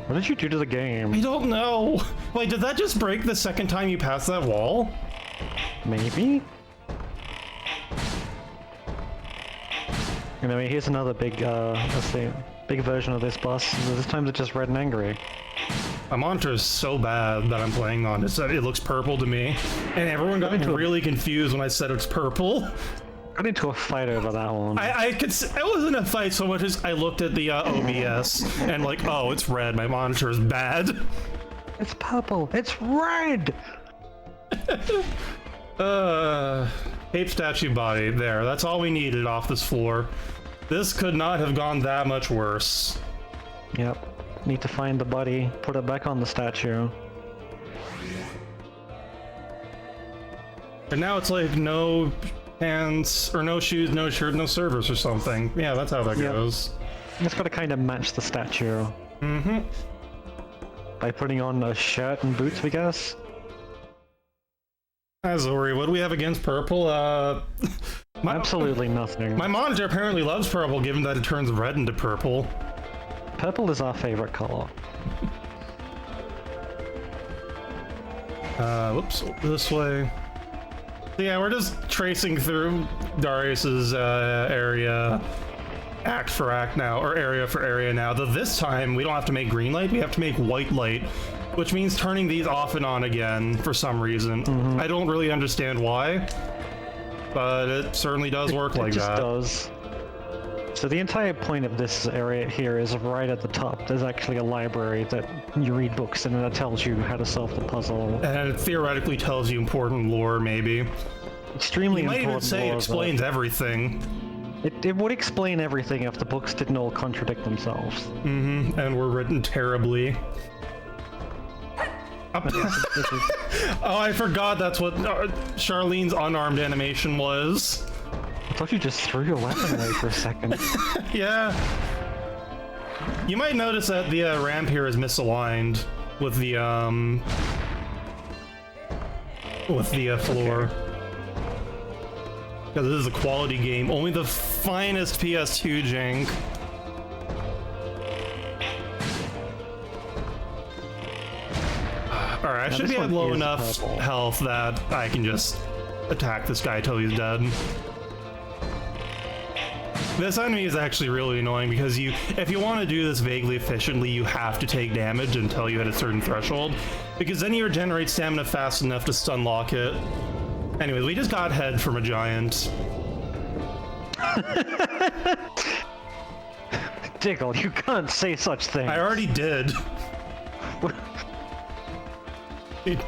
What did you do to the game? I don't know. Wait, did that just break the second time you passed that wall? Maybe? Anyway, here's another big, let's see, big version of this boss. This time it's just red and angry. My monitor is so bad that I'm playing on. It looks purple to me, and everyone got really confused when I said it's purple. Got into a fight over that one. I wasn't a fight so much as I looked at the OBS and like, oh, it's red. My monitor is bad. It's purple. It's red. Ape statue body. There. That's all we needed off this floor. This could not have gone that much worse. Yep. Need to find the body, put it back on the statue. And now it's like no pants, or no shoes, no shirt, no servers or something. Yeah, that's how that goes. It's got to kind of match the statue. Mm-hmm. By putting on a shirt and boots, we guess? Azori, what do we have against purple? Absolutely nothing. My monitor apparently loves purple, given that it turns red into purple. Purple is our favorite color. Whoops, this way. So yeah, we're just tracing through Darius's area, act for act now, or area for area now. Though this time, we don't have to make green light, we have to make white light, which means turning these off and on again for some reason. I don't really understand why, but it certainly does work like that. It just does. So the entire point of this area here is right at the top. There's actually a library that you read books in, and it tells you how to solve the puzzle. And it theoretically tells you important lore, maybe. Extremely important lore. You might even say it explains everything. It would explain everything if the books didn't all contradict themselves. Mm-hmm, and were written terribly. Oh, I forgot that's what Charlene's unarmed animation was. I thought you just threw your weapon away for a second. Yeah. You might notice that the ramp here is misaligned with the floor. Because this is a quality game. Only the finest PS2 jank. Alright, I should be at low enough health that I can just attack this guy till he's dead. This enemy is actually really annoying because if you want to do this vaguely efficiently, you have to take damage until you hit a certain threshold, because then you regenerate stamina fast enough to stun lock it. Anyways, we just got head from a giant. Diggle, you can't say such things. I already did.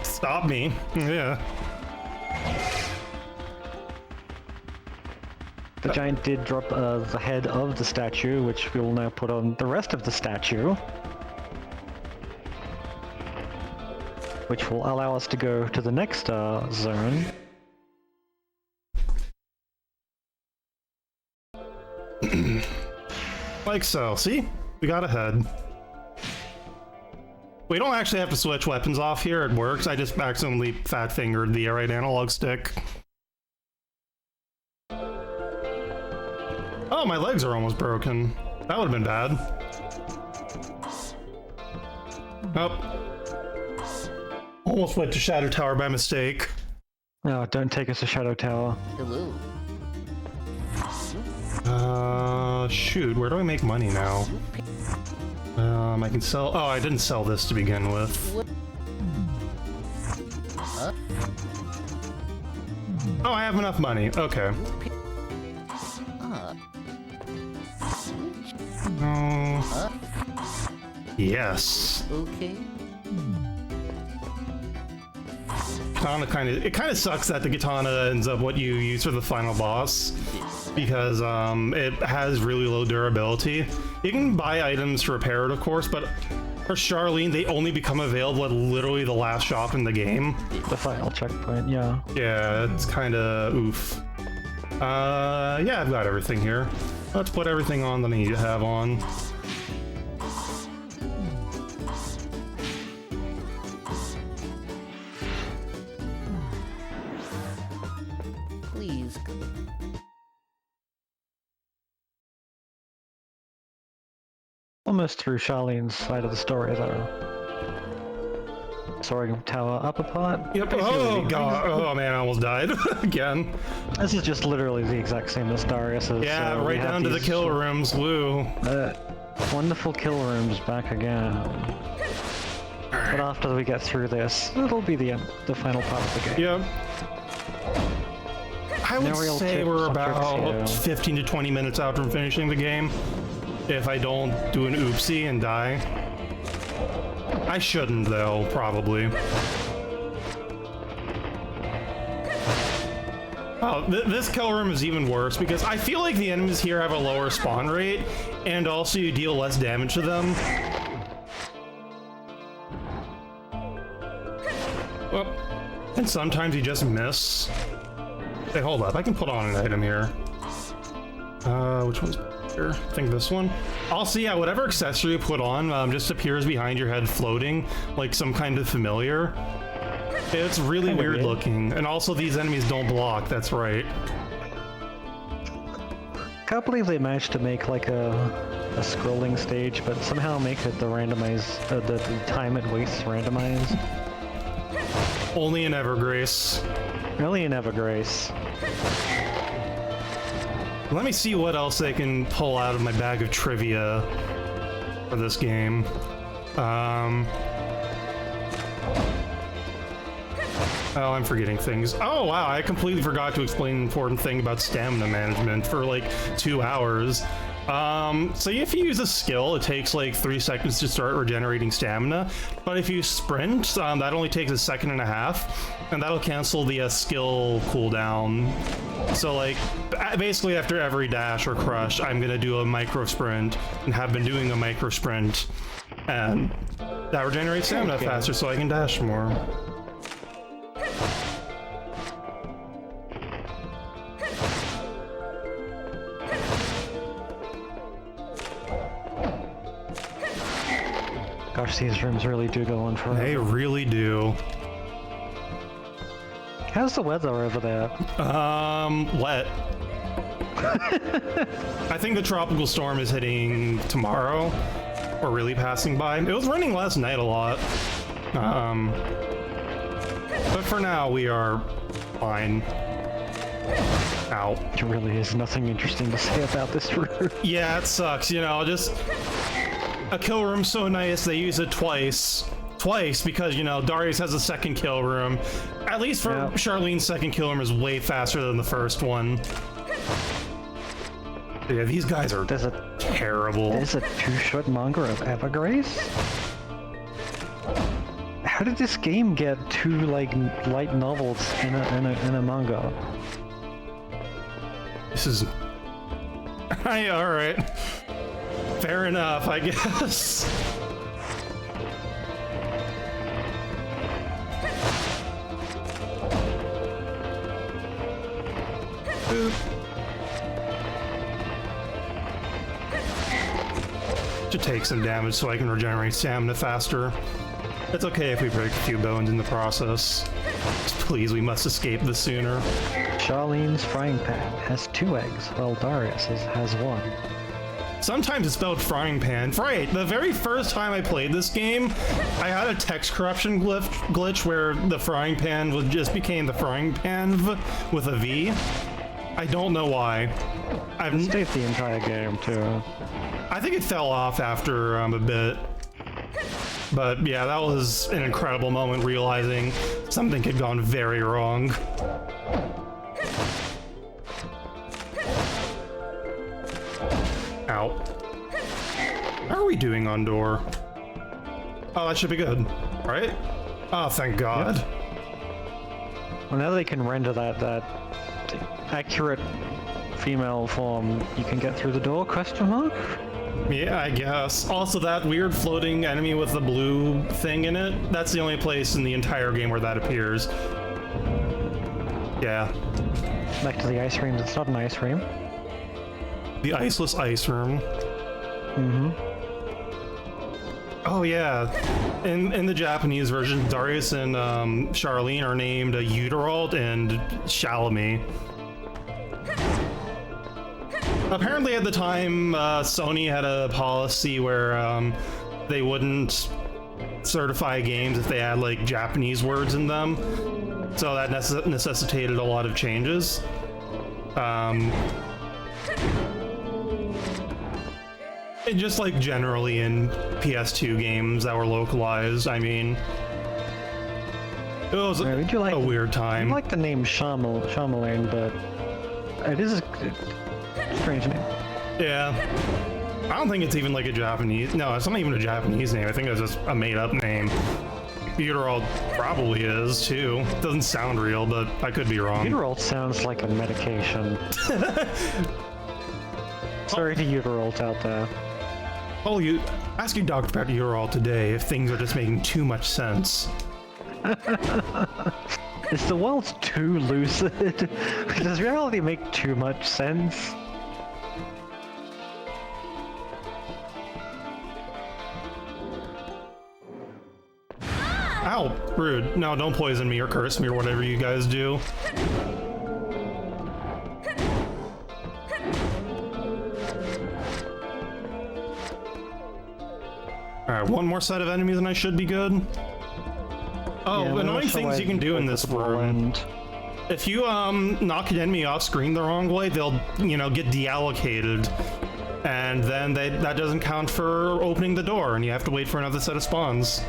Stop me. Yeah. The giant did drop the head of the statue, which we will now put on the rest of the statue. Which will allow us to go to the next zone. Like so. See? We got a head. We don't actually have to switch weapons off here. It works. I just accidentally fat-fingered the right analog stick. Oh, my legs are almost broken. That would have been bad. Oh. Almost went to Shadow Tower by mistake. No, don't take us to Shadow Tower. Hello. Shoot, where do I make money now? I can sell... Oh, I didn't sell this to begin with. Oh, I have enough money. Okay. Yes. Okay. Katana it kind of sucks that the katana ends up what you use for the final boss, because it has really low durability. You can buy items to repair it, of course, but for Charlene, they only become available at literally the last shop in the game. The final checkpoint, yeah. Yeah, it's kind of oof. Yeah, I've got everything here. Let's put everything on that I need to have on. Please. Almost through Charlene's side of the story, though. Soaring Tower upper part. Yep. Oh god. Oh man, I almost died again. This is just literally the exact same as Darius's. Yeah, right down to the kill rooms. Woo. Wonderful kill rooms back again. But after we get through this, it'll be the final part of the game. Yep. I would No real say tips, we're tricks, about 15 to 20 minutes out from finishing the game. If I don't do an oopsie and die. I shouldn't, though, probably. Oh, this kill room is even worse because I feel like the enemies here have a lower spawn rate, and also you deal less damage to them. Well, and sometimes you just miss. Hey, hold up, I can put on an item here. Which one's here? I think this one. Also, yeah, whatever accessory you put on just appears behind your head floating, like some kind of familiar. It's really weird looking, and also these enemies don't block, that's right. Can't believe they managed to make like a scrolling stage, but somehow make it the time it wastes randomized. Only in Evergrace. Only in Evergrace. Let me see what else I can pull out of my bag of trivia for this game. Oh, I'm forgetting things. Oh, wow, I completely forgot to explain an important thing about stamina management for like 2 hours. So if you use a skill, it takes like 3 seconds to start regenerating stamina. But if you sprint, that only takes 1.5 seconds, and that'll cancel the skill cooldown. So like, basically after every dash or crush, I'm gonna do a micro sprint, and have been doing a micro sprint, and that regenerates stamina faster so I can dash more. Gosh, these rooms really do go on forever. They really do. How's the weather over there? Wet. I think the tropical storm is hitting tomorrow, or really passing by. It was raining last night a lot. But for now, we are fine. Ow. There really is nothing interesting to say about this room. Yeah, it sucks, you know, just... A kill room so nice, they use it twice. Twice, because, you know, Darius has a second kill room. At least for Charlene's second kill room is way faster than the first one. Yeah, these guys are terrible. There's a two-shot manga of Evergrace? How did this game get 2, like, light novels in a manga? This is... Alright. Fair enough, I guess. Boop. Should take some damage so I can regenerate stamina faster. It's okay if we break a few bones in the process. Just please, we must escape this sooner. Charlene's frying pan has 2 eggs, while Darius has 1. Sometimes it's spelled frying pan. Right, the very first time I played this game, I had a text corruption glitch where the frying pan just became the frying pan with a V. I don't know why. I've stayed the entire game too. I think it fell off after a bit. But yeah, that was an incredible moment realizing something had gone very wrong. Ow. How are we doing on door? Oh, that should be good, right? Oh, thank God. Yep. Well, now they can render that accurate female form, you can get through the door, question mark? Yeah, I guess. Also, that weird floating enemy with the blue thing in it, that's the only place in the entire game where that appears. Yeah. Back to the ice cream. It's not an ice cream. The iceless ice room. Mm-hmm. Oh yeah, in the Japanese version, Darius and Charlene are named Uterald and Shalami. Apparently at the time, Sony had a policy where they wouldn't certify games if they had like Japanese words in them, so that necessitated a lot of changes. And just like generally in PS2 games that were localized, I mean, it was a weird time. I like the name Shyamalan, but it is a strange name. Yeah. I don't think it's even like a Japanese... No, it's not even a Japanese name. I think it's just a made-up name. Butyrol probably is, too. Doesn't sound real, but I could be wrong. Butyrol sounds like a medication. Sorry to Uterols out there. Oh, ask your doctor about Butyrol today if things are just making too much sense. Is the world too lucid? Does reality make too much sense? Ow, rude. No, don't poison me or curse me or whatever you guys do. Alright, one more set of enemies and I should be good. Oh, yeah, annoying things you can do in this room. If you knock an enemy off screen the wrong way, they'll, get deallocated. And then that doesn't count for opening the door, and you have to wait for another set of spawns.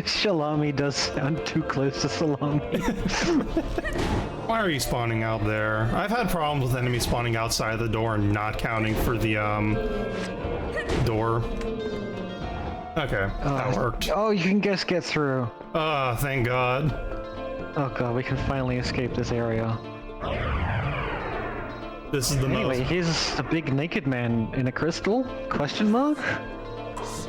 Shalami does sound too close to salami. Why are you spawning out there? I've had problems with enemies spawning outside the door and not counting for the door. Okay, that worked. Oh, you can just get through. Thank God. Oh God, we can finally escape this area. This is the Anyway, here's a big naked man in a crystal? Question mark?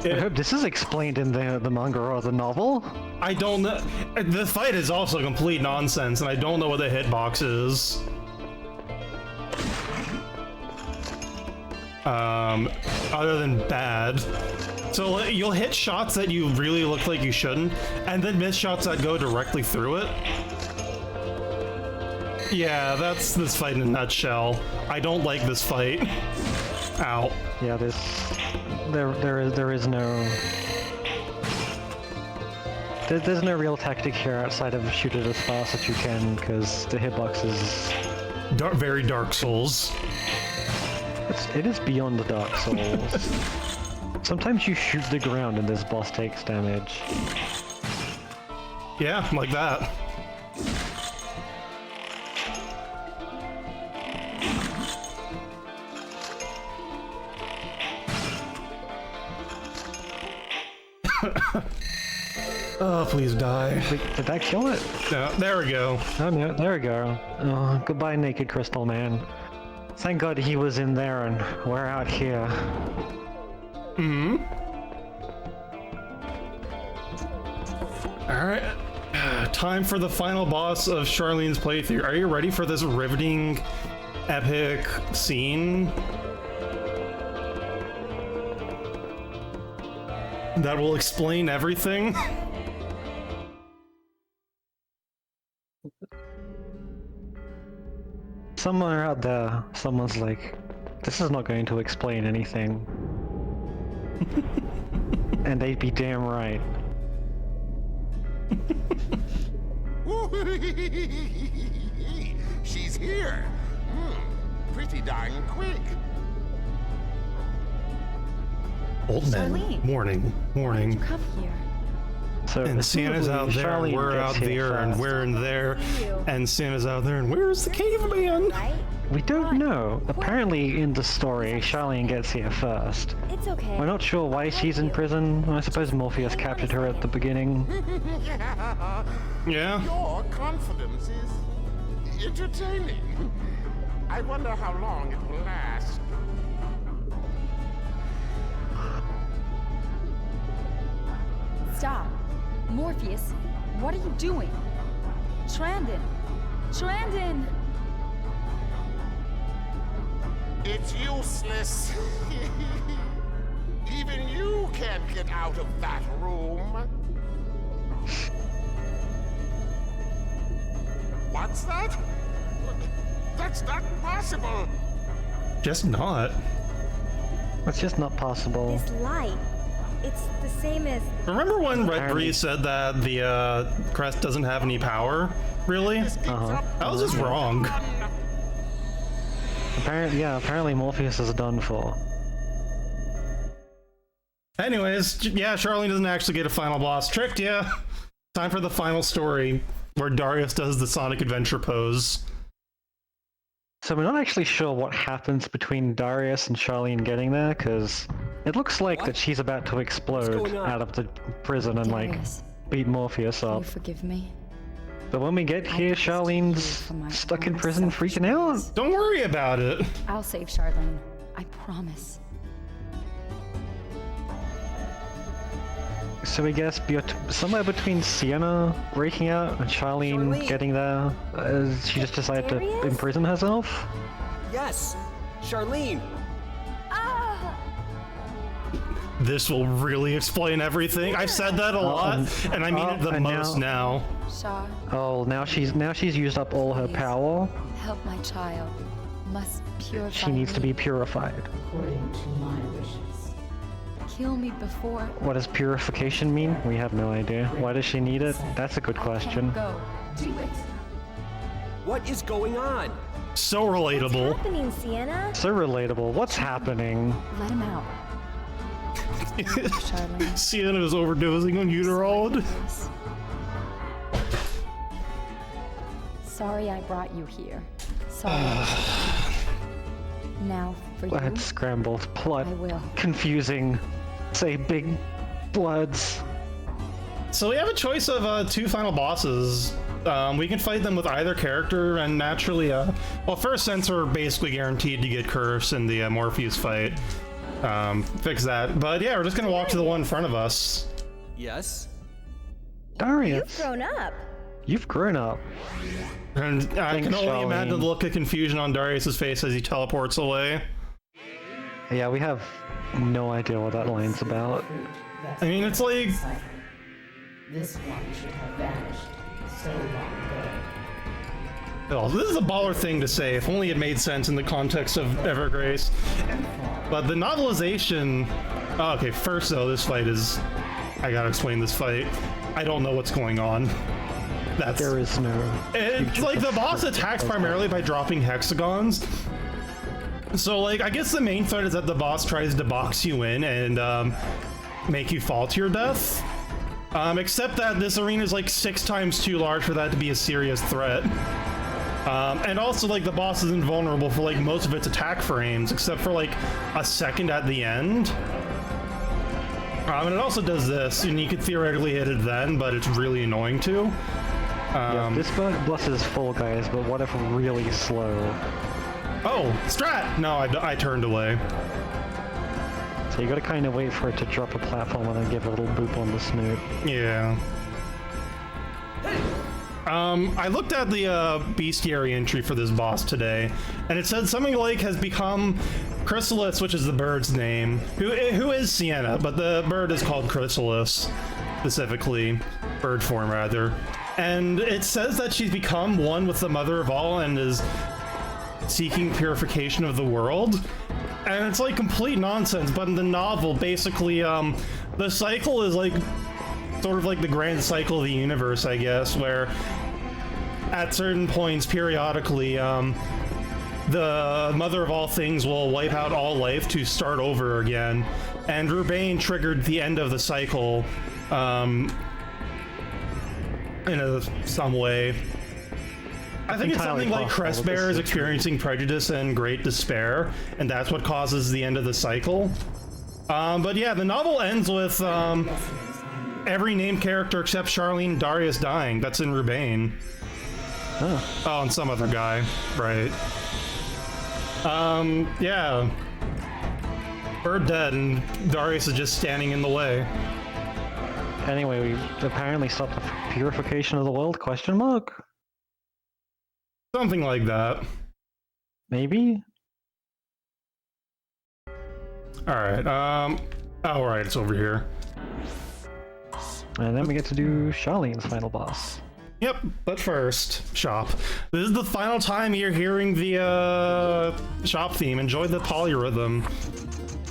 I hope this is explained in the manga or the novel. I don't know. The fight is also complete nonsense, and I don't know what the hitbox is. Other than bad. So you'll hit shots that you really look like you shouldn't, and then miss shots that go directly through it. Yeah, that's this fight in a nutshell. I don't like this fight. Ow. Yeah, there is no... There's no real tactic here outside of shoot it as fast as you can, because the hitbox is... very Dark Souls. It is beyond the Dark Souls. Sometimes you shoot the ground and this boss takes damage. Yeah, like that. Oh, please die. Wait, did that kill it? No, there we go. Oh no, there we go. Oh, goodbye, Naked Crystal Man. Thank God he was in there and we're out here. Hmm. Alright. Time for the final boss of Charlene's playthrough. Are you ready for this riveting, epic scene? That will explain everything? Somewhere out there, someone's like, this is not going to explain anything. And they'd be damn right. She's here. Pretty darn quick. Old man. Charlene. Morning. Why'd you come here? So And Santa's out there, and Charlene we're gets out here there, and first. we're in there, and Santa's out there, and where's the caveman? Right? We don't know. Apparently in the story, Charlene gets here first. It's okay. We're not sure why she's in prison. I suppose Morpheus captured her at the beginning. Yeah? Your confidence is entertaining. I wonder how long it will last. Stop. Morpheus, what are you doing? Trandon! Trandon! It's useless. Even you can't get out of that room. What's that? That's not possible. Just not. It's just not possible. This light, it's the same as... Remember when Red Breeze said that the crest doesn't have any power? Really? This keeps up. That was just wrong. Apparently Morpheus is done for. Anyways, yeah, Charlene doesn't actually get a final boss. Tricked ya! Time for the final story, where Darius does the Sonic Adventure pose. So we're not actually sure what happens between Darius and Charlene getting there, because it looks like that she's about to explode out of the prison and Darius, beat Morpheus can you up. forgive me? But when we get here, Charlene's stuck in prison freaking out. Don't worry about it. I'll save Charlene. I promise. So we guess somewhere between Sienna breaking out and Charlene getting there, she just decided to Darius? imprison herself? Yes! Charlene! This will really explain everything. I've said that a lot, and I mean it the most now. Char, Oh, now she's used up all her power. help my child. Must purify She needs to me. be purified. According to my wishes. Kill me before What does purification mean? We have no idea. Why does she need it? That's a good question. go. Do it. What is going on? So What's relatable. happening, Sienna? So relatable. What's happening? Let him out. Charlene. Sienna is overdosing on Uterald. Yes. Sorry I brought you here. Sorry. Now, for you, Let's scramble. Plot. I will. Confusing. Say big bloods. So we have a choice of two final bosses. We can fight them with either character, and naturally, well, first, since we're basically guaranteed to get Curse in the Morpheus fight, fix that. But yeah, we're just gonna walk to the one in front of us. Yes? Darius, You've grown up. you've grown up. And I can Thanks, only imagine Charlene. the look of confusion on Darius's face as he teleports away. Yeah, we have no idea what that line's about. I mean, it's like, This one should have vanished so long ago. oh, this is a baller thing to say. If only it made sense in the context of Evergrace. But the novelization. Oh, okay, first though, this fight is. I gotta explain this fight. I don't know what's going on. That's. There is no. It's like the boss attacks primarily by dropping hexagons. So, like, I guess the main threat is that the boss tries to box you in and make you fall to your death. Except that this arena is like 6 times too large for that to be a serious threat. And also, like, the boss is invulnerable for like most of its attack frames, except for like a second at the end. And it also does this, and you could theoretically hit it then, but it's really annoying too. Yeah, this boss is full, guys, but what if really slow? Oh, strat! No, I turned away. So you gotta kind of wait for it to drop a platform and then give a little boop on the snoot. Yeah. I looked at the bestiary entry for this boss today, and it said something like has become Chrysalis, which is the bird's name, who is Sienna, but the bird is called Chrysalis, specifically, bird form rather. And it says that she's become one with the Mother of All and is seeking purification of the world. And it's like complete nonsense, but in the novel, basically, the cycle is like sort of like the grand cycle of the universe, I guess, where at certain points, periodically, the Mother of All Things will wipe out all life to start over again. And Rubain triggered the end of the cycle in some way. I think it's something like Crestbear is experiencing prejudice and great despair, and that's what causes the end of the cycle. But yeah, the novel ends with every named character except Charlene and Darius dying. That's in Rubain. Oh, and some other guy, right. Yeah. Bird dead, and Darius is just standing in the way. Anyway, we apparently stopped the purification of the world, question mark? Something like that. Maybe? Alright, oh, right, it's over here. And then we get to do Charlene's final boss. Yep, but first, shop. This is the final time you're hearing the shop theme. Enjoy the polyrhythm.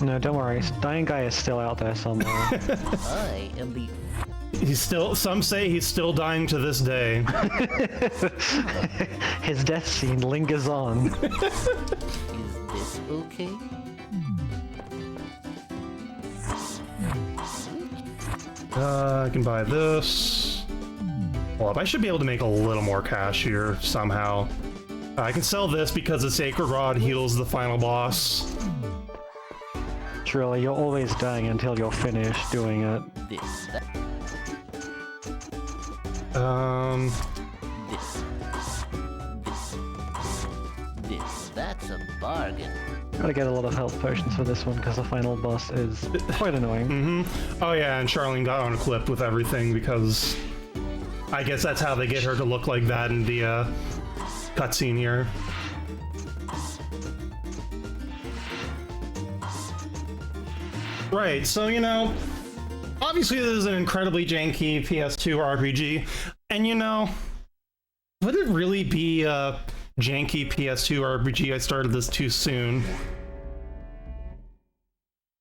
No, don't worry. Dying Guy is still out there somewhere. I am the He's still, some say he's still dying to this day. His death scene lingers on. is okay? I can buy this. Well, I should be able to make a little more cash here somehow. I can sell this because the Sacred Rod heals the final boss. Truly, you're always dying until you're finished doing it. This, that, this, that's a bargain. Gotta get a lot of health potions for this one because the final boss is quite annoying. Oh yeah, and Charlene got on a clip with everything because I guess that's how they get her to look like that in the cutscene here. Right, so you know, obviously this is an incredibly janky PS2 RPG, and you know, would it really be a janky PS2 RPG? I started this too soon.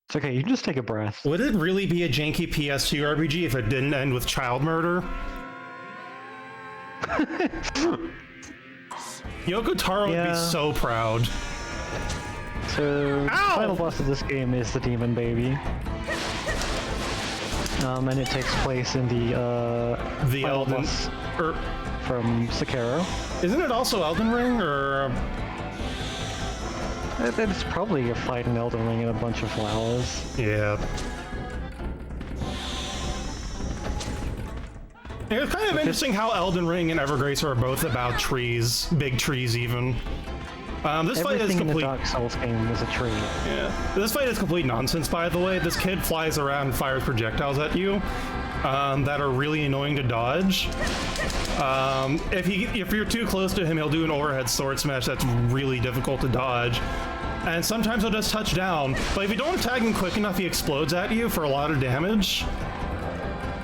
It's okay, you can just take a breath. Would it really be a janky PS2 RPG if it didn't end with child murder? Yoko Taro would be so proud. So, the final boss of this game is the Demon Baby. And it takes place in the final boss from Sekiro. Isn't it also Elden Ring, or...? It's probably a fight in Elden Ring and a bunch of flowers. Yeah. It's kind of interesting how Elden Ring and Evergrace are both about trees, big trees even. This fight is Everything in the complete. Dark Souls game is a tree. Yeah. This fight is complete nonsense, by the way. This kid flies around and fires projectiles at you that are really annoying to dodge. If you're too close to him, he'll do an overhead sword smash that's really difficult to dodge. And sometimes he'll just touch down. But if you don't attack him quick enough, he explodes at you for a lot of damage.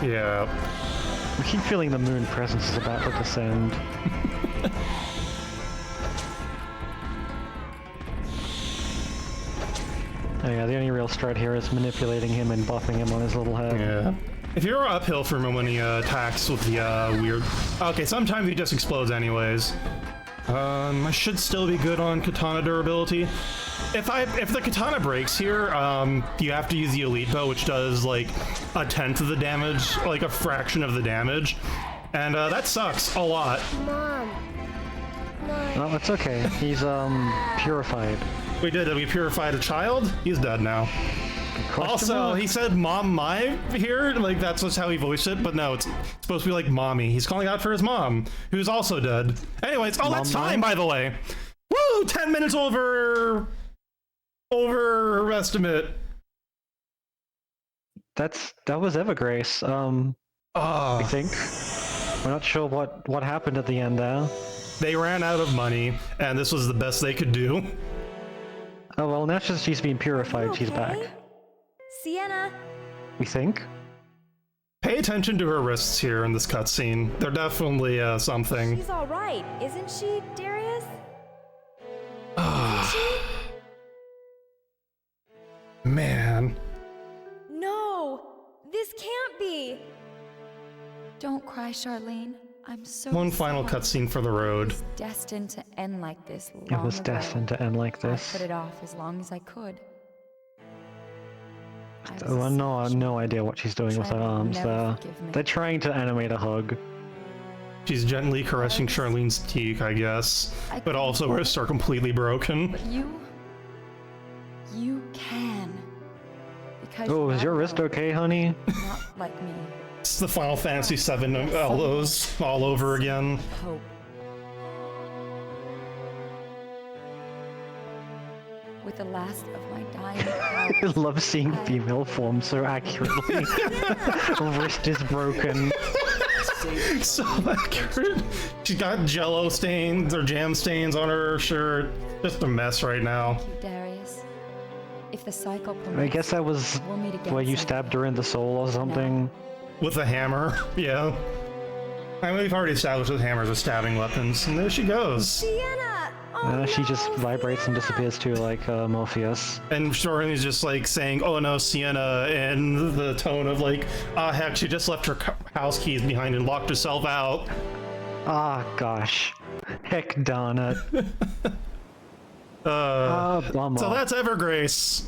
Yeah. I keep feeling the moon presence is about to descend. Oh yeah, the only real strat here is manipulating him and buffing him on his little head. Yeah. If you're uphill from him when he attacks with the weird... Okay, sometimes he just explodes anyways. I should still be good on katana durability. If the katana breaks here, you have to use the elite bow, which does like a tenth of the damage, like a fraction of the damage, and that sucks a lot. Mom. No, that's okay. He's purified. We purified a child? He's dead now. Also, he said "mom, my" here, like that's just how he voiced it, but no, it's supposed to be like "mommy." He's calling out for his mom, who's also dead. Anyways, that's time, by the way. Woo! 10 minutes over estimate. That was Evergrace. I think. We're not sure what happened at the end there. They ran out of money, and this was the best they could do. Oh well, now she's being purified. She's back. Sienna. We think. Pay attention to her wrists here in this cutscene. They're definitely something. She's all right, isn't she, Darius? Man. No, this can't be. Don't cry, Charlene. I'm so One final cutscene for the road. It was destined to end like this long It was destined to end like this. I put it off as long as I could. Oh, no idea what she's doing with her arms there. They're trying to animate a hug. She's gently caressing Charlene's cheek, I guess, but also her wrists are completely broken. But you can. Because oh, is your wrist okay, honey? Not like me. It's the Final Fantasy VII elbows all over again. Hope. With the last of my dying I love seeing female form so accurately. Wrist is broken. So accurate. She's got jello stains or jam stains on her shirt. Just a mess right now. Thank you, Darius. If the cycle permits, I guess that was where you stabbed her in the soul or something. With a hammer, yeah. I mean, we've already established that hammers are stabbing weapons, and there she goes. Sienna! She just vibrates and disappears too, like Morpheus. And Charlene's just like saying, "Oh no, Sienna," in the tone of like, "Ah, heck, she just left her house keys behind and locked herself out." Ah, gosh. Heck darn it. bummer. So that's Evergrace.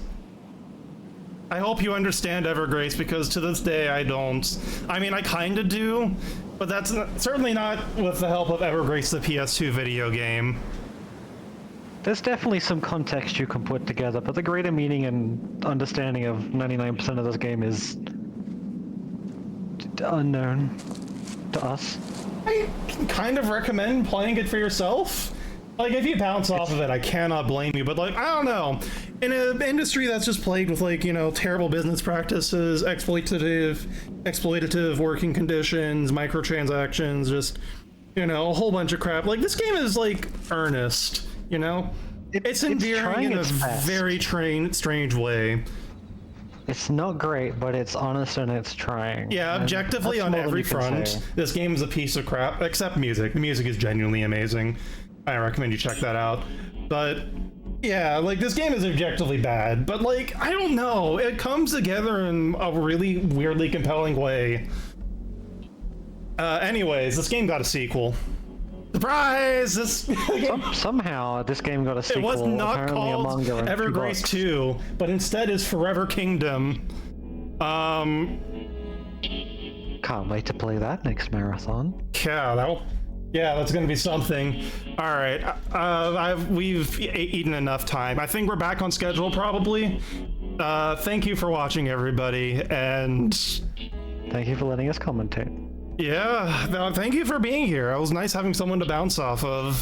I hope you understand Evergrace, because to this day I don't. I mean, I kinda do, but that's certainly not with the help of Evergrace, the PS2 video game. There's definitely some context you can put together, but the greater meaning and understanding of 99% of this game is unknown to us. I kind of recommend playing it for yourself. Like, if you bounce off of it, I cannot blame you, but, like, I don't know. In an industry that's just plagued with, like, you know, terrible business practices, exploitative working conditions, microtransactions, just, you know, a whole bunch of crap. Like, this game is, like, earnest, you know? It's endearing in a very strange way. It's not great, but it's honest and it's trying. Yeah, objectively on every front, this game is a piece of crap, except music. The music is genuinely amazing. I recommend you check that out. But yeah, like, this game is objectively bad, but, like, I don't know, it comes together in a really weirdly compelling way. Anyways, this game got a sequel. Surprise! Somehow this game got a sequel. It was not called Evergrace 2, but instead is Forever Kingdom. Can't wait to play that next marathon. Yeah, that's gonna be something. All right, we've eaten enough time. I think we're back on schedule, probably. Thank you for watching, everybody, and thank you for letting us commentate. Yeah, thank you for being here. It was nice having someone to bounce off of,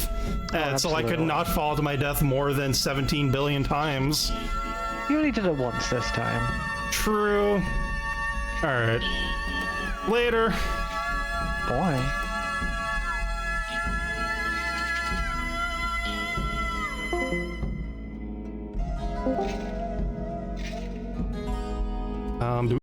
so I could not fall to my death more than 17 billion times. You only did it once this time. True. All right. Later. Boy. Do